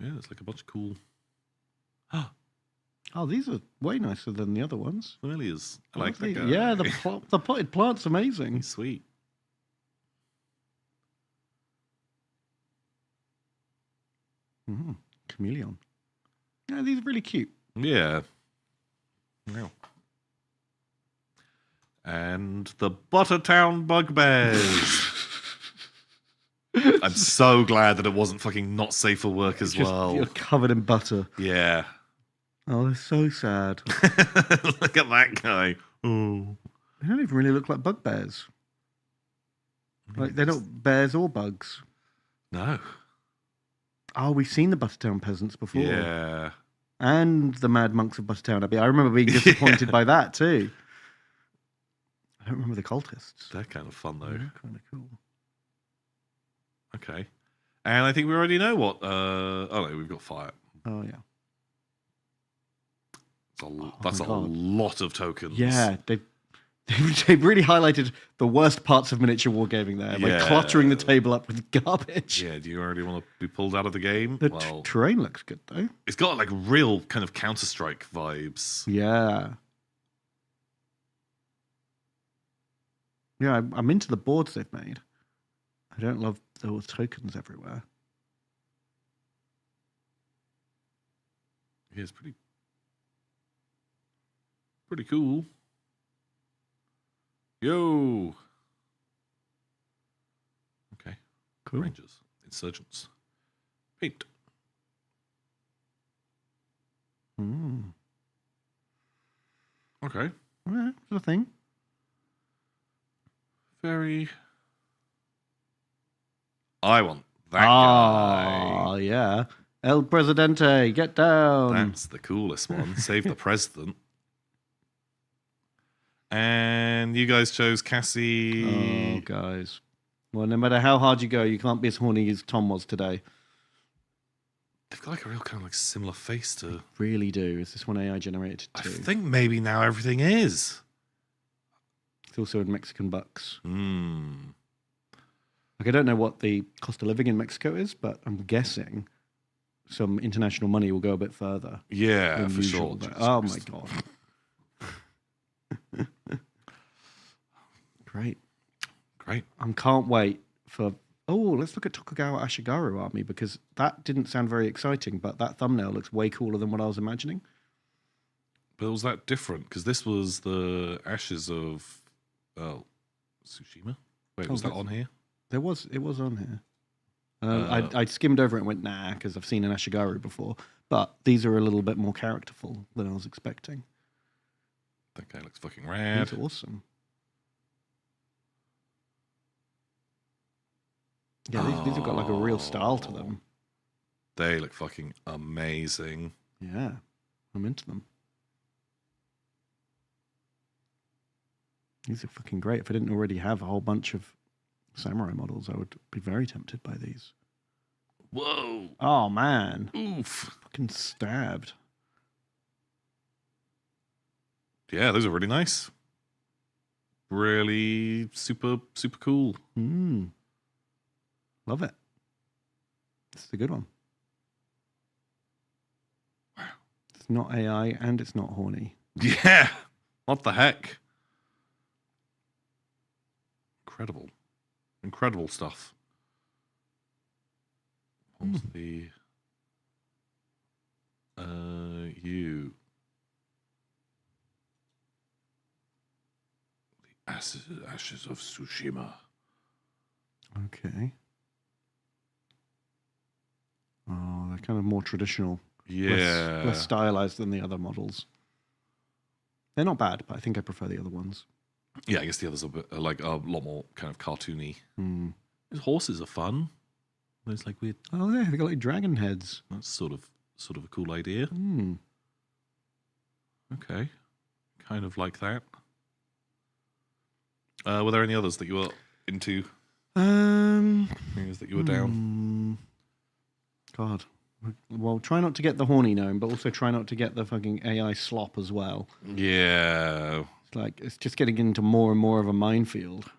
Yeah, it's like a bunch of cool Oh, these are way nicer than the other ones. familiars. I like that guy. Yeah, the potted plant's amazing. He's sweet. Chameleon. Yeah, these are really cute. Yeah. Yeah. And the Buttertown Bugbears. I'm so glad that it wasn't fucking not safe for work as well. You're covered in butter. Yeah. Oh, they're so sad. Look at that guy. Oh. They don't even really look like bugbears. Like, they're not bears or bugs. No. Oh, we've seen the Buttertown peasants before. Yeah. And the Mad Monks of Buttertown Abbey. I remember being disappointed by that too. I don't remember the cultists. They're kind of fun, though. They're kind of cool. Okay. And I think we already know what... oh, no, we've got fire. Oh, yeah. That's a lot of tokens. Yeah, they've really highlighted the worst parts of miniature wargaming there by cluttering the table up with garbage. Yeah, do you already want to be pulled out of the game? The terrain looks good, though. It's got like real kind of Counter-Strike vibes. Yeah. Yeah, I'm into the boards they've made. I don't love those tokens everywhere. Yeah, it's pretty cool. Yo. Okay. Cool. Rangers, insurgents, paint. Okay. Yeah, it's a thing. Very. I want that guy. Oh, yeah. El Presidente, get down. That's the coolest one. Save the president. And you guys chose Cassie. Oh, guys. Well, no matter how hard you go, you can't be as horny as Tom was today. They've got like a real kind of like similar face to. Really do. Is this one AI generated too? I think maybe now everything is. It's also in Mexican bucks. Hmm. Like, I don't know what the cost of living in Mexico is, but I'm guessing some international money will go a bit further. Yeah, than for usual. sure. But- Jesus oh Christ. my god. Great. Great. I can't wait for. Oh, let's look at Tokugawa Ashigaru Army, because that didn't sound very exciting, but that thumbnail looks way cooler than what I was imagining. But was that different? Because this was the ashes of Tsushima. Wait, was that on here? It was on here. I skimmed over it and went, nah, because I've seen an Ashigaru before. But these are a little bit more characterful than I was expecting. That guy looks fucking rad. He's awesome. Yeah, these have got like a real style to them. They look fucking amazing. Yeah, I'm into them. These are fucking great. If I didn't already have a whole bunch of samurai models, I would be very tempted by these. Whoa. Oh, man. Oof. Fucking stabbed. Yeah, those are really nice. Really super, super cool. Love it. This is a good one. Wow. It's not AI and it's not horny. Yeah. What the heck? Incredible. Incredible stuff. What's the you the ashes of Tsushima. Okay. Oh, they're kind of more traditional. Yeah. Less stylized than the other models. They're not bad, but I think I prefer the other ones. Yeah, I guess the others are like a lot more kind of cartoony. Mm. Those horses are fun. There's like weird. Oh, yeah, they got like dragon heads. That's sort of a cool idea. Okay, kind of like that. Were there any others that you were into? Things that you were down. God. Well, try not to get the horny gnome, but also try not to get the fucking AI slop as well. Yeah. It's like, it's just getting into more and more of a minefield.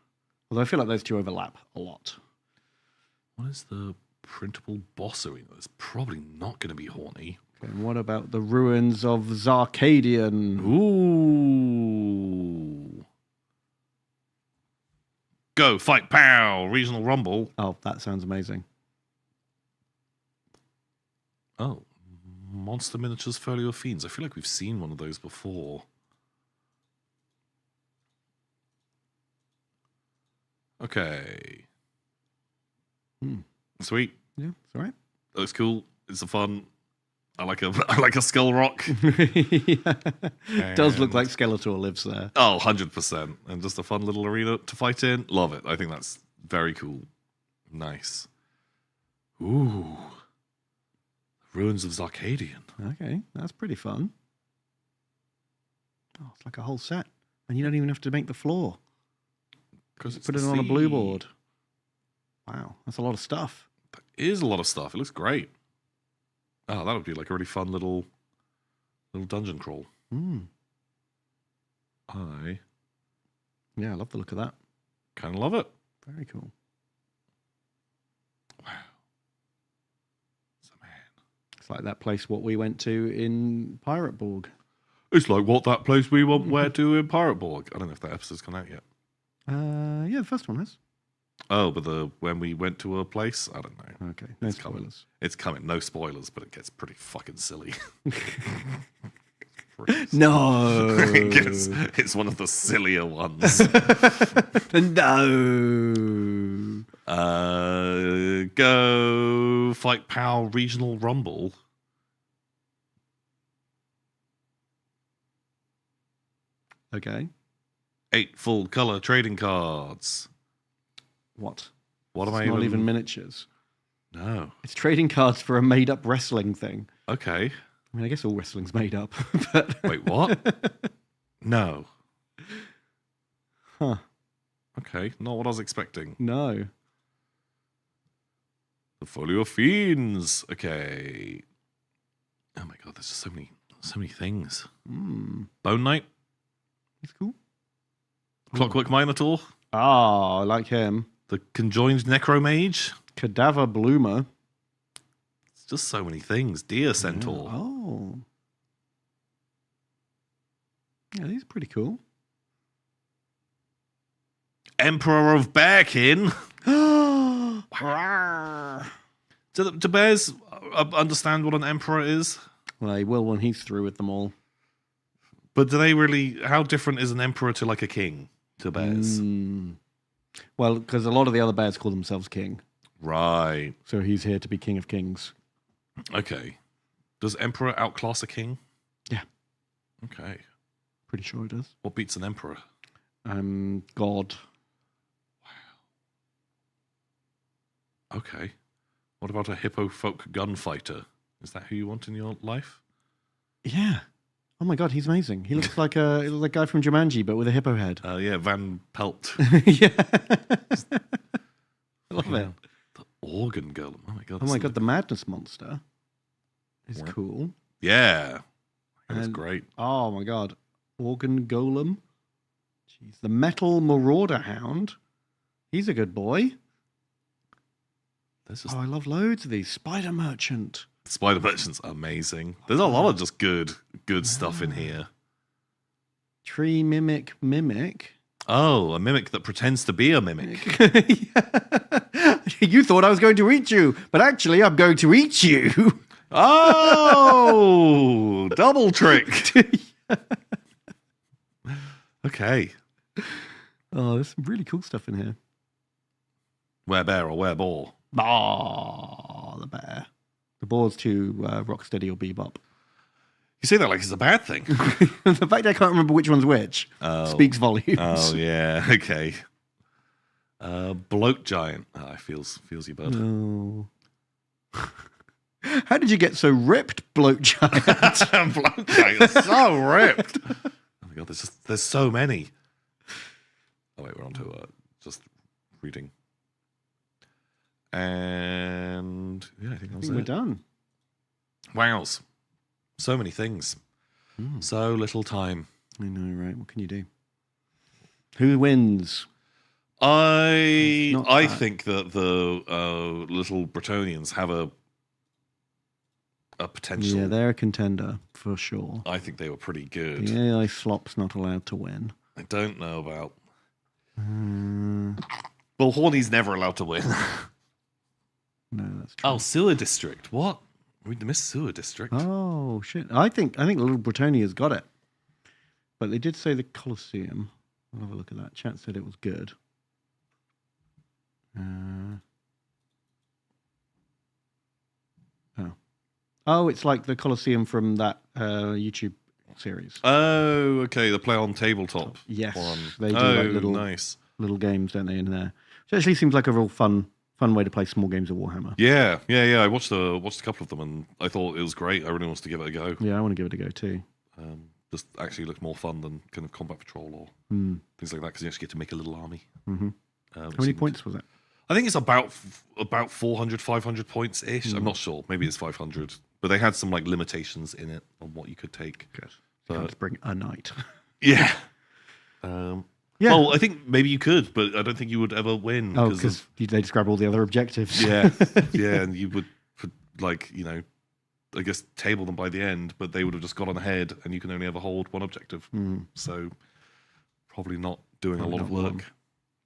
Although I feel like those two overlap a lot. What is the printable boss arena. It's probably not going to be horny. Okay, and what about the ruins of Zarkadian? Ooh. Go, fight, pow! Regional Rumble. Oh, that sounds amazing. Oh. Monster Miniatures Folio of Fiends. I feel like we've seen one of those before. Okay. Sweet. Yeah, it's all right. That looks cool. It's a fun. I like a skull rock. It does look like Skeletor lives there. Oh, 100%. And just a fun little arena to fight in. Love it. I think that's very cool. Nice. Ooh. Ruins of Zarkadian. Okay, that's pretty fun. Oh, it's like a whole set. And you don't even have to make the floor. Because put it on a blue board. Wow, that's a lot of stuff. That is a lot of stuff. It looks great. Oh, that would be like a really fun little dungeon crawl. I love the look of that. Kind of love it. Very cool. Wow. It's like that place what we went to in Pirateborg. It's like what that place we went to in Pirateborg. I don't know if that episode's come out yet. Yeah, the first one has. Oh, but when we went to a place, I don't know. Okay, no spoilers. It's coming. No spoilers, but it gets pretty fucking silly. No. It's one of the sillier ones. No. Go fight Pow Regional Rumble. Okay. 8 full color trading cards. What? What am It's I not even miniatures. No. It's trading cards for a made-up wrestling thing. Okay. I mean, I guess all wrestling's made up. But wait, what? No. Huh. Okay, not what I was expecting. No. The Folio of Fiends. Okay. Oh my god, there's just so many things. Bone Knight. He's cool. Clockwork Minotaur. Ah, I like him. The Conjoined Necromage. Cadaver Bloomer. It's just so many things. Deer Centaur. Oh. Yeah, these are pretty cool. Emperor of Bearkin. Do bears understand what an emperor is? Well, they will when he's through with them all. But do they really? How different is an emperor to like a king to bears? Well, because a lot of the other bears call themselves king. Right. So he's here to be king of kings. Okay. Does emperor outclass a king? Yeah. Okay. Pretty sure it does. What beats an emperor? God. Okay. What about a hippo folk gunfighter? Is that who you want in your life? Yeah. Oh my god, he's amazing. He looks like a guy from Jumanji, but with a hippo head. Yeah, Van Pelt. Yeah. I love it. The organ golem. Oh my god. Oh my god, the madness monster is cool. Yeah. That's great. Oh my god. Organ golem. Jeez. The metal marauder hound. He's a good boy. Oh, I love loads of these. Spider merchant. Spider Merchant's amazing. There's a lot of just good stuff in here. Tree mimic. Oh, a mimic that pretends to be a mimic. You thought I was going to eat you, but actually I'm going to eat you. Oh, double trick. Okay. Oh, there's some really cool stuff in here. Were bear or were boar? Oh, the bear. The boar's too Rocksteady or Bebop. You say that like it's a bad thing. The fact I can't remember which one's which speaks volumes. Oh, yeah. Okay. Bloat Giant. Oh, feels you, bud. No. How did you get so ripped, Bloat Giant? Bloat Giant, so ripped. Oh my god, there's so many. Oh wait, we're on to just reading. And yeah, I think we're done. Wows. So many things. So little time. I know, right? What can you do? Who wins? I think that the little Bretonians have a potential. Yeah, they're a contender for sure. I think they were pretty good. The AI slop's not allowed to win. I don't know about. Well, Horny's never allowed to win. No, that's true. Oh, Sewer District. What? We missed Sewer District. Oh shit! I think Little Britannia's got it, but they did say the Colosseum. I'll have a look at that. Chat said it was good. Oh, it's like the Colosseum from that YouTube series. Oh, okay. The play on tabletop. Yes, one. they do like little games, don't they, in there? Which actually seems like a real fun way to play small games of Warhammer. Yeah. I watched a couple of them and I thought it was great. I really wanted to give it a go. Yeah, I want to give it a go too. Just actually looked more fun than kind of combat patrol or things like that because you actually get to make a little army. Mm-hmm. How many points was it? I think it's about 400, 500 points ish. I'm not sure. Maybe it's 500. But they had some like limitations in it on what you could take. Good. You can't bring a knight. Yeah. Yeah. Well, I think maybe you could, but I don't think you would ever win. Oh, because they describe all the other objectives. Yeah. Yeah, and you would, like, I guess table them by the end, but they would have just got on ahead and you can only ever hold one objective. So probably not doing a lot of work.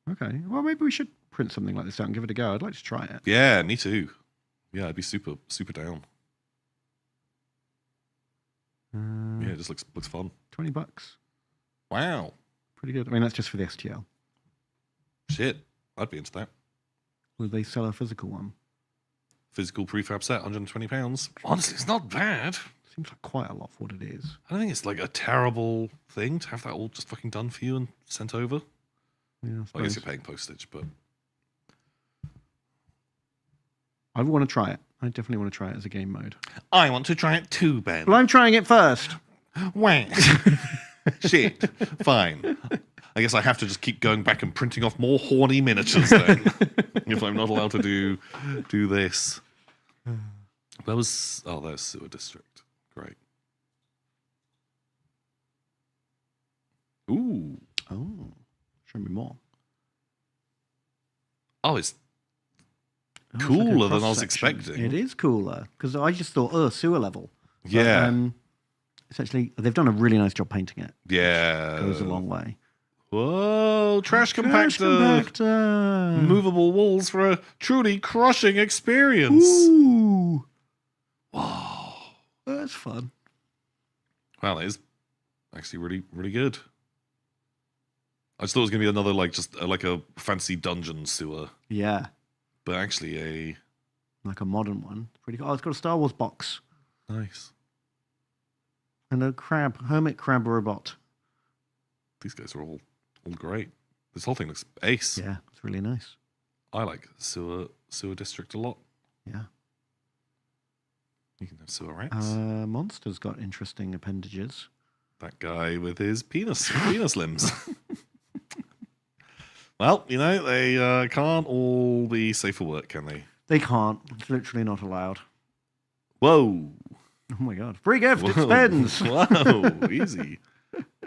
Okay. Well, maybe we should print something like this out and give it a go. I'd like to try it. Yeah, me too. Yeah, I'd be super, super down. Yeah, it just looks fun. $20. Wow. Pretty good. I mean, that's just for the STL. Shit. I'd be into that. Would they sell a physical one? Physical prefab set, £120. Honestly, it's not bad. Seems like quite a lot for what it is. I don't think it's like a terrible thing to have that all just fucking done for you and sent over. Yeah, I guess you're paying postage, but I want to try it. I definitely want to try it as a game mode. I want to try it too, Ben. Well, I'm trying it first. Wait. Shit. Fine. I guess I have to just keep going back and printing off more horny miniatures then. If I'm not allowed to do this. There's Sewer District. Great. Ooh. Oh. Show me more. Oh, it's it's cooler like a than I was cross-section. expecting. It is cooler because I just thought, sewer level. But, Yeah. it's actually they've done a really nice job painting it. Yeah. Goes a long way. Whoa, trash compactor. Movable walls for a truly crushing experience. Ooh. Wow. That's fun. Wow, that is actually really, really good. I just thought it was going to be another, like a fancy dungeon sewer. Yeah. But actually like a modern one. Pretty cool. Oh, it's got a Star Wars box. Nice. And a hermit crab robot. These guys are all great. This whole thing looks ace. Yeah, it's really nice. I like sewer district a lot. Yeah. You can have sewer rats. Monster's got interesting appendages. That guy with his penis limbs. Well, they can't all be safe for work, can they? They can't. It's literally not allowed. Whoa. Oh my god. Free gift, it Whoa. spends. Whoa, easy.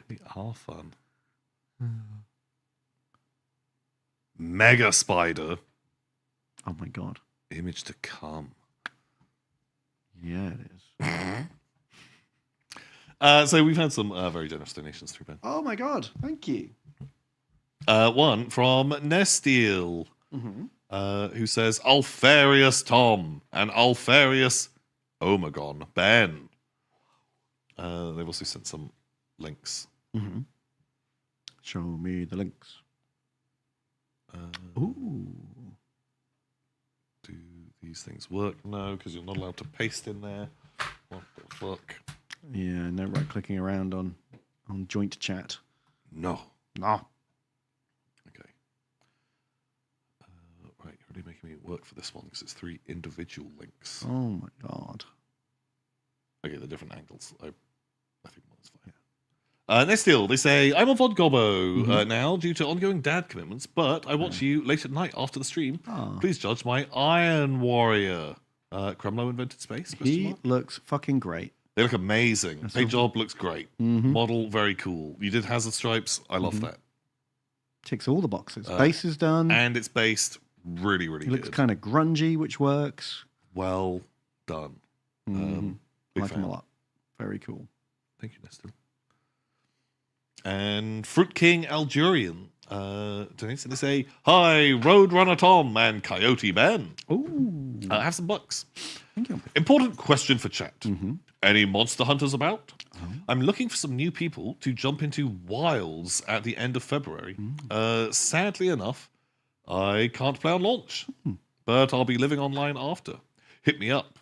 They are fun. Mega spider. Oh my god. Image to come. Yeah, it is. So we've had some very generous donations through, Ben. Oh my god, thank you. One from Nestiel, who says, Alfarius Tom and Alfarius Omegon Ben. They've also sent some links. Show me the links. Ooh. Do these things work? No, because you're not allowed to paste in there. What the fuck? Yeah, no right clicking around on joint chat. No. No. Okay. Right, you're really making me work for this one because it's 3 individual links. Oh my god. Okay, they're different angles. I think one's fine. Nestiel, they say, I'm on Vodgobo now due to ongoing dad commitments, but I watch you late at night after the stream. Oh. Please judge my Iron Warrior. Kremlo invented space? He looks fucking great. They look amazing. Paint job looks great. Model, very cool. You did hazard stripes. I love that. ticks all the boxes. Base is done. And it's based really, really It good. looks kind of grungy, which works. Well done. I like them a lot. Very cool. Thank you, Nestor. And Fruit King Algerian donates and they say, "Hi, Roadrunner Tom and Coyote Ben. Ooh. Have some bucks. Thank you. Important question for chat. Any monster hunters about? I'm looking for some new people to jump into Wilds at the end of February. Sadly enough, I can't play on launch, but I'll be living online after. Hit me up.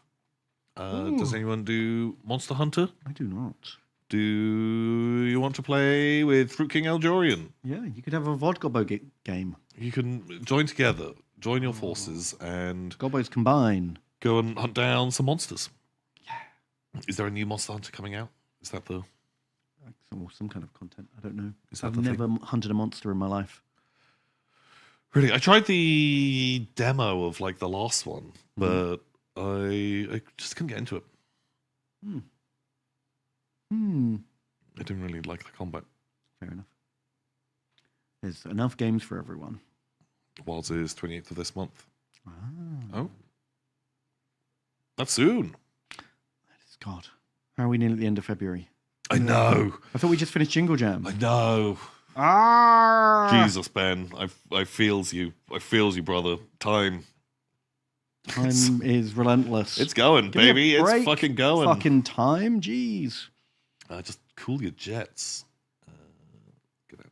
Does anyone do Monster Hunter? I do not. Do you want to play with Fruit King Algerian? Yeah, you could have a VOD Gobbo game. You can join together, join your forces, and Gobbos combine. Go and hunt down some monsters. Yeah. Is there a new Monster Hunter coming out? Is that the some kind of content? I don't know. Is that I've the never hunted a monster in my life. Really, I tried the demo of like the last one, but I just couldn't get into it. I didn't really like the combat. Fair enough. There's enough games for everyone. Wilds is 28th of this month. Oh. That's soon. God. How are we nearly at the end of February? I know. I thought we just finished Jingle Jam. I know. Jesus, Ben. I feels you. I feels you, brother. Time is relentless. It's going, Give me a baby. It's break. fucking going. Fucking time. Jeez. Just cool your jets. Get out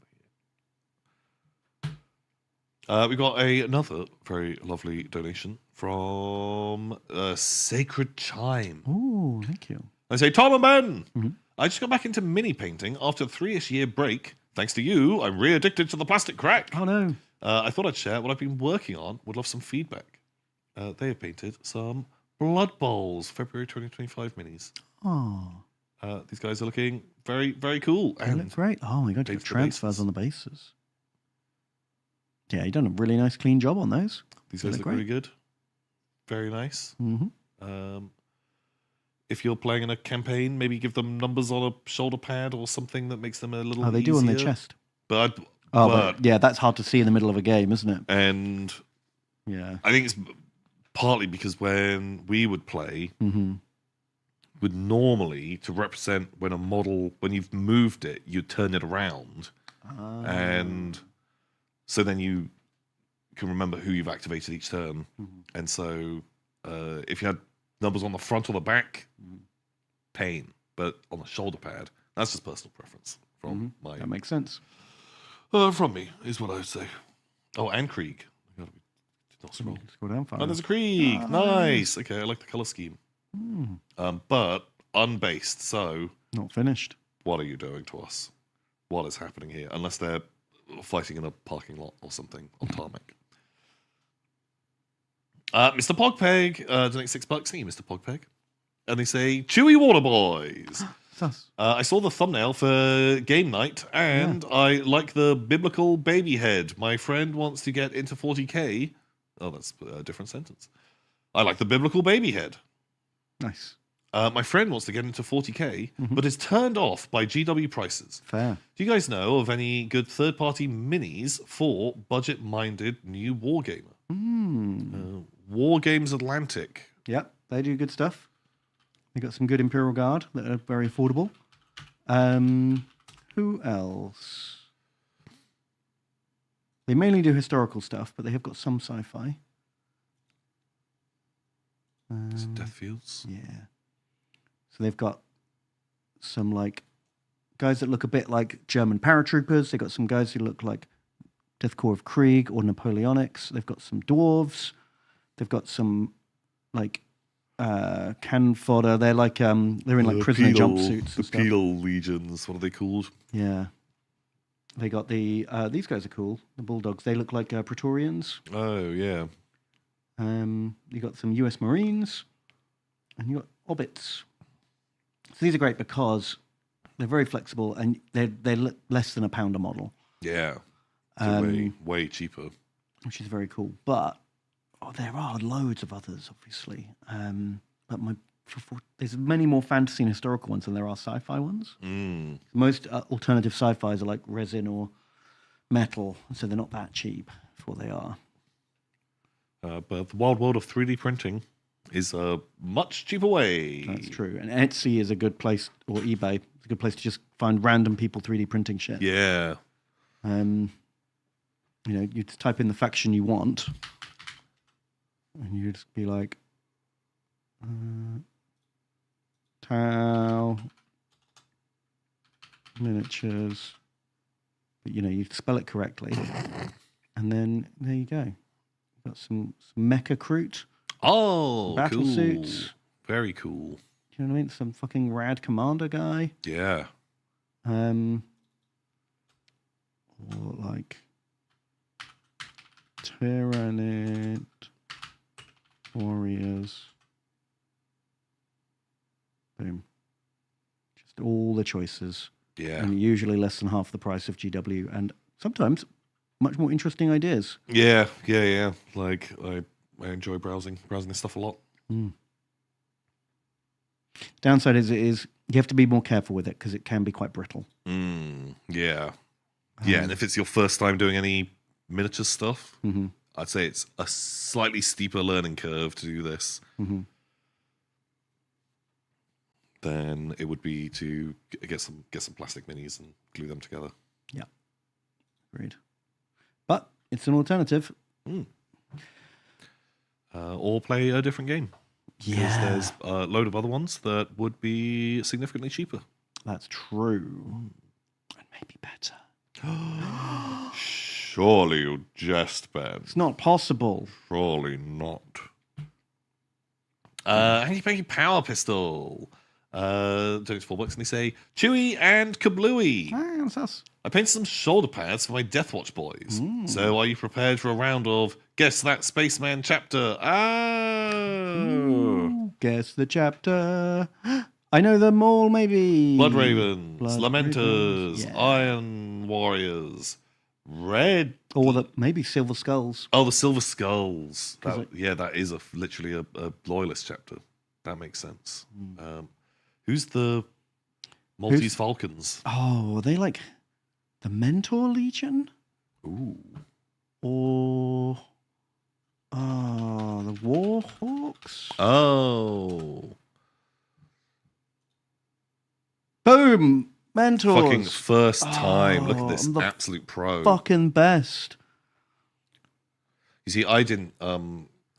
of here. We got another very lovely donation from Sacred Chime. Oh, thank you. I say, Tom and Ben, I just got back into mini painting after a 3-ish year break. Thanks to you, I'm re-addicted to the plastic crack. Oh, no. I thought I'd share what I've been working on. Would love some feedback. They have painted some Blood Bowls, February 2025 minis. Oh. These guys are looking very, very cool. They look great. Oh, my God, you have transfers on the bases. Yeah, you've done a really nice, clean job on those. These guys look really good. Very nice. If you're playing in a campaign, maybe give them numbers on a shoulder pad or something that makes them a little Oh, they easier. do on their chest. But yeah, that's hard to see in the middle of a game, isn't it? And yeah, I think it's partly because when we would play, would normally, to represent when a model, when you've moved it, you turn it around. And so then you can remember who you've activated each turn. And so if you had numbers on the front or the back, pain. But on the shoulder pad, that's just personal preference from my... That makes sense. From me, is what I would say. Oh, and Krieg. Did not scroll. Scroll down far. Oh, there's a Krieg. Nice. Okay, I like the color scheme. But unbased, so... Not finished. What are you doing to us? What is happening here? Unless they're fighting in a parking lot or something on tarmac. Mr. Pogpeg donates $6. Thank you, Mr. Pogpeg. And they say, Chewy Water Boys. I saw the thumbnail for game night, and I like the biblical baby head. My friend wants to get into 40k. Oh, that's a different sentence. I like the biblical baby head. Nice. My friend wants to get into 40k, but is turned off by GW prices. Fair. Do you guys know of any good third-party minis for budget-minded new wargamer? War Games Atlantic. Yep, they do good stuff. They got some good Imperial Guard that are very affordable. Who else? They mainly do historical stuff, but they have got some sci-fi. Deathfields? Yeah. So they've got some like guys that look a bit like German paratroopers. They've got some guys who look like Death Corps of Krieg or Napoleonics. They've got some dwarves. They've got some like cannon fodder. They're like they're in like prisoner jumpsuits. The Penal Legions. What are they called? Yeah. They got the these guys are cool. The Bulldogs. They look like Praetorians. Oh yeah. You got some U.S. Marines, and you got Obbits. So these are great because they're very flexible and they're less than £1 a model. Yeah. So way cheaper. Which is very cool. But there are loads of others, obviously. But there's many more fantasy and historical ones than there are sci-fi ones. Most alternative sci-fis are like resin or metal, so they're not that cheap for what they are. But the wild world of 3D printing is a much cheaper way. That's true. And Etsy is a good place, or eBay, it's a good place to just find random people 3D printing shit. Yeah. You know, you just type in the faction you want, and you just be like, Tau miniatures. But, you know, you spell it correctly, and then there you go. Got some mecha crute. Oh, battle cool. suits. Very cool. Do you know what I mean? Some fucking rad commander guy. Yeah. Or like Tyranid warriors. Boom. Just all the choices. Yeah. And usually less than half the price of GW, and sometimes much more interesting ideas. Yeah. Like I enjoy browsing this stuff a lot. Downside is you have to be more careful with it because it can be quite brittle. Yeah. And if it's your first time doing any miniature stuff, I'd say it's a slightly steeper learning curve to do this than it would be to get some plastic minis and glue them together. Yeah, agreed. But it's an alternative. Or play a different game. Yeah. Because there's a load of other ones that would be significantly cheaper. That's true. And maybe better. Surely you jest, Ben. It's not possible. Surely not. Hanky Panky Power Pistol. $24 and they say, Chewy and Kablooey. That's us. I painted some shoulder pads for my Deathwatch boys. So are you prepared for a round of Guess That Spaceman chapter? Guess the chapter. I know them all, maybe. Blood Ravens, Blood Lamenters, Ravens, yeah. Iron Warriors, Red. Or maybe Silver Skulls. Oh, the Silver Skulls. That is literally a Loyalist chapter. That makes sense. Who's the Maltese Falcons? Oh, are they like the Mentor Legion? Ooh. Or the Warhawks? Oh. Boom! Mentors. Fucking first time. Look at this. I'm the Absolute pro. Fucking best. You see, I didn't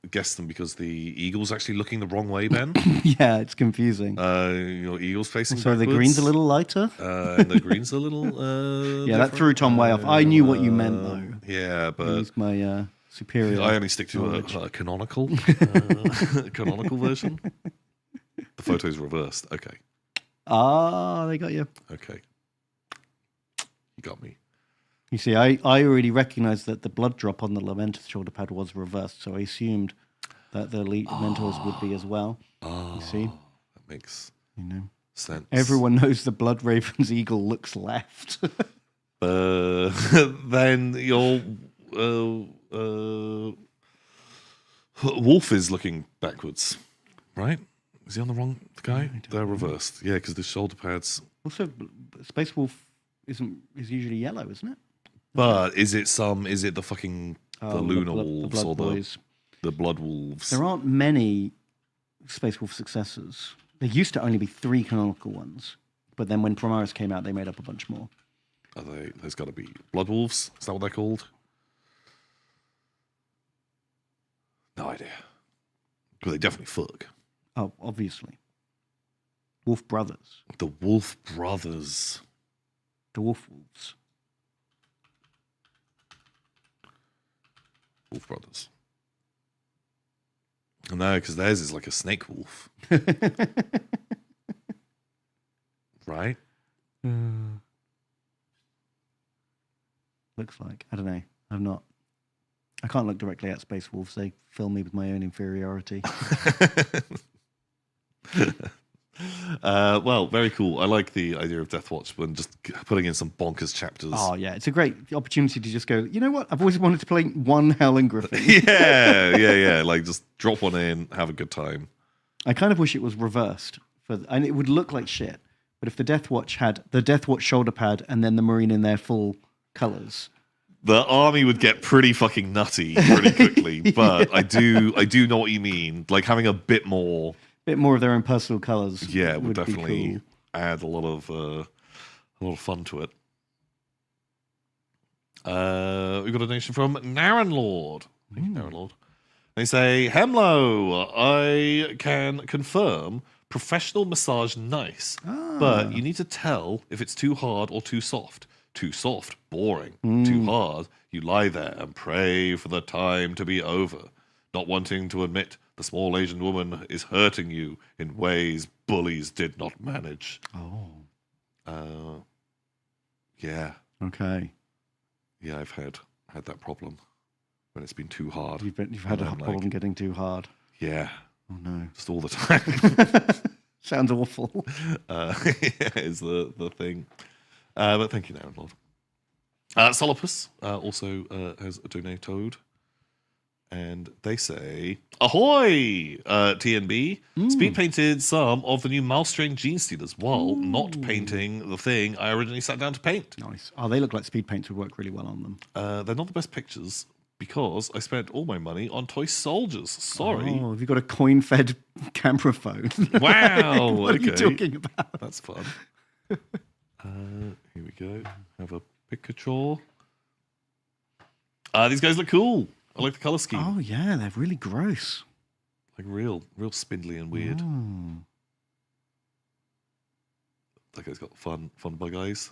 guess them because the eagle's actually looking the wrong way, Ben. Yeah, it's confusing. Your eagle's facing So the backwards. green's a little lighter? And the green's a little yeah, that threw Tom way off. I knew what you meant, though. Yeah, but... He's my superior. I only stick to a canonical version. The photo's reversed. Okay. Ah, they got you. Okay. You got me. You see, I already recognized that the blood drop on the Lamentor's shoulder pad was reversed, so I assumed that the elite Mentors would be as well. You see? That makes sense. Everyone knows the Blood Raven's eagle looks left. Then your wolf is looking backwards, right? Is he on the wrong guy? They're reversed. Yeah, because the shoulder pads. Also, Space Wolf is usually yellow, isn't it? But is it the fucking the Lunar Wolves Blood or Boys. the Blood Wolves? There aren't many Space Wolf successors. There used to only be 3 canonical ones, but then when Primaris came out, they made up a bunch more. Are they? There's got to be Blood Wolves. Is that what they're called? No idea. But they definitely fuck. Oh, obviously. Wolf Brothers. The Wolf Brothers. The Wolf Wolves. Wolf Brothers. No, because theirs is like a snake wolf. Right? Looks like. I don't know. I can't look directly at Space Wolves. They fill me with my own inferiority. Well, very cool. I like the idea of Deathwatch and just putting in some bonkers chapters. Oh, yeah. It's a great opportunity to just go, you know what? I've always wanted to play one Howling Griffin. yeah. Like, just drop one in, have a good time. I kind of wish it was reversed. And it would look like shit. But if the Deathwatch had the Deathwatch shoulder pad and then the Marine in their full colours, the army would get pretty fucking nutty pretty quickly. But I do know what you mean. Like having a bit more of their own personal colours. Yeah, would be definitely cool. add a lot of fun to it. We've got a donation from Naren Lord. Thank you, Naren Lord. They say, Hemlo, I can confirm professional massage nice, but you need to tell if it's too hard or too soft. Too soft, boring. Too hard, you lie there and pray for the time to be over, not wanting to admit the small Asian woman is hurting you in ways bullies did not manage. Yeah. Okay. Yeah, I've had that problem when it's been too hard. You've had a problem getting too hard. Yeah. Oh no. Just all the time. Sounds awful. Yeah, is the thing. But thank you, Darren Lord. Solopus also has donated. And they say, ahoy, TNB. Speed painted some of the new Malstrain Gene Stealers while not painting the thing I originally sat down to paint. Nice. Oh, they look like speed paints would work really well on them. They're not the best pictures because I spent all my money on toy soldiers. Sorry. Oh, have you got a coin-fed camera phone? Wow. What okay. are you talking about? That's fun. Here we go. Have a picture. These guys look cool. I like the color scheme. Oh yeah, they're really gross. Like real spindly and weird. That guy's got fun bug eyes.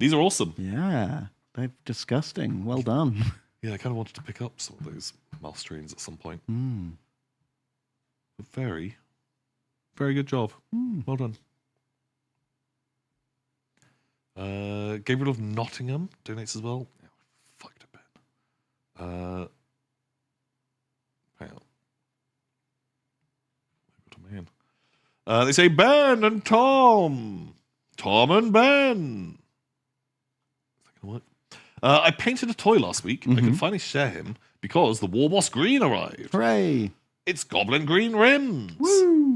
These are awesome. Yeah, they're disgusting. Well done. Yeah, I kind of wanted to pick up some of those Malstrains at some point. But very, very good job. Well done. Gabriel of Nottingham donates as well. Yeah, fucked a bit. Hang on. What a man. They say Ben and Tom. Tom and Ben. Is that gonna work? I painted a toy last week. I can finally share him because the War Boss Green arrived. Hooray! It's Goblin Green rims. Woo!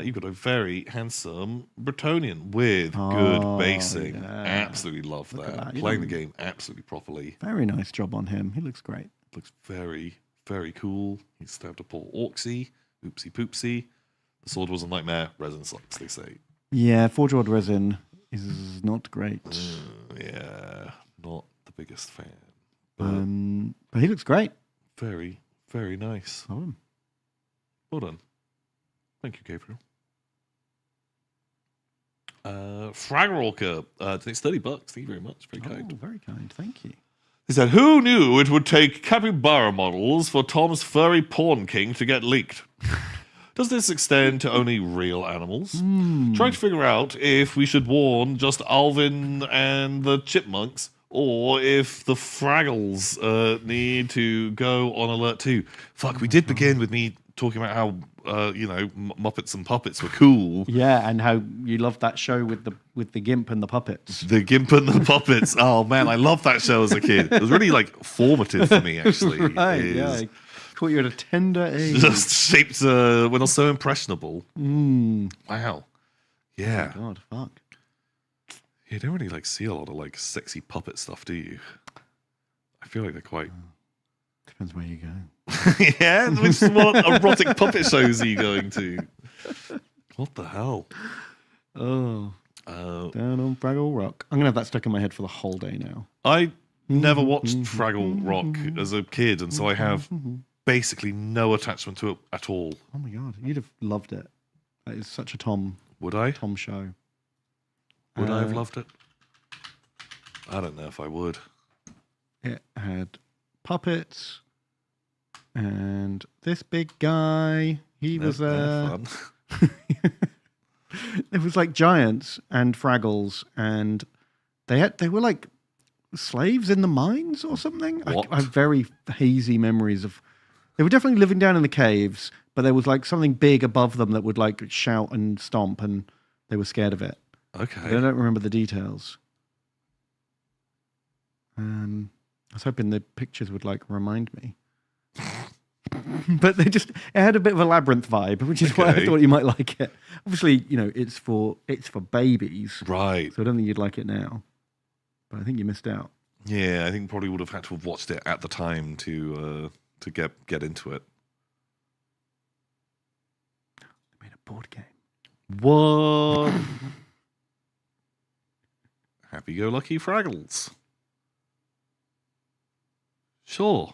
You've got a very handsome Bretonian with good basing. Yeah. Absolutely love that. Playing the game absolutely properly. Very nice job on him. He looks great. Looks very, very cool. He stabbed a poor Orcsy. Oopsie poopsie. The sword was a nightmare. Resin sucks, they say. Yeah, forge-rod resin is not great. Yeah, not the biggest fan. But he looks great. Very, very nice. Well done. Thank you, Gabriel. Fragralker, it's $30. Thank you very much. Very kind. Very kind. Thank you. He said, who knew it would take capybara models for Tom's furry porn king to get leaked? Does this extend to only real animals? Trying to figure out if we should warn just Alvin and the chipmunks or if the Fraggles need to go on alert too. Fuck, we did begin with me talking about how Muppets and Puppets were cool. Yeah, and how you loved that show with the Gimp and the puppets. The Gimp and the Puppets. Oh man, I loved that show as a kid. It was really formative for me, actually. Right, yeah. Caught you at a tender age. Just shaped when I was so impressionable. Wow. Yeah. Oh God, fuck. You don't really see a lot of sexy puppet stuff, do you? I feel like they're quite. Depends where you go. Yeah, what erotic puppet shows are you going to? What the hell? Oh, down on Fraggle Rock. I'm gonna have that stuck in my head for the whole day now. I never watched Fraggle Rock as a kid, and so I have basically no attachment to it at all. Oh my God, you'd have loved it. That is such a Tom. Would I? Tom show. Would I have loved it? I don't know if I would. It had puppets. And this big guy, he was there. It was like giants and Fraggles, and they were like slaves in the mines or something. I have very hazy memories of. They were definitely living down in the caves, but there was something big above them that would shout and stomp, and they were scared of it. Okay, but I don't remember the details. I was hoping the pictures would remind me. But it had a bit of a labyrinth vibe, which is why I thought you might like it. Obviously, it's for babies, right? So I don't think you'd like it now. But I think you missed out. Yeah, I think probably would have had to have watched it at the time to get into it. They made a board game. What? Happy-go-lucky Fraggles. Sure.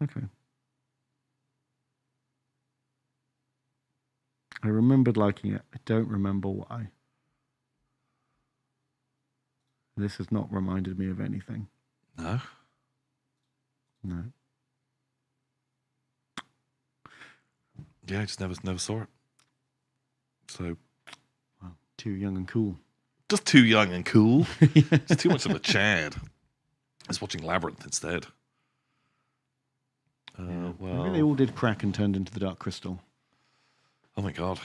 Okay. I remembered liking it. I don't remember why. This has not reminded me of anything. No? No. Yeah, I just never saw it. So... Wow, too young and cool. Just too young and cool. It's too much of a Chad. I was watching Labyrinth instead. Well, Maybe they all did crack and turned into the Dark Crystal. Oh my god.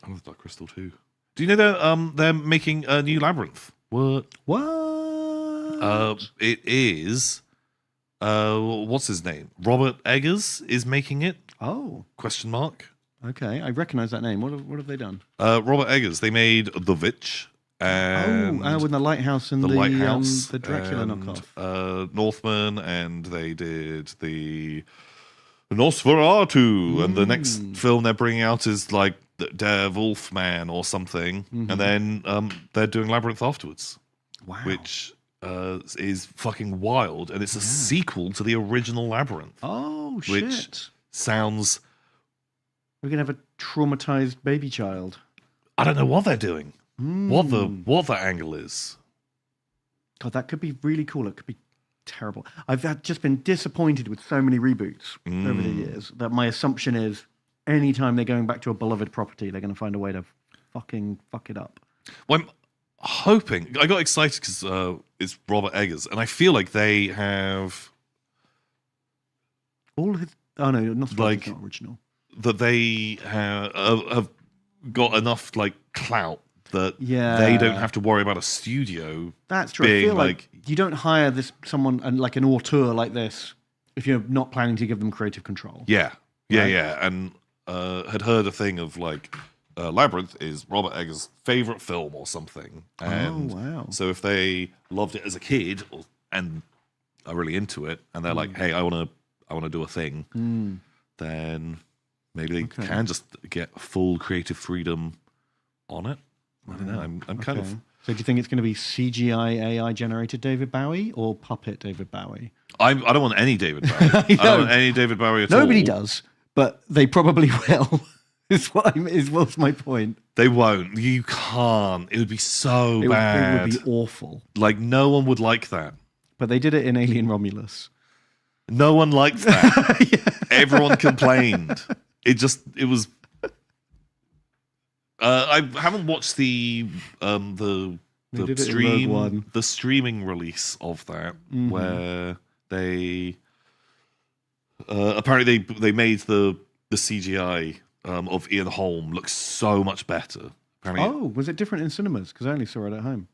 I love Dark Crystal too. Do you know they're making a new Labyrinth? What? It is what's his name? Robert Eggers is making it. Oh. Question mark. Okay, I recognise that name. What have they done? Robert Eggers. They made The Witch. And with the lighthouse and the Dracula and, knockoff. Northman, and they did the Nosferatu, and the next film they're bringing out is like Der Wolfman or something, and then they're doing Labyrinth afterwards. Wow. Which is fucking wild, and it's a sequel to the original Labyrinth. Oh, which shit. Sounds... We're going to have a traumatized baby child. I don't know what they're doing. What the angle is. God, that could be really cool. It could be terrible. I've just been disappointed with so many reboots over the years that my assumption is anytime they're going back to a beloved property, they're going to find a way to fucking fuck it up. Well, I'm hoping... I got excited because it's Robert Eggers, and I feel like they have... All his... Oh, no, not like, not original. That they have got enough like clout that Yeah. they don't have to worry about a studio. That's true. I being feel like you don't hire someone like an auteur like this if you're not planning to give them creative control. Yeah, Right? and had heard a thing of like Labyrinth is Robert Eggers' favorite film or something. And wow. So if they loved it as a kid and are really into it, and they're like, "Hey, I want to do a thing," then maybe they can just get full creative freedom on it. I don't know. I'm kind of... So do you think it's going to be CGI AI generated David Bowie or puppet David Bowie? I don't want any David Bowie. I don't want any David Bowie at all. Nobody does, but they probably will. What's my point? They won't. You can't. It would be so bad. It would be awful. Like, no one would like that. But they did it in Alien Romulus. No one liked that. Everyone complained. It was... I haven't watched the streaming release of that, where they apparently they made the CGI of Ian Holm look so much better. Apparently, was it different in cinemas? Because I only saw it at home.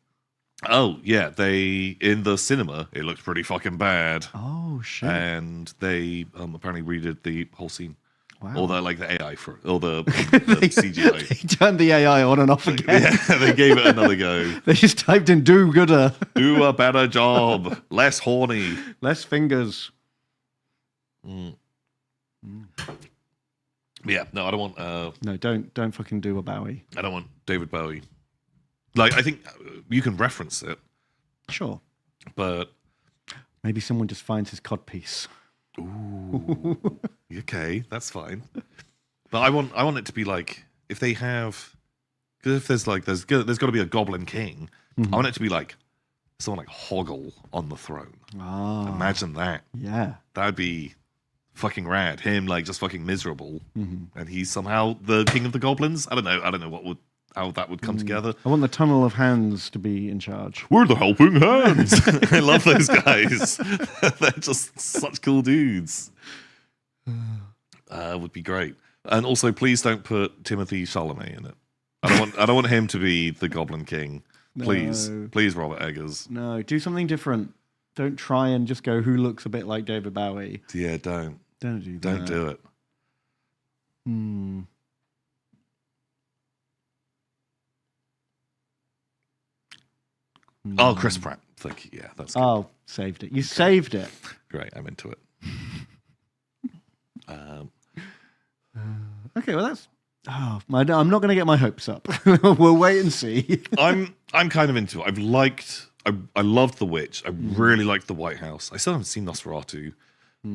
Oh yeah, in the cinema it looked pretty fucking bad. Oh shit! And they apparently redid the whole scene. Wow. Or the AI for or the CGI. They turned the AI on and off again. Yeah, they gave it another go. They just typed in "do gooder." Do a better job. Less horny. Less fingers. Yeah, no, I don't want. No, don't fucking do a Bowie. I don't want David Bowie. Like, I think you can reference it. Sure. But maybe someone just finds his codpiece. Ooh. Okay, that's fine. But I want it to be like, if they have, because if there's got to be a Goblin King. I want it to be like someone like Hoggle on the throne. Imagine that. Yeah, that'd be fucking rad. Him like just fucking miserable, and he's somehow the king of the goblins. I don't know how that would come together. I want the Tunnel of Hands to be in charge. We're the Helping Hands. I love those guys. They're just such cool dudes. Would be great. And also, please don't put Timothy Chalamet in it. I don't want him to be the Goblin King. Please, please, Robert Eggers. No, do something different. Don't try and just go who looks a bit like David Bowie. Yeah, don't do that. Don't do it. Oh, Chris Pratt. Thank you. Yeah, that's good. Oh, saved it. You saved it. Great, I'm into it. Okay, well that's. Oh, I'm not going to get my hopes up. We'll wait and see. I'm kind of into it. I loved The Witch. I really liked The White House. I still haven't seen Nosferatu.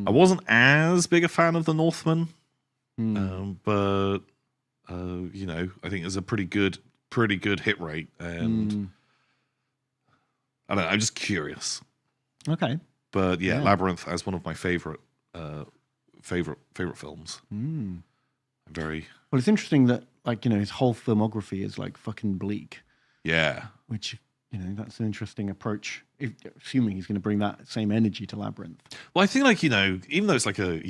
I wasn't as big a fan of The Northman, but you know, I think it's a pretty good hit rate, and I don't know. I'm just curious. Okay, but yeah, Labyrinth as one of my favorite films. I'm very. Well, it's interesting that, like, you know, his whole filmography is like fucking bleak. Yeah. Which, you know, that's an interesting approach, assuming he's going to bring that same energy to Labyrinth. Well, I think, like, you know, even though it's like a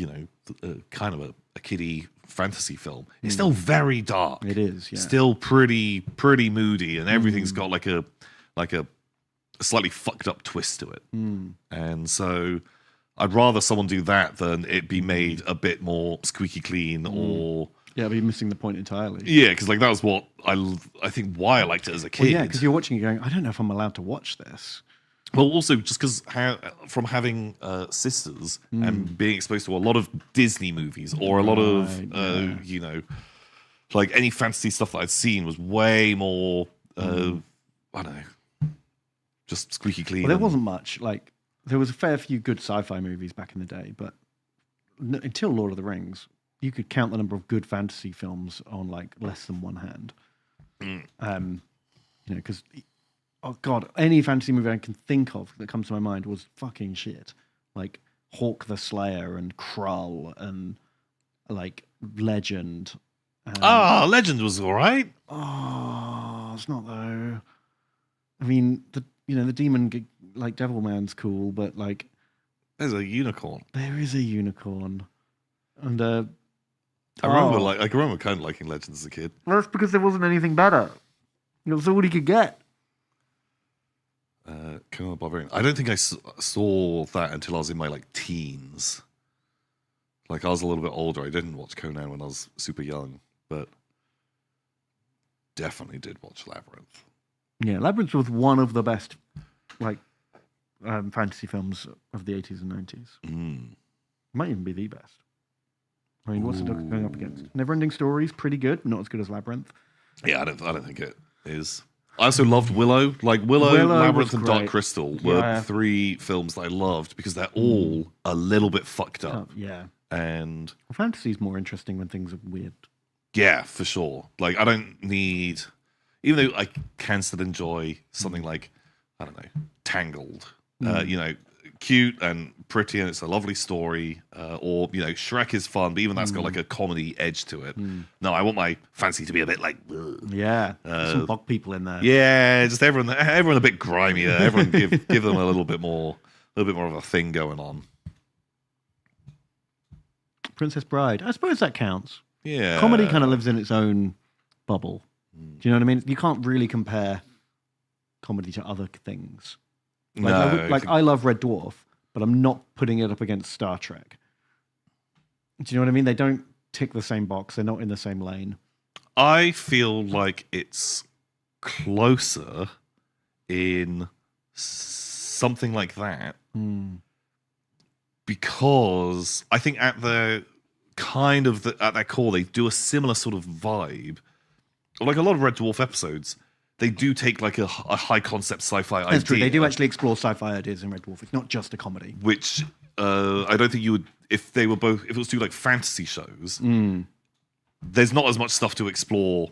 kind of a kiddie fantasy film, it's still very dark. It is, yeah. Still pretty moody, and everything's got like a slightly fucked up twist to it. And so I'd rather someone do that than it be made a bit more squeaky clean or. Yeah, but you're missing the point entirely. Yeah, because like that was what I think why I liked it as a kid. Well, yeah, because you're watching it going, I don't know if I'm allowed to watch this. Well, also just because from having sisters and being exposed to a lot of Disney movies or a lot of you know, like any fantasy stuff that I'd seen was way more I don't know, just squeaky clean. Well, there wasn't much. Like, there was a fair few good sci-fi movies back in the day, but until Lord of the Rings, you could count the number of good fantasy films on like less than one hand. You know, because oh god, any fantasy movie I can think of that comes to my mind was fucking shit. Like Hawk the Slayer and Krull and like Legend. Legend was all right. Oh, it's not though. I mean, the demon like Devilman's cool, but like there's a unicorn. There is a unicorn, and I remember kind of liking Legends as a kid. Well, that's because there wasn't anything better. It was all you could get. Conan the Barbarian. I don't think I saw that until I was in my like teens. Like I was a little bit older. I didn't watch Conan when I was super young, but definitely did watch Labyrinth. Yeah, Labyrinth was one of the best, like, fantasy films of the 80s and 90s. Might even be the best. I mean, what's it going up against? Neverending Story's pretty good, but not as good as Labyrinth. Yeah, I don't think it is. I also loved Willow. Like Willow Labyrinth, and Dark Crystal were three films that I loved because they're all a little bit fucked up. Yeah. And fantasy's more interesting when things are weird. Yeah, for sure. Like I don't need, even though I can still enjoy something like, I don't know, Tangled. You know, cute and pretty, and it's a lovely story. Or you know, Shrek is fun, but even that's got like a comedy edge to it. No, I want my fantasy to be a bit like, some bog people in there. Yeah, just everyone a bit grimier. Everyone give them a little bit more of a thing going on. Princess Bride, I suppose that counts. Yeah, comedy kind of lives in its own bubble. Do you know what I mean? You can't really compare comedy to other things. Like, I love Red Dwarf, but I'm not putting it up against Star Trek. Do you know what I mean? They don't tick the same box. They're not in the same lane. I feel like it's closer in something like that because I think at their core, they do a similar sort of vibe. Like a lot of Red Dwarf episodes, they do take like a high concept sci-fi idea. That's true. They do actually explore sci-fi ideas in Red Dwarf. It's not just a comedy. Which I don't think you would if it was two like fantasy shows. There's not as much stuff to explore.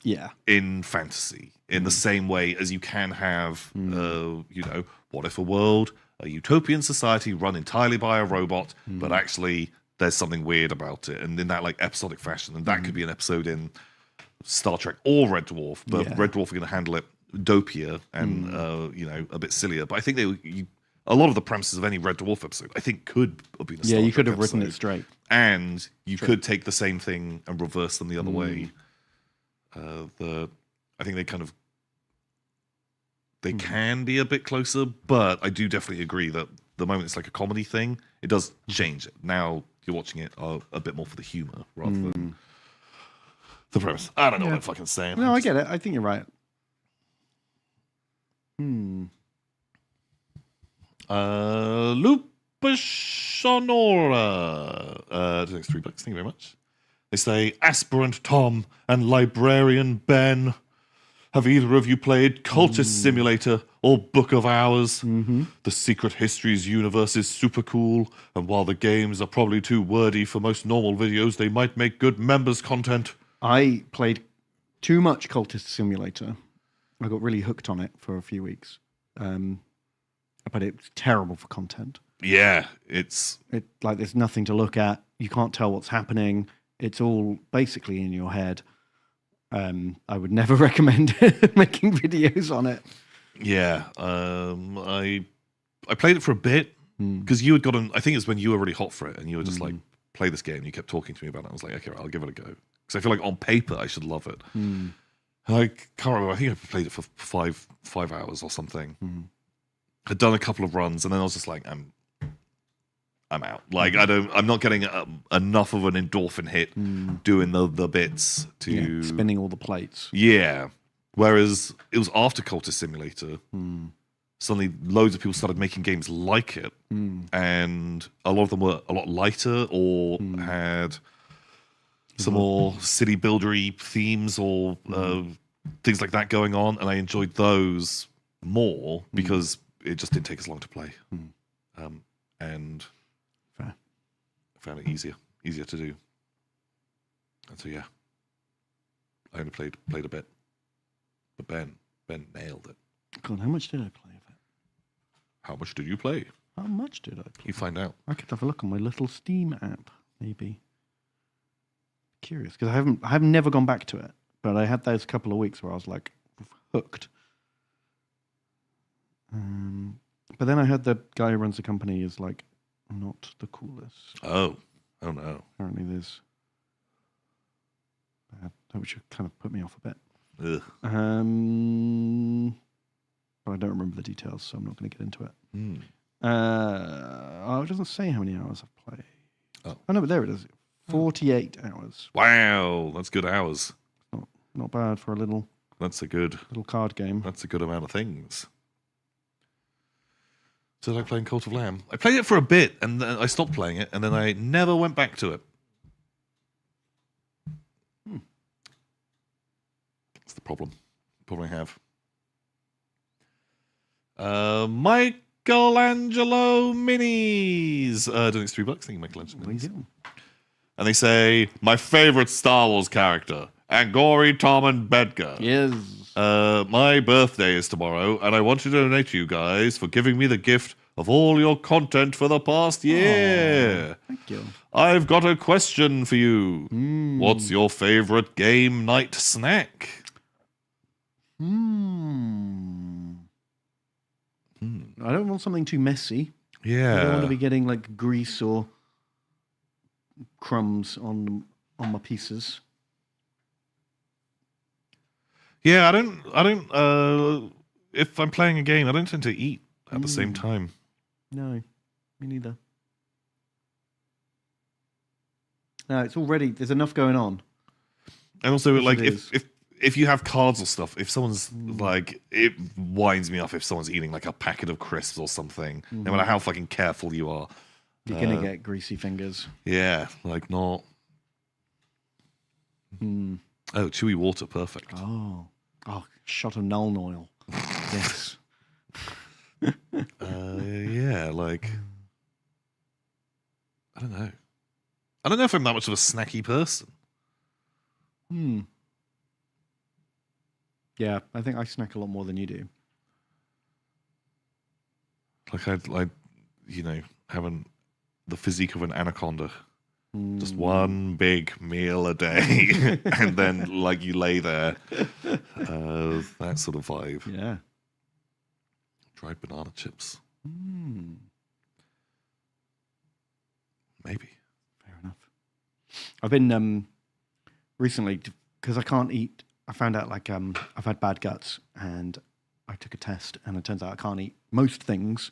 Yeah. In fantasy, in the same way as you can have, you know, what if a utopian society run entirely by a robot, but actually there's something weird about it, and in that like episodic fashion, and that could be an episode in Star Trek or Red Dwarf, but Red Dwarf are going to handle it dopier and you know, a bit sillier. But I think a lot of the premises of any Red Dwarf episode, I think, could have been a Star you Trek could have episode. written it straight, and you could take the same thing and reverse them the other way. I think they can be a bit closer, but I do definitely agree that the moment it's like a comedy thing, it does change it. Now you're watching it a bit more for the humor rather than the premise. I don't know what I'm fucking saying. No, I get it. I think you're right. Lupus Sonora. Thanks, $3. Thank you very much. They say, Aspirant Tom and Librarian Ben. Have either of you played Cultist Simulator or Book of Hours? The Secret Histories universe is super cool, and while the games are probably too wordy for most normal videos, they might make good members content. I played too much Cultist Simulator. I got really hooked on it for a few weeks. But it's terrible for content. Yeah, like there's nothing to look at. You can't tell what's happening. It's all basically in your head. I would never recommend making videos on it. Yeah, I played it for a bit because you had gotten. I think it's when you were really hot for it, and you were just like, "Play this game." You kept talking to me about it. I was like, "Okay, I'll give it a go," because I feel like on paper I should love it. I can't remember. I think I played it for five hours or something. Had done a couple of runs, and then I was just like, "I'm out." Like I'm not getting enough of an endorphin hit doing the bits to spinning all the plates. Yeah. Whereas it was after Cultist Simulator, suddenly loads of people started making games like it, and a lot of them were a lot lighter or had some more city buildery themes or things like that going on, and I enjoyed those more because it just didn't take as long to play, and I found it easier to do. And so yeah, I only played a bit, but Ben nailed it. God, how much did I play of it? How much did you play? How much did I play? You find out. I could have a look on my little Steam app, maybe. Curious, because I've never gone back to it, but I had those couple of weeks where I was like hooked. But then I heard the guy who runs the company is like not the coolest. Oh no. Apparently there's which kind of put me off a bit. Ugh. But I don't remember the details, so I'm not going to get into it. It doesn't say how many hours I've played. Oh no, but there it is. 48 hours. Wow, that's good hours. Not bad for a little. That's a good little card game. That's a good amount of things. So did I play Cult of Lamb? I played it for a bit, and then I stopped playing it, and then I never went back to it. That's the problem. I have. Michelangelo Minis. Doing $3. Thank you, Michelangelo Minis. And they say, my favorite Star Wars character, Angori Tommen Bedgar. Yes. My birthday is tomorrow, and I want to donate to you guys for giving me the gift of all your content for the past year. Thank you. I've got a question for you. What's your favorite game night snack? I don't want something too messy. Yeah. I don't want to be getting like grease or crumbs on my pieces. Yeah, I don't. If I'm playing a game, I don't tend to eat at the same time. No, me neither. No, it's already there's enough going on. And also, like if you have cards or stuff, if someone's like, it winds me up if someone's eating like a packet of crisps or something. No matter how fucking careful you are, you're gonna get greasy fingers. Yeah, like not. Oh, chewy water, perfect. Oh, shot of Nuln oil. Yes. Yeah, like I don't know. I don't know if I'm that much of a snacky person. Yeah, I think I snack a lot more than you do. Like I having the physique of an anaconda. Just one big meal a day, and then like you lay there. That sort of vibe. Yeah. Dried banana chips. Maybe. Fair enough. I've been recently because I can't eat. I found out like I've had bad guts, and I took a test, and it turns out I can't eat most things.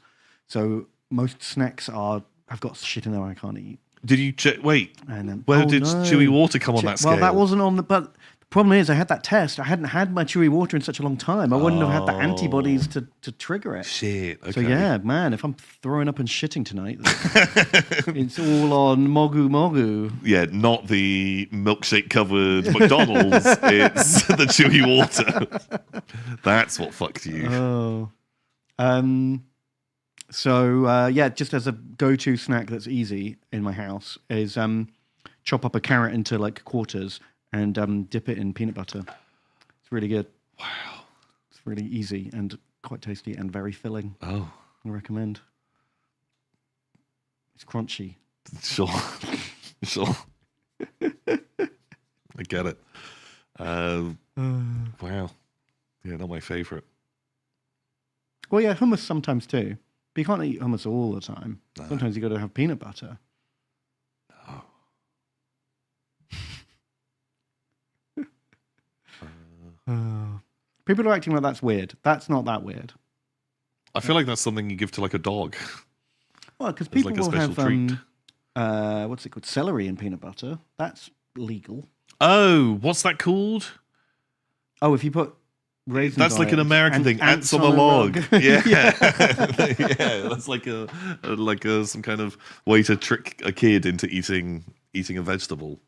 So most snacks I've got shit in there I can't eat. Did you check? Wait, and where did chewy water come on that scale? Well, that wasn't on the. But Problem is, I had that test. I hadn't had my chewy water in such a long time. I wouldn't have had the antibodies to trigger it. Shit. Okay. So yeah, man, if I'm throwing up and shitting tonight, it's all on Mogu Mogu. Yeah, not the milkshake covered McDonald's. It's the chewy water. That's what fucked you. Oh. So yeah, just as a go-to snack that's easy in my house is chop up a carrot into like quarters and dip it in peanut butter. It's really good. Wow. It's really easy and quite tasty and very filling. Oh. I recommend. It's crunchy. Sure. Sure. I get it. Wow. Yeah, not my favourite. Well, yeah, hummus sometimes too. But you can't eat hummus all the time. No. Sometimes you got to have peanut butter. People are acting like that's weird. That's not that weird. I feel like that's something you give to like a dog. Well, because It's people like a will special have treat. what's it called? Celery in peanut butter. That's legal. Oh, what's that called? Oh, if you put raisins That's on like an it, American and thing. Ants on a log. Yeah. Yeah. That's like a some kind of way to trick a kid into eating a vegetable.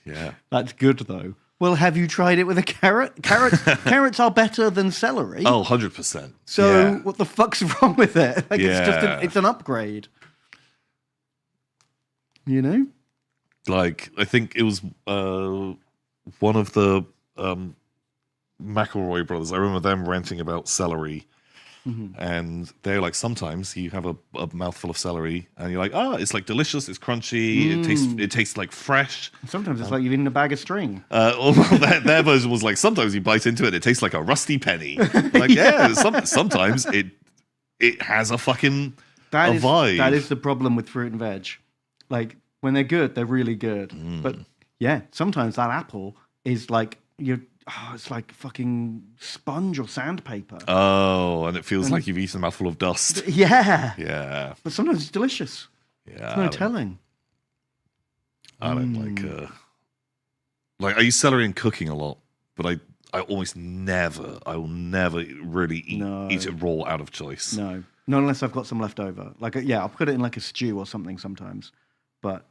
Yeah. That's good though. Well, have you tried it with a carrot? Carrots are better than celery. Oh, 100%. So yeah. what the fuck's wrong with it? Like it's just Yeah. it's an upgrade. You know? Like, I think it was one of the McElroy brothers. I remember them ranting about celery. Mm-hmm. And they're like, sometimes you have a mouthful of celery and you're like, it's like delicious, it's crunchy, it tastes like fresh. Sometimes it's like you've eaten a bag of string. Their version was like, sometimes you bite into it takes like a rusty penny. Like, sometimes it has a fucking vibe. That is the problem with fruit and veg. Like, when they're good, they're really good. But yeah, sometimes that apple is like, it's like fucking sponge or sandpaper. Oh, and it feels like you've eaten a mouthful of dust. Yeah. Yeah. But sometimes it's delicious. Yeah. There's no telling. I don't like I use celery in cooking a lot, but I almost never, I will never really eat it raw out of choice. No. Not unless I've got some left over. Like, I'll put it in like a stew or something sometimes. But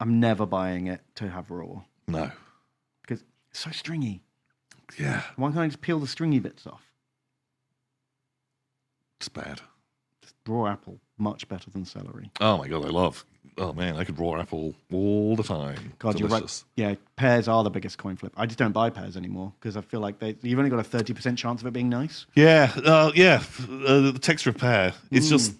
I'm never buying it to have raw. No. Because it's so stringy. Yeah. Why can't I just peel the stringy bits off? It's bad. Just raw apple, much better than celery. Oh my God, oh man, I could raw apple all the time. God, Delicious. you're right. Yeah, pears are the biggest coin flip. I just don't buy pears anymore because I feel like you've only got a 30% chance of it being nice. Yeah, the texture of pear, it's just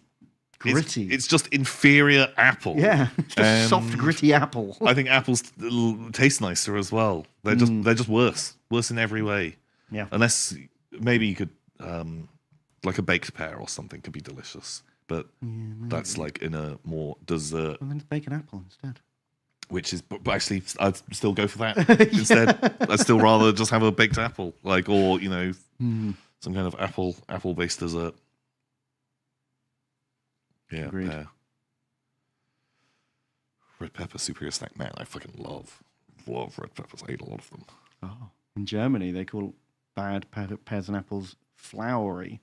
gritty. It's just inferior apple. Yeah, it's just soft, gritty apple. I think apples taste nicer as well. They're just worse in every way. Yeah. Unless maybe you could, like a baked pear or something could be delicious, but that's like in a more dessert. And then bake an apple instead. Which is, but actually, I'd still go for that instead. I'd still rather just have a baked apple, like, or some kind of apple-based dessert. Yeah, Agreed. pear. Red pepper, superior snack. Man, I fucking love red peppers. I eat a lot of them. Oh, in Germany they call bad pears and apples flowery.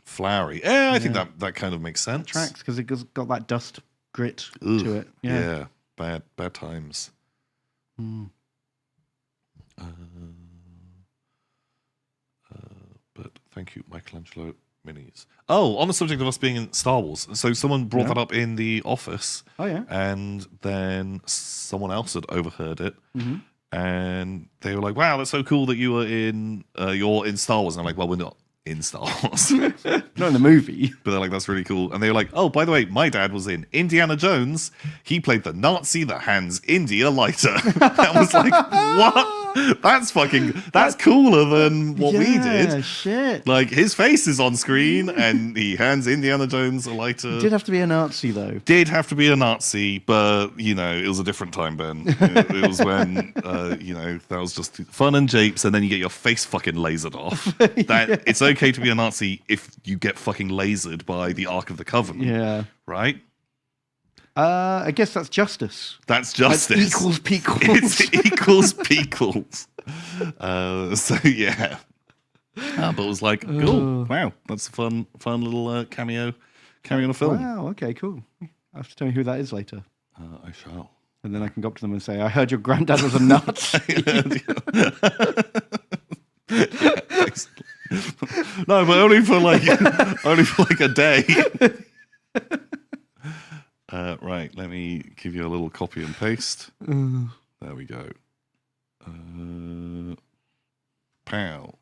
Flowery. Yeah, I think that kind of makes sense. It tracks because it's got that dust grit Ugh, to it. Yeah. Bad times. But thank you, Michelangelo Minis. Oh, on the subject of us being in Star Wars, so someone brought that up in the office. Oh yeah. And then someone else had overheard it, Mm-hmm. and they were like, "Wow, that's so cool that you're in Star Wars." And I'm like, "Well, we're not in Star Wars, not in the movie." But they're like, "That's really cool." And they were like, "Oh, by the way, my dad was in Indiana Jones. He played the Nazi that hands Indy a lighter." I was like, "What? That's cooler than what we did." Shit. Like, his face is on screen and he hands Indiana Jones a lighter. Did have to be a Nazi though. Did have to be a Nazi, but it was a different time, Ben. It was when that was just fun and japes, and then you get your face fucking lasered off. It's okay to be a Nazi if you get fucking lasered by the Ark of the Covenant. Yeah. Right? I guess that's justice. That's justice. That's equals pequels. It's equals pequels. So yeah. But it was like, cool. Wow, that's a fun little cameo on a film. Wow. Okay. Cool. I have to tell me who that is later. I shall. And then I can go up to them and say, "I heard your granddad was a nut." No, but only for like a day. Right, let me give you a little copy and paste. There we go. Pow.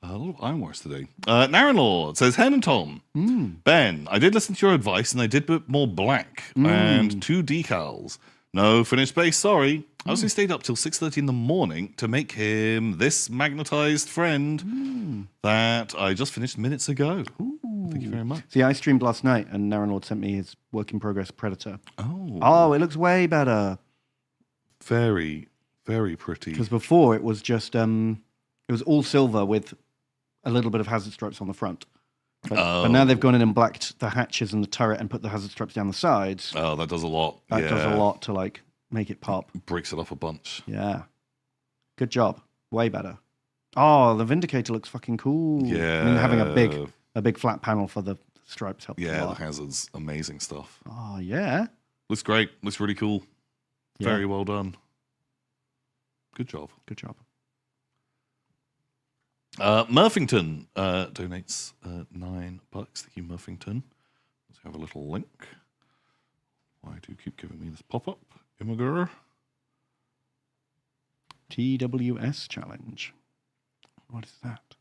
A little Iron Wars today. Naren Lord says, Hen and Tom. Ben, I did listen to your advice and I did put more black and 2 decals. No finished base, sorry. I also stayed up till 6:30 in the morning to make him this magnetized friend that I just finished minutes ago. Thank you very much. See, I streamed last night and Naren Lord sent me his work in progress Predator. Oh, it looks way better. Very, very pretty. Because before it was just, it was all silver with a little bit of hazard stripes on the front. But now they've gone in and blacked the hatches and the turret and put the hazard stripes down the sides. Oh, that does a lot. That does a lot to like make it pop. Breaks it off a bunch. Yeah. Good job. Way better. Oh, the Vindicator looks fucking cool. Yeah. I mean, having a big flat panel for the stripes helps a Yeah, lot. the hazards, amazing stuff. Oh, yeah. Looks great. Looks really cool. Yeah. Very well done. Good job. Good job. Murphington donates $9. Thank you, Murphington. Let's have a little link. Why do you keep giving me this pop-up? Immigrant. TWS challenge. What is that?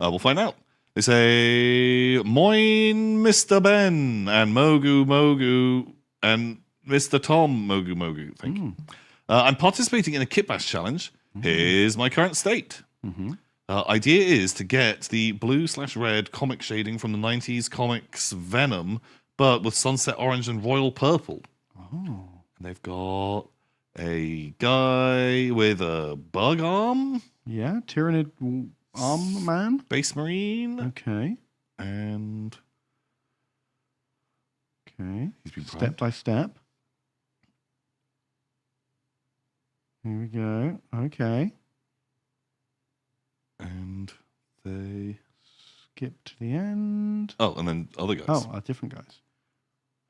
We'll find out. They say, Moin, Mr. Ben, and Mogu, and Mr. Tom, Mogu. Thank you. I'm participating in a kit bash challenge. Here's my current state. Idea is to get the blue/red comic shading from the 90s comics Venom, but with sunset orange and royal purple. And they've got a guy with a bug arm. Yeah, Tyrannid arm man. Space Marine. Okay. And... Okay. He's been Step by step. Here we go. Okay. And they skip to the end. Oh, and then other guys. Oh, different guys.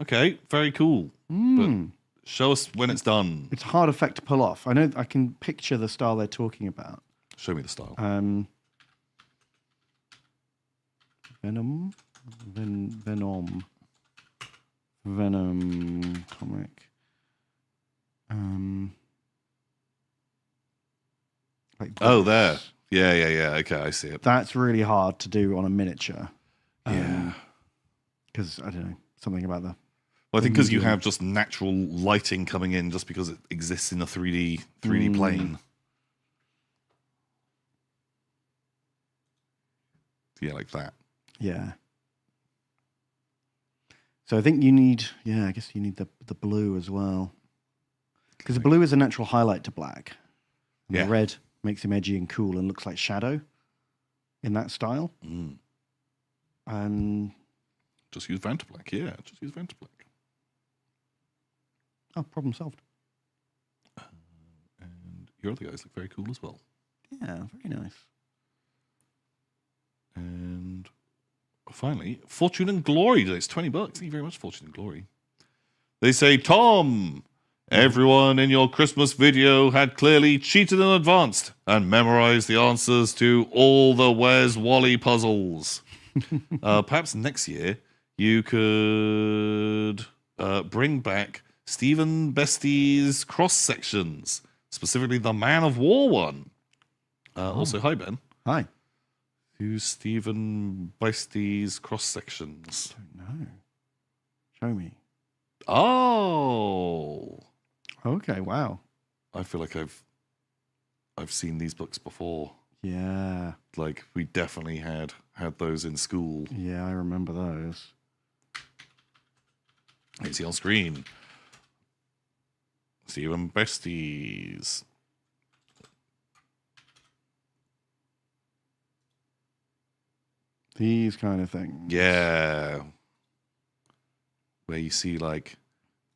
Okay, very cool. But show us when it's done. It's a hard effect to pull off. I know I can picture the style they're talking about. Show me the style. Venom comic. Like oh, there. Yeah. Okay, I see it. That's really hard to do on a miniature. Yeah. Because, I don't know, something about the... Well, I think because you have just natural lighting coming in just because it exists in a 3D plane. Yeah, like that. Yeah. So I think you need... Yeah, I guess you need the blue as well. Because the blue is a natural highlight to black. And the red makes him edgy and cool and looks like Shadow in that style. Just use Vantablack, yeah. Just use Vantablack. Oh, problem solved. And your other guys look very cool as well. Yeah, very nice. And finally, Fortune and Glory. It's $20. Thank you very much, Fortune and Glory. They say, Tom, everyone in your Christmas video had clearly cheated in advance and memorized the answers to all the Where's Wally puzzles. Perhaps next year you could bring back Stephen Bestie's cross sections, specifically the Man of War one. Also, hi Ben. Hi. Who's Stephen Bestie's cross sections? I don't know. Show me. Oh. Okay. Wow. I feel like I've seen these books before. Yeah. Like we definitely had those in school. Yeah, I remember those. You see on screen. Stephen Bestie's. These kind of things. Yeah. where you see like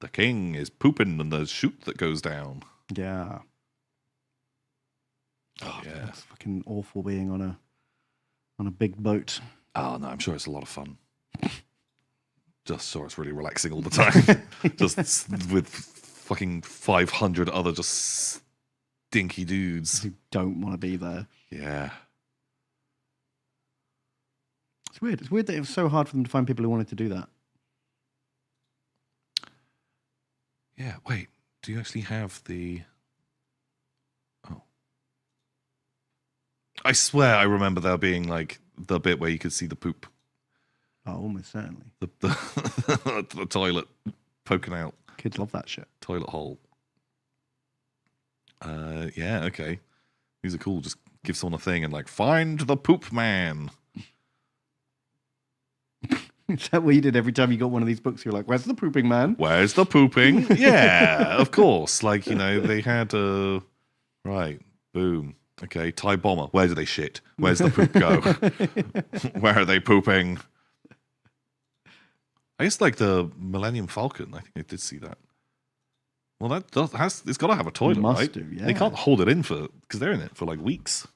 the king is pooping and the chute that goes down. Yeah. Oh yeah, it's fucking awful being on a big boat. Oh no, I'm sure it's a lot of fun. Just so it's really relaxing all the time. Just with fucking 500 other just stinky dudes who don't want to be there. Yeah. It's weird. It's weird that it was so hard for them to find people who wanted to do that. Yeah, wait. Do you actually have the... Oh. I swear I remember there being like the bit where you could see the poop. Oh, almost certainly. The toilet poking out. Kids love that shit. Toilet hole. Yeah, okay. These are cool. Just give someone a thing and like, find the poop man. Is that what you did every time you got one of these books? You're like, where's the pooping man? Where's the pooping? Yeah, of course. Like, you know, they had right, boom. Okay, Thai bomber. Where do they shit? Where's the poop go? Where are they pooping? I guess like the Millennium Falcon. I think I did see that. Well, it's got to have a toilet, right? Do, yeah. They can't hold it in because they're in it for like weeks.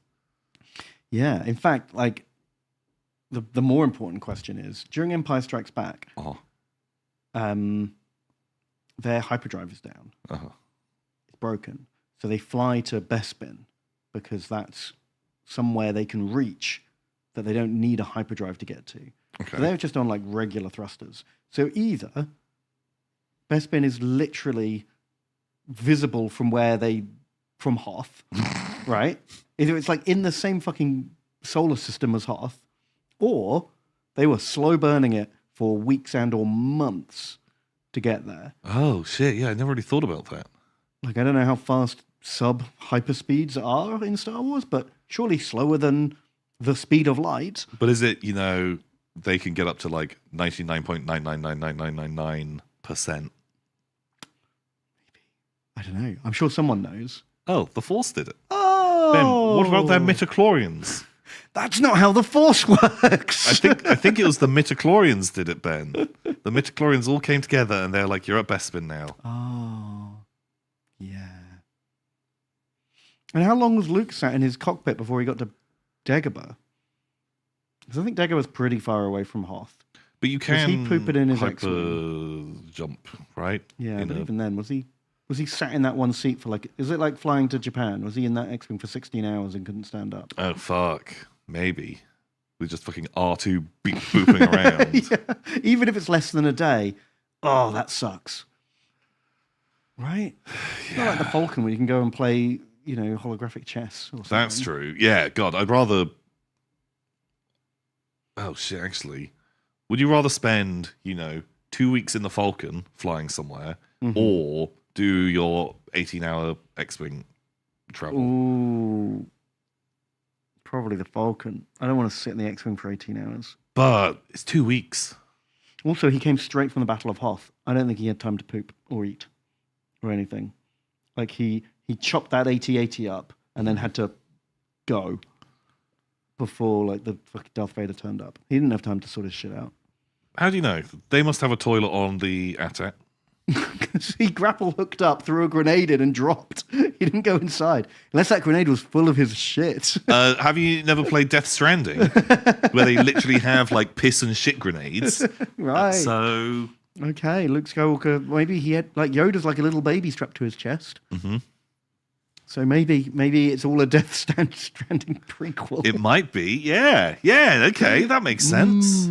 Yeah, in fact, like the more important question is during Empire Strikes Back, their hyperdrive is down. It's broken, so they fly to Bespin because that's somewhere they can reach that they don't need a hyperdrive to get to. Okay. So they're just on like regular thrusters. So either Bespin is literally visible from from Hoth, right? Either it's like in the same fucking solar system as Hoth, or they were slow burning it for weeks and or months to get there. Oh shit! Yeah, I never really thought about that. Like I don't know how fast sub hyperspeeds are in Star Wars, but surely slower than the speed of light. But is it, you know, they can get up to like 99.9999999%? I don't know. I'm sure someone knows. Oh, the Force did it. Oh, Ben, what about their midichlorians? That's not how the Force works. I think it was the midichlorians did it, Ben. The midichlorians all came together and they're like, you're at Bespin now. Oh, yeah. And how long was Luke sat in his cockpit before he got to Dagobah? Because I think Dagobah's pretty far away from Hoth. But you can he poop it in his hyper jump, right? Yeah, but even then, was he sat in that one seat for like? Is it like flying to Japan? Was he in that X-wing for 16 hours and couldn't stand up? Oh fuck, maybe. We're just fucking R2 booping around. Yeah. Even if it's less than a day, oh, that sucks. Right? It's not like the Falcon where you can go and play, you know, holographic chess or something. That's true. Yeah, God, I'd rather... Oh, shit, actually. Would you rather spend, you know, 2 weeks in the Falcon flying somewhere or do your 18-hour X-Wing travel? Ooh. Probably the Falcon. I don't want to sit in the X-Wing for 18 hours. But it's 2 weeks. Also, he came straight from the Battle of Hoth. I don't think he had time to poop or eat or anything. Like, he chopped that AT-AT up and then had to go before, like, the fucking Darth Vader turned up. He didn't have time to sort his shit out. How do you know? They must have a toilet on the AT-AT. He grapple hooked up, threw a grenade in and dropped. He didn't go inside. Unless that grenade was full of his shit. Have you never played Death Stranding? Where they literally have, like, piss and shit grenades. Right. So... Okay, Luke Skywalker, maybe he had, like, Yoda's like a little baby strapped to his chest. Mm-hmm. So maybe it's all a Death Stranding prequel. It might be, yeah. Yeah, okay, that makes sense.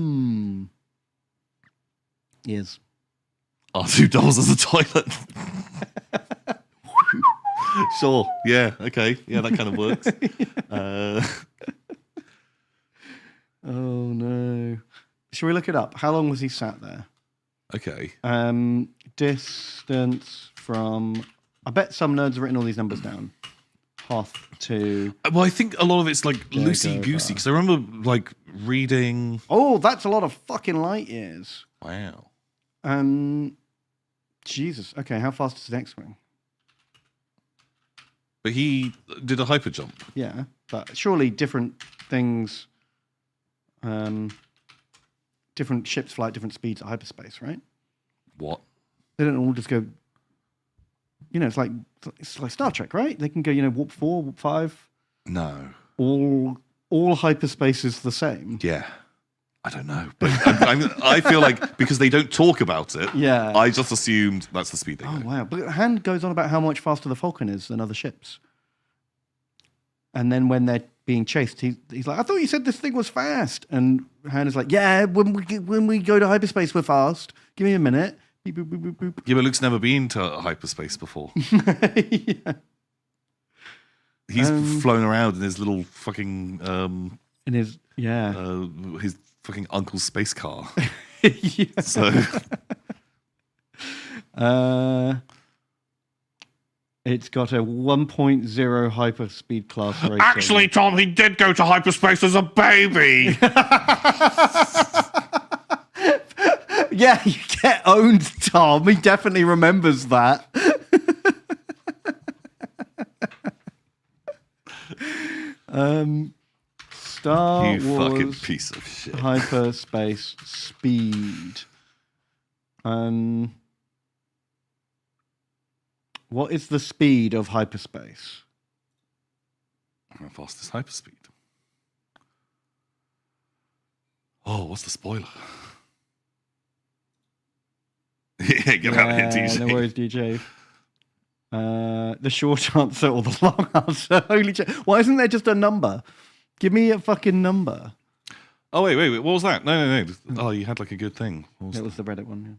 Yes. R2 dolls as a toilet. Sure, yeah, okay. Yeah, that kind of works. Oh, no. Shall we look it up? How long was he sat there? Okay. Distance from... I bet some nerds have written all these numbers down. Hoth to... Well, I think a lot of it's like loosey-goosey, because I remember like reading... Oh, that's a lot of fucking light years. Wow. Jesus. Okay, how fast is an X-Wing? But he did a hyper jump. Yeah, but surely different things... different ships fly at different speeds at hyperspace, right? What? They don't all just go. It's like Star Trek, right? They can go, warp 4, warp 5. No. All hyperspace is the same. Yeah. I don't know, but I feel like because they don't talk about it, Yeah. I just assumed that's the speed they go. Oh wow! But Hand goes on about how much faster the Falcon is than other ships. And then when they're being chased, he's like, "I thought you said this thing was fast." And Han is like, "Yeah, when we go to hyperspace, we're fast. Give me a minute." Beep, boop, boop, boop, boop. Yeah, but Luke's never been to hyperspace before. Yeah. He's flown around in his little fucking his fucking uncle's space car. Yeah. So it's got a 1.0 hyperspeed class rating. Actually, Tom, he did go to hyperspace as a baby. Yeah, you get owned, Tom. He definitely remembers that. Star You Wars fucking piece of shit. Hyperspace speed. What is the speed of hyperspace? How fast is hyperspeed? Oh, what's the spoiler? Yeah, get out of here, DJ. No worries, DJ. The short answer or the long answer? Holy shit. Why isn't there just a number? Give me a fucking number. Oh, wait. What was that? No. Oh, you had like a good thing. It was the Reddit one, yeah.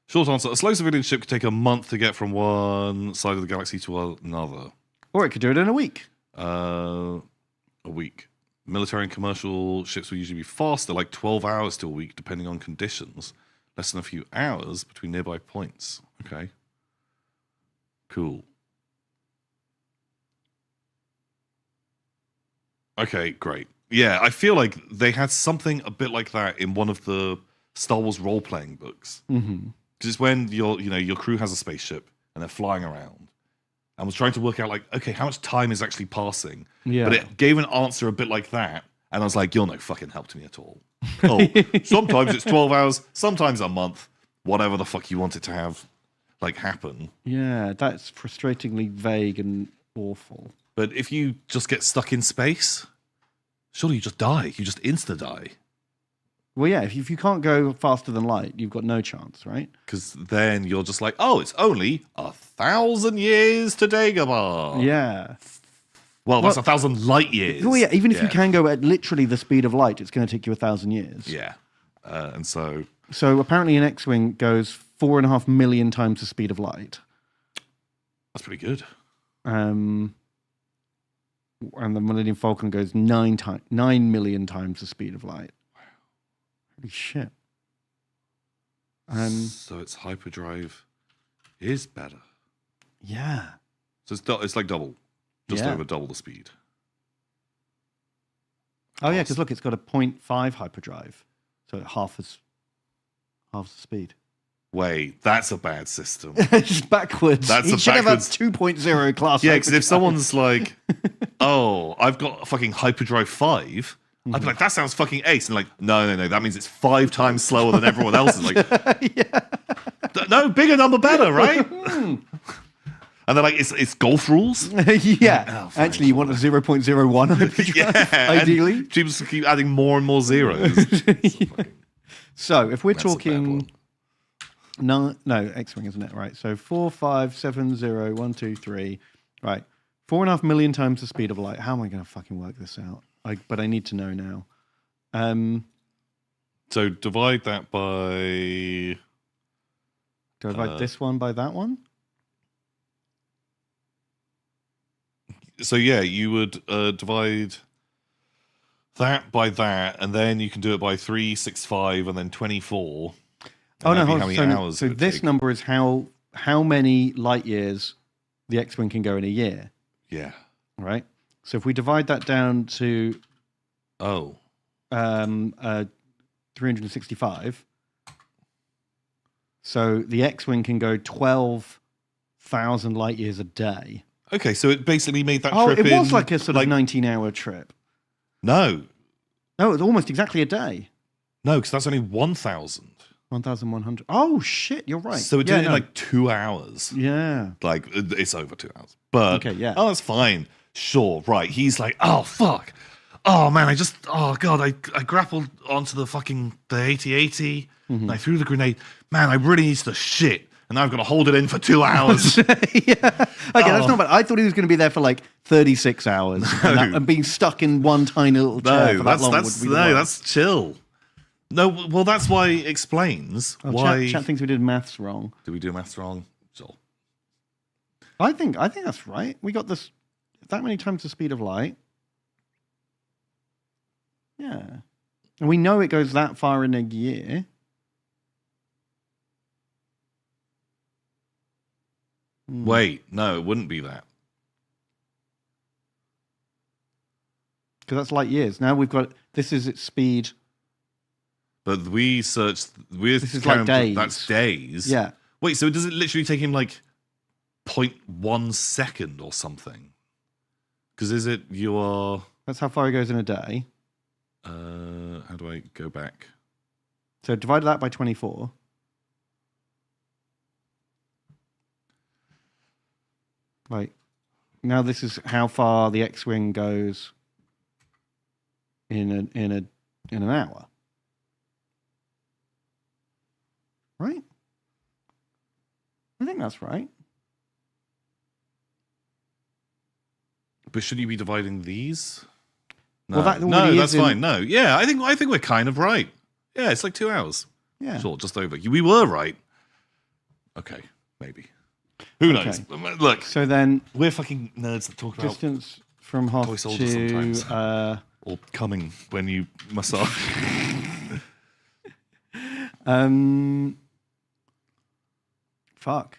Short answer. A slow civilian ship could take a month to get from one side of the galaxy to another. Or it could do it in a week. A week. Military and commercial ships will usually be faster, like 12 hours to a week, depending on conditions. Less than a few hours between nearby points. Okay. Cool. Okay, great. Yeah, I feel like they had something a bit like that in one of the Star Wars role-playing books. Mm-hmm. Because it's when your crew has a spaceship and they're flying around. I was trying to work out, like, okay, how much time is actually passing? Yeah. But it gave an answer a bit like that. And I was like, you're no fucking help to me at all. Oh, sometimes it's 12 hours, sometimes a month, whatever the fuck you want it to have, like, happen. Yeah, that's frustratingly vague and awful. But if you just get stuck in space, surely you just die. You just insta-die. Well, yeah, if you can't go faster than light, you've got no chance, right? Because then you're just like, oh, it's only 1,000 years to Dagobah. Yeah. Well, that's 1,000 light years. Well, yeah, even if you can go at literally the speed of light, it's going to take you 1,000 years. Yeah. And so... So apparently an X-Wing goes 4.5 million times the speed of light. That's pretty good. And the Millennium Falcon goes 9 million times the speed of light. Holy shit. So its hyperdrive is better. Yeah. So it's like double. Just over double the speed. Oh, yeah, because look, it's got a 0.5 hyperdrive. So half the speed. Wait, that's a bad system. It's backwards. That's it should have a 2.0 class. Yeah, because if someone's like, oh, I've got a fucking hyperdrive 5, I'd be like, that sounds fucking ace. And like, no, that means it's 5 times slower than everyone else's. Like, no, bigger number better, right? And they're like, it's golf rules? Yeah. Actually, you want a 0.01 hyperdrive, ideally. People keep adding more and more zeros. So if we're talking... No, X-Wing, isn't it? Right. So 4, 5, 7, 0, 1, 2, 3. Right. 4.5 million times the speed of light. How am I going to fucking work this out? But I need to know now. So divide that by... Divide this one by that one? So yeah, you would divide that by that, and then you can do it by 3, 6, 5, and then 24. Oh no! How many hours? So this number is how many light years the X-Wing can go in a year. Yeah. Right. So if we divide that down to 365, so the X-Wing can go 12,000 light years a day. Okay, so it basically made that trip. trip it was like a sort of 19-hour trip. No, it was almost exactly a day. No, because that's only 1,000. 1,100. Oh shit, you're right. So it did it in like 2 hours. Yeah. Like it's over 2 hours. But Okay, yeah. oh, that's fine. Sure, right. He's like, oh fuck. Oh man, I grappled onto the 80-80 and I threw the grenade. Man, I really need to shit. And I've got to hold it in for 2 hours. Okay, that's not bad. I thought he was going to be there for like 36 hours. And being stuck in one tiny little chair for that long would be the worst. That's chill. No, well, that's why it explains why. Chat thinks we did maths wrong. Did we do maths wrong? Sure. I think that's right. We got this that many times the speed of light. Yeah. And we know it goes that far in a year. Wait, no, it wouldn't be that. Because that's light years. Now we've got, this is its speed. But we searched, this is like days. That's days. Yeah. Wait, so does it literally take him like 0.1 second or something? Because that's how far he goes in a day. How do I go back? So divide that by 24. Right. Now this is how far the X-wing goes in an hour. Right? I think that's right. But should you be dividing these? Well, that No, already that's is in- fine. No, yeah, I think we're kind of right. Yeah, it's like 2 hours. Yeah. Sure, just over. We were right. Okay, maybe. Who knows? Okay. Look, so then we're fucking nerds that talk about distance from Hoth toy soldiers to sometimes, or coming when you massage. Fuck.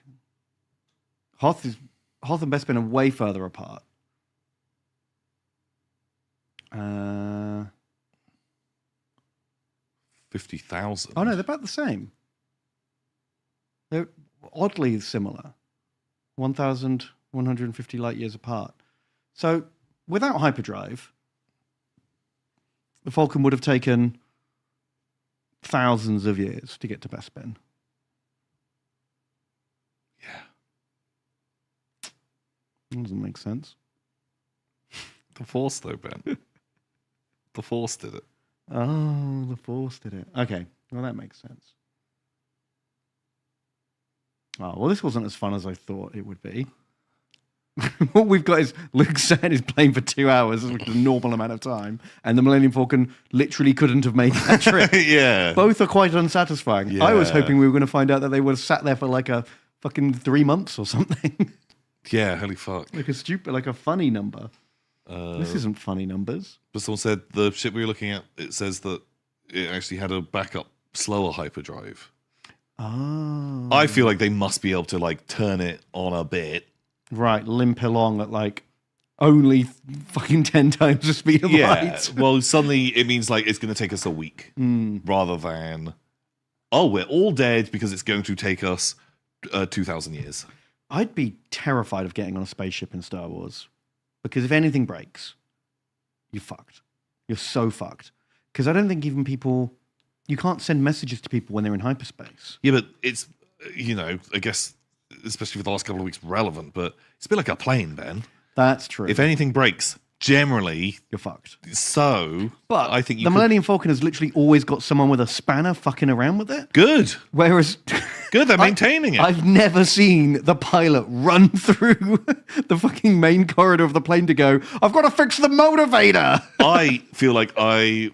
Hoth and Bespin are way further apart. 50,000. Oh no, they're about the same. They're oddly similar. 1,150 light years apart. So without hyperdrive, the Falcon would have taken thousands of years to get to Bespin. Yeah. That doesn't make sense. The Force, though, Ben. The Force did it. Oh, the Force did it. Okay, well, that makes sense. Oh, well, this wasn't as fun as I thought it would be. What we've got is Luke Sand is playing for 2 hours, which is a normal amount of time, and the Millennium Falcon literally couldn't have made that trip. Yeah. Both are quite unsatisfying. Yeah. I was hoping we were going to find out that they would have sat there for like a fucking 3 months or something. Yeah, holy fuck. Like a funny number. This isn't funny numbers. But someone said the ship we were looking at, it says that it actually had a backup slower hyperdrive. Oh. I feel like they must be able to like turn it on a bit. Right, limp along at like only fucking 10 times the speed of light. Well, suddenly it means like it's going to take us a week rather than, oh, we're all dead because it's going to take us 2,000 years. I'd be terrified of getting on a spaceship in Star Wars because if anything breaks, you're fucked. You're so fucked. Because I don't think even people, you can't send messages to people when they're in hyperspace. Yeah, but it's, I guess, especially for the last couple of weeks, relevant, but it's a bit like a plane, Ben. That's true. If anything breaks, generally, you're fucked. So, but I think the Millennium Falcon has literally always got someone with a spanner fucking around with it. Good. Whereas, good, they're maintaining it. I've never seen the pilot run through the fucking main corridor of the plane to go, I've got to fix the motivator. I feel like I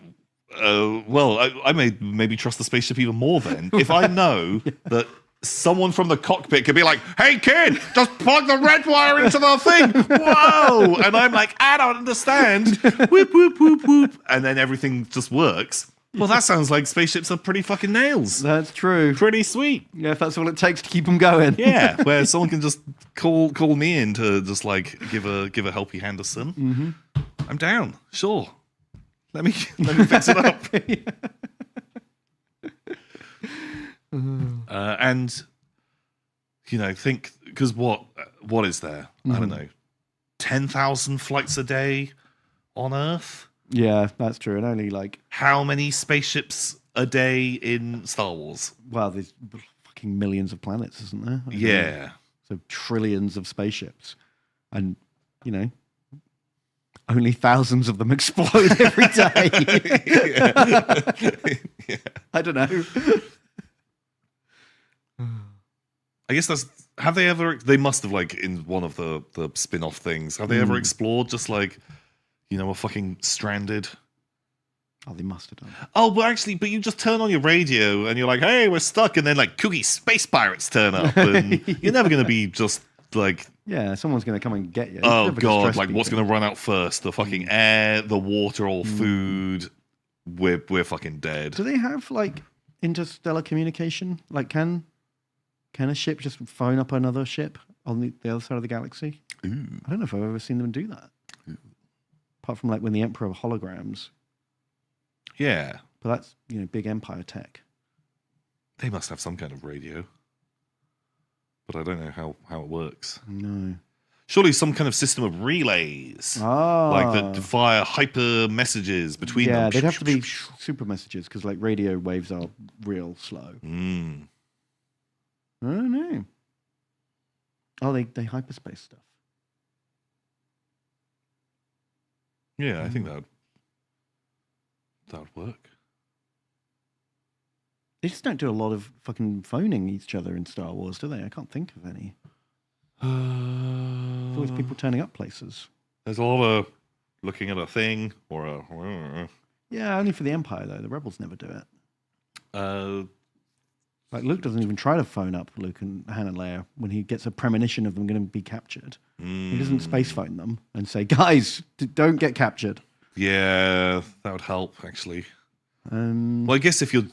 may maybe trust the spaceship even more then. If I know that someone from the cockpit could be like, hey kid, just plug the red wire into the thing. Whoa. And I'm like, I don't understand. Whoop, whoop, whoop, whoop. And then everything just works. Well, that sounds like spaceships are pretty fucking nails. That's true. Pretty sweet. Yeah, if that's all it takes to keep them going. Yeah, where someone can just call me in to just like give a helpy hand to Sin. Mm-hmm. I'm down. Sure. Let me fix it up. And think, because what is there? I don't know, 10,000 flights a day on Earth. Yeah, that's true. And only like how many spaceships a day in Star Wars? Well, there's fucking millions of planets, isn't there? Yeah. So trillions of spaceships. And, you know, only thousands of them explode every day. Yeah. I don't know. I guess have they ever, they must have, like, in one of the spin-off things, have they ever explored just, like, you know, a fucking stranded... Oh, they must have done. Oh, but you just turn on your radio and you're like, hey, we're stuck, and then, like, kooky space pirates turn up, and you're never going to be just, like... Yeah, someone's going to come and get you. Oh, God, like, what's going to run out first? The fucking air, the water, or food? We're fucking dead. Do they have, like, interstellar communication? Like, can a ship just phone up another ship on the other side of the galaxy? Ooh. I don't know if I've ever seen them do that. Ooh. Apart from, like, when the Emperor of Holograms. Yeah. But that's, you know, big Empire tech. They must have some kind of radio. But I don't know how it works. No. Surely some kind of system of relays. Ah. Like that fire hyper messages between them. Yeah, they'd have to be super messages because, like, radio waves are real slow. I don't know. Oh, they hyperspace stuff. Yeah, I think that would work. They just don't do a lot of fucking phoning each other in Star Wars, do they? I can't think of any. There's always people turning up places. There's a lot of looking at a thing or a... Yeah, only for the Empire, though. The Rebels never do it. Like, Luke doesn't even try to phone up Luke and Han and Leia when he gets a premonition of them going to be captured. He doesn't space phone them and say, guys, don't get captured. Yeah, that would help, actually. Well, I guess if you're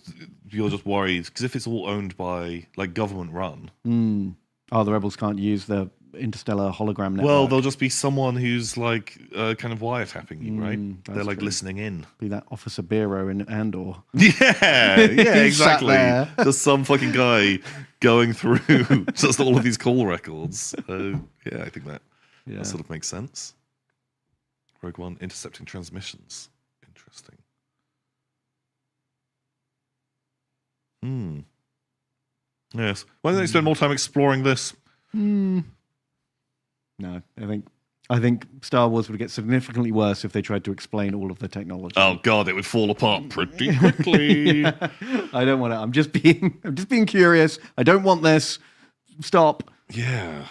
just worried, because if it's all owned by, like, government run... Oh, the Rebels can't use the interstellar hologram network. Well, there'll just be someone who's, like, kind of wiretapping you, right? They're, like, true. Listening in. Be that Officer Biro in Andor. Yeah, exactly. Just some fucking guy going through just all of these call records. Yeah, I think that sort of makes sense. Rogue One intercepting transmissions. Interesting. Yes. Why don't they spend more time exploring this? No, I think Star Wars would get significantly worse if they tried to explain all of the technology. Oh God, it would fall apart pretty quickly. I don't want to. I'm just being curious. I don't want this. Stop. Yeah.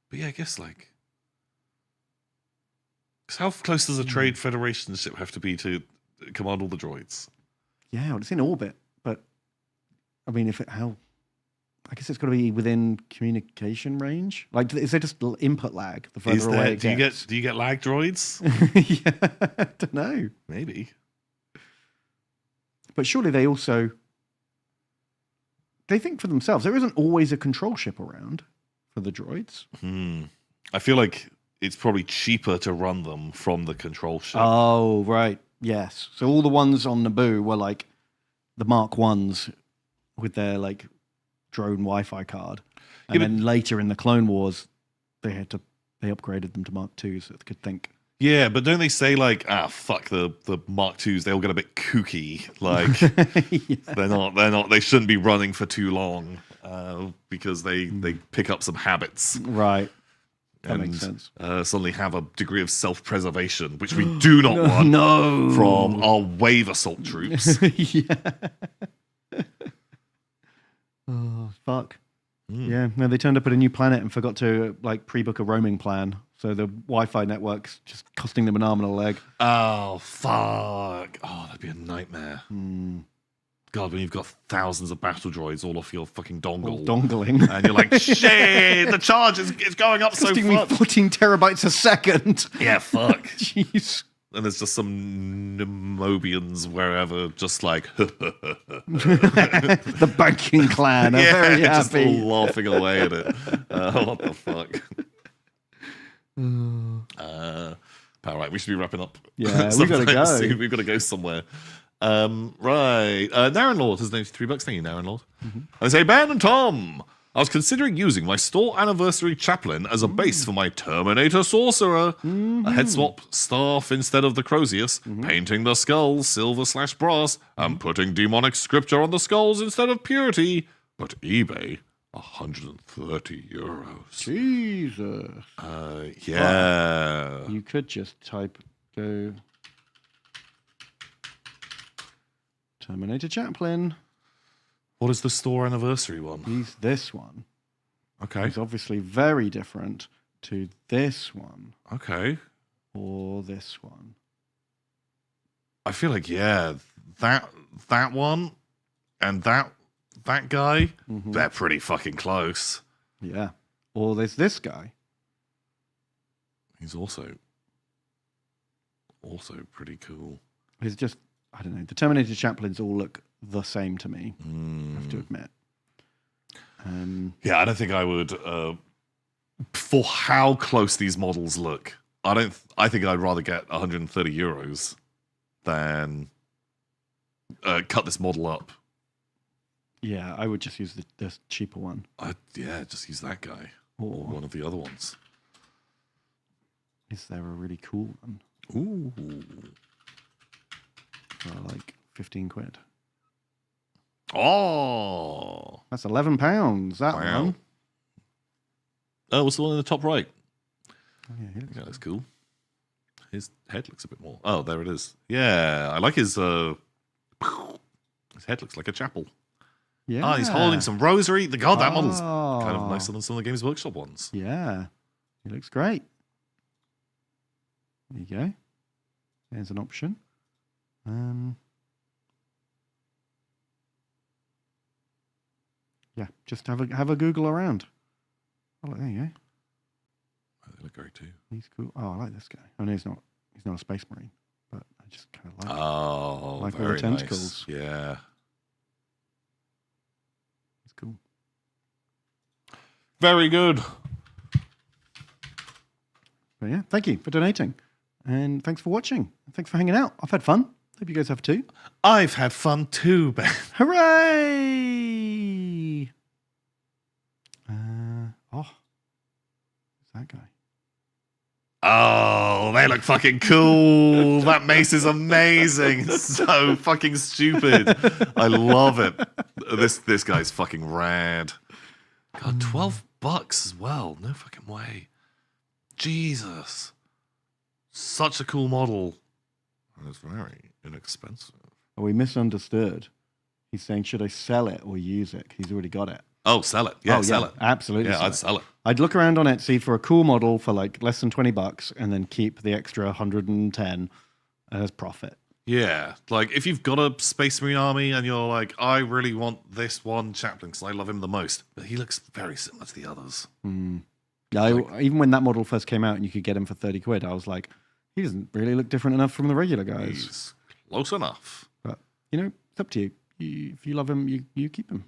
But yeah, I guess, like, cause how close does a Trade Federation ship have to be to command all the droids? Yeah, well, it's in orbit, but I mean, I guess it's got to be within communication range. Like, is there just input lag the further away it gets? Do you get lag droids? Yeah, I don't know. Maybe. But surely they think for themselves. There isn't always a control ship around for the droids. I feel like it's probably cheaper to run them from the control ship. Oh, right. Yes. So all the ones on Naboo were like the Mark 1s with their, like, drone Wi-Fi card. And then later in the Clone Wars, they upgraded them to Mark 2s so they could think. Yeah, but don't they say, like, fuck the Mark 2s, they all get a bit kooky. Like, they shouldn't be running for too long because they pick up some habits. Right. That makes sense. Suddenly have a degree of self-preservation, which we do not want from our wave assault troops. Oh, fuck. Yeah, no, they turned up at a new planet and forgot to, like, pre-book a roaming plan. So the Wi-Fi network's just costing them an arm and a leg. Oh, fuck. Oh, that'd be a nightmare. God, when you've got thousands of battle droids all off your fucking dongle. All dongling. And you're like, shit, the charge is going up so costing me 14 terabytes a second. Yeah, fuck. Jeez. And there's just some Mobians wherever, just like... the banking clan are very happy. Just laughing away at it. What the fuck? All right, we should be wrapping up. Yeah, we've got to go. Soon. We've got to go somewhere. Right. Naren Lord has donated $3. Thank you, Naren Lord. I say, Ben and Tom, I was considering using my store anniversary chaplain as a base for my Terminator Sorcerer. A head swap staff instead of the Crozius, painting the skulls silver/brass, and putting demonic scripture on the skulls instead of purity. But eBay, €130. Jesus. Yeah. Well, you could just go Terminator Chaplain. What is the store anniversary one? He's this one. Okay. He's obviously very different to this one. Okay. Or this one. I feel like, yeah, that one and that guy, they're pretty fucking close. Yeah. Or there's this guy. He's also pretty cool. He's just, I don't know, the Terminator Chaplains all look the same to me, I have to admit. Yeah, I don't think I would, for how close these models look, I think I'd rather get €130 than cut this model up. Yeah, I would just use the cheaper one. Just use that guy. Or one of the other ones. Is there a really cool one? Ooh. For like 15 quid. Oh! That's £11, that Wow. one. Oh, what's the one in the top right? Oh, yeah, Yeah, that's cool. His head looks a bit more. Oh, there it is. Yeah, I like his head looks like a chapel. Yeah. Ah, he's holding some rosary. God, that model's kind of nicer than some of the Games Workshop ones. Yeah. He looks great. There you go. There's an option. Yeah, just have a Google around. Oh, there you go. They look great too. He's cool. Oh, I like this guy. Oh, no, he's not a space marine, but I just kind of like. Oh, like all very the tentacles. Nice. Yeah, it's cool. Very good. But yeah, thank you for donating, and thanks for watching. Thanks for hanging out. I've had fun. Hope you guys have too. I've had fun too, Ben. Hooray! Who's that guy? Oh, they look fucking cool. That mace is amazing. It's so fucking stupid. I love it. This guy's fucking rad. God, $12 as well. No fucking way. Jesus. Such a cool model. And it's very inexpensive. Oh, we misunderstood. He's saying, should I sell it or use it? 'Cause he's already got it. Oh, sell it. Yeah, sell it. Absolutely. Yeah, I'd sell it. I'd look around on Etsy for a cool model for like less than $20 and then keep the extra 110 as profit. Yeah, like if you've got a Space Marine army and you're like, I really want this one chaplain because I love him the most, but he looks very similar to the others. Yeah, even when that model first came out and you could get him for 30 quid, I was like, he doesn't really look different enough from the regular guys. He's close enough. But, you know, it's up to you. If you love him, you keep him.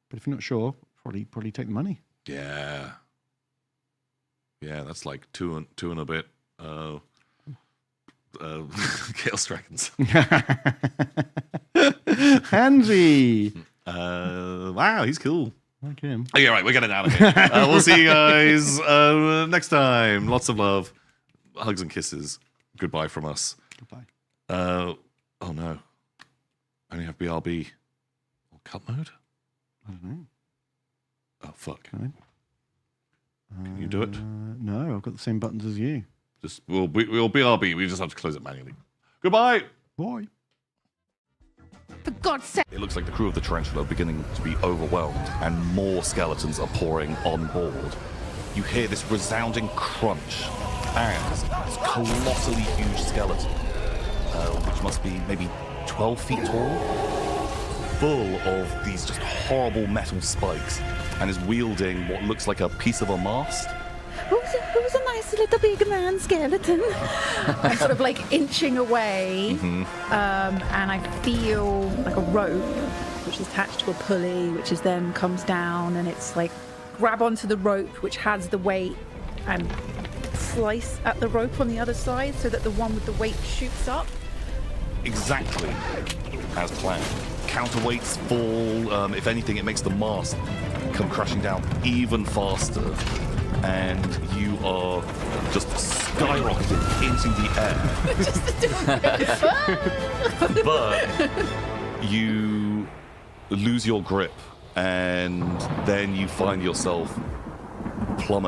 But if you're not sure, probably take the money. Yeah. Yeah, that's like two and a bit Chaos Dragons. Handsy! Wow, he's cool. Like him. Okay, right, we're getting out of here. We'll see you guys next time. Lots of love. Hugs and kisses. Goodbye from us. Goodbye. Oh no. Only have BRB. Or cut mode? I don't know. Oh, fuck. Can you do it? No, I've got the same buttons as you. We'll BRB. We just have to close it manually. Goodbye. Bye. For God's sake. It looks like the crew of the Tarantula are beginning to be overwhelmed and more skeletons are pouring on board. You hear this resounding crunch as this colossally huge skeleton, which must be maybe 12 feet tall, full of these just horrible metal spikes, and is wielding what looks like a piece of a mast. Who's a nice little big man skeleton? I'm sort of like inching away, and I feel like a rope, which is attached to a pulley, which is then comes down, and it's like grab onto the rope, which has the weight, and slice at the rope on the other side so that the one with the weight shoots up. Exactly as planned. Counterweights fall. If anything, it makes the mast come crashing down even faster, and you are just skyrocketed into the air. But you lose your grip, and then you find yourself plummeting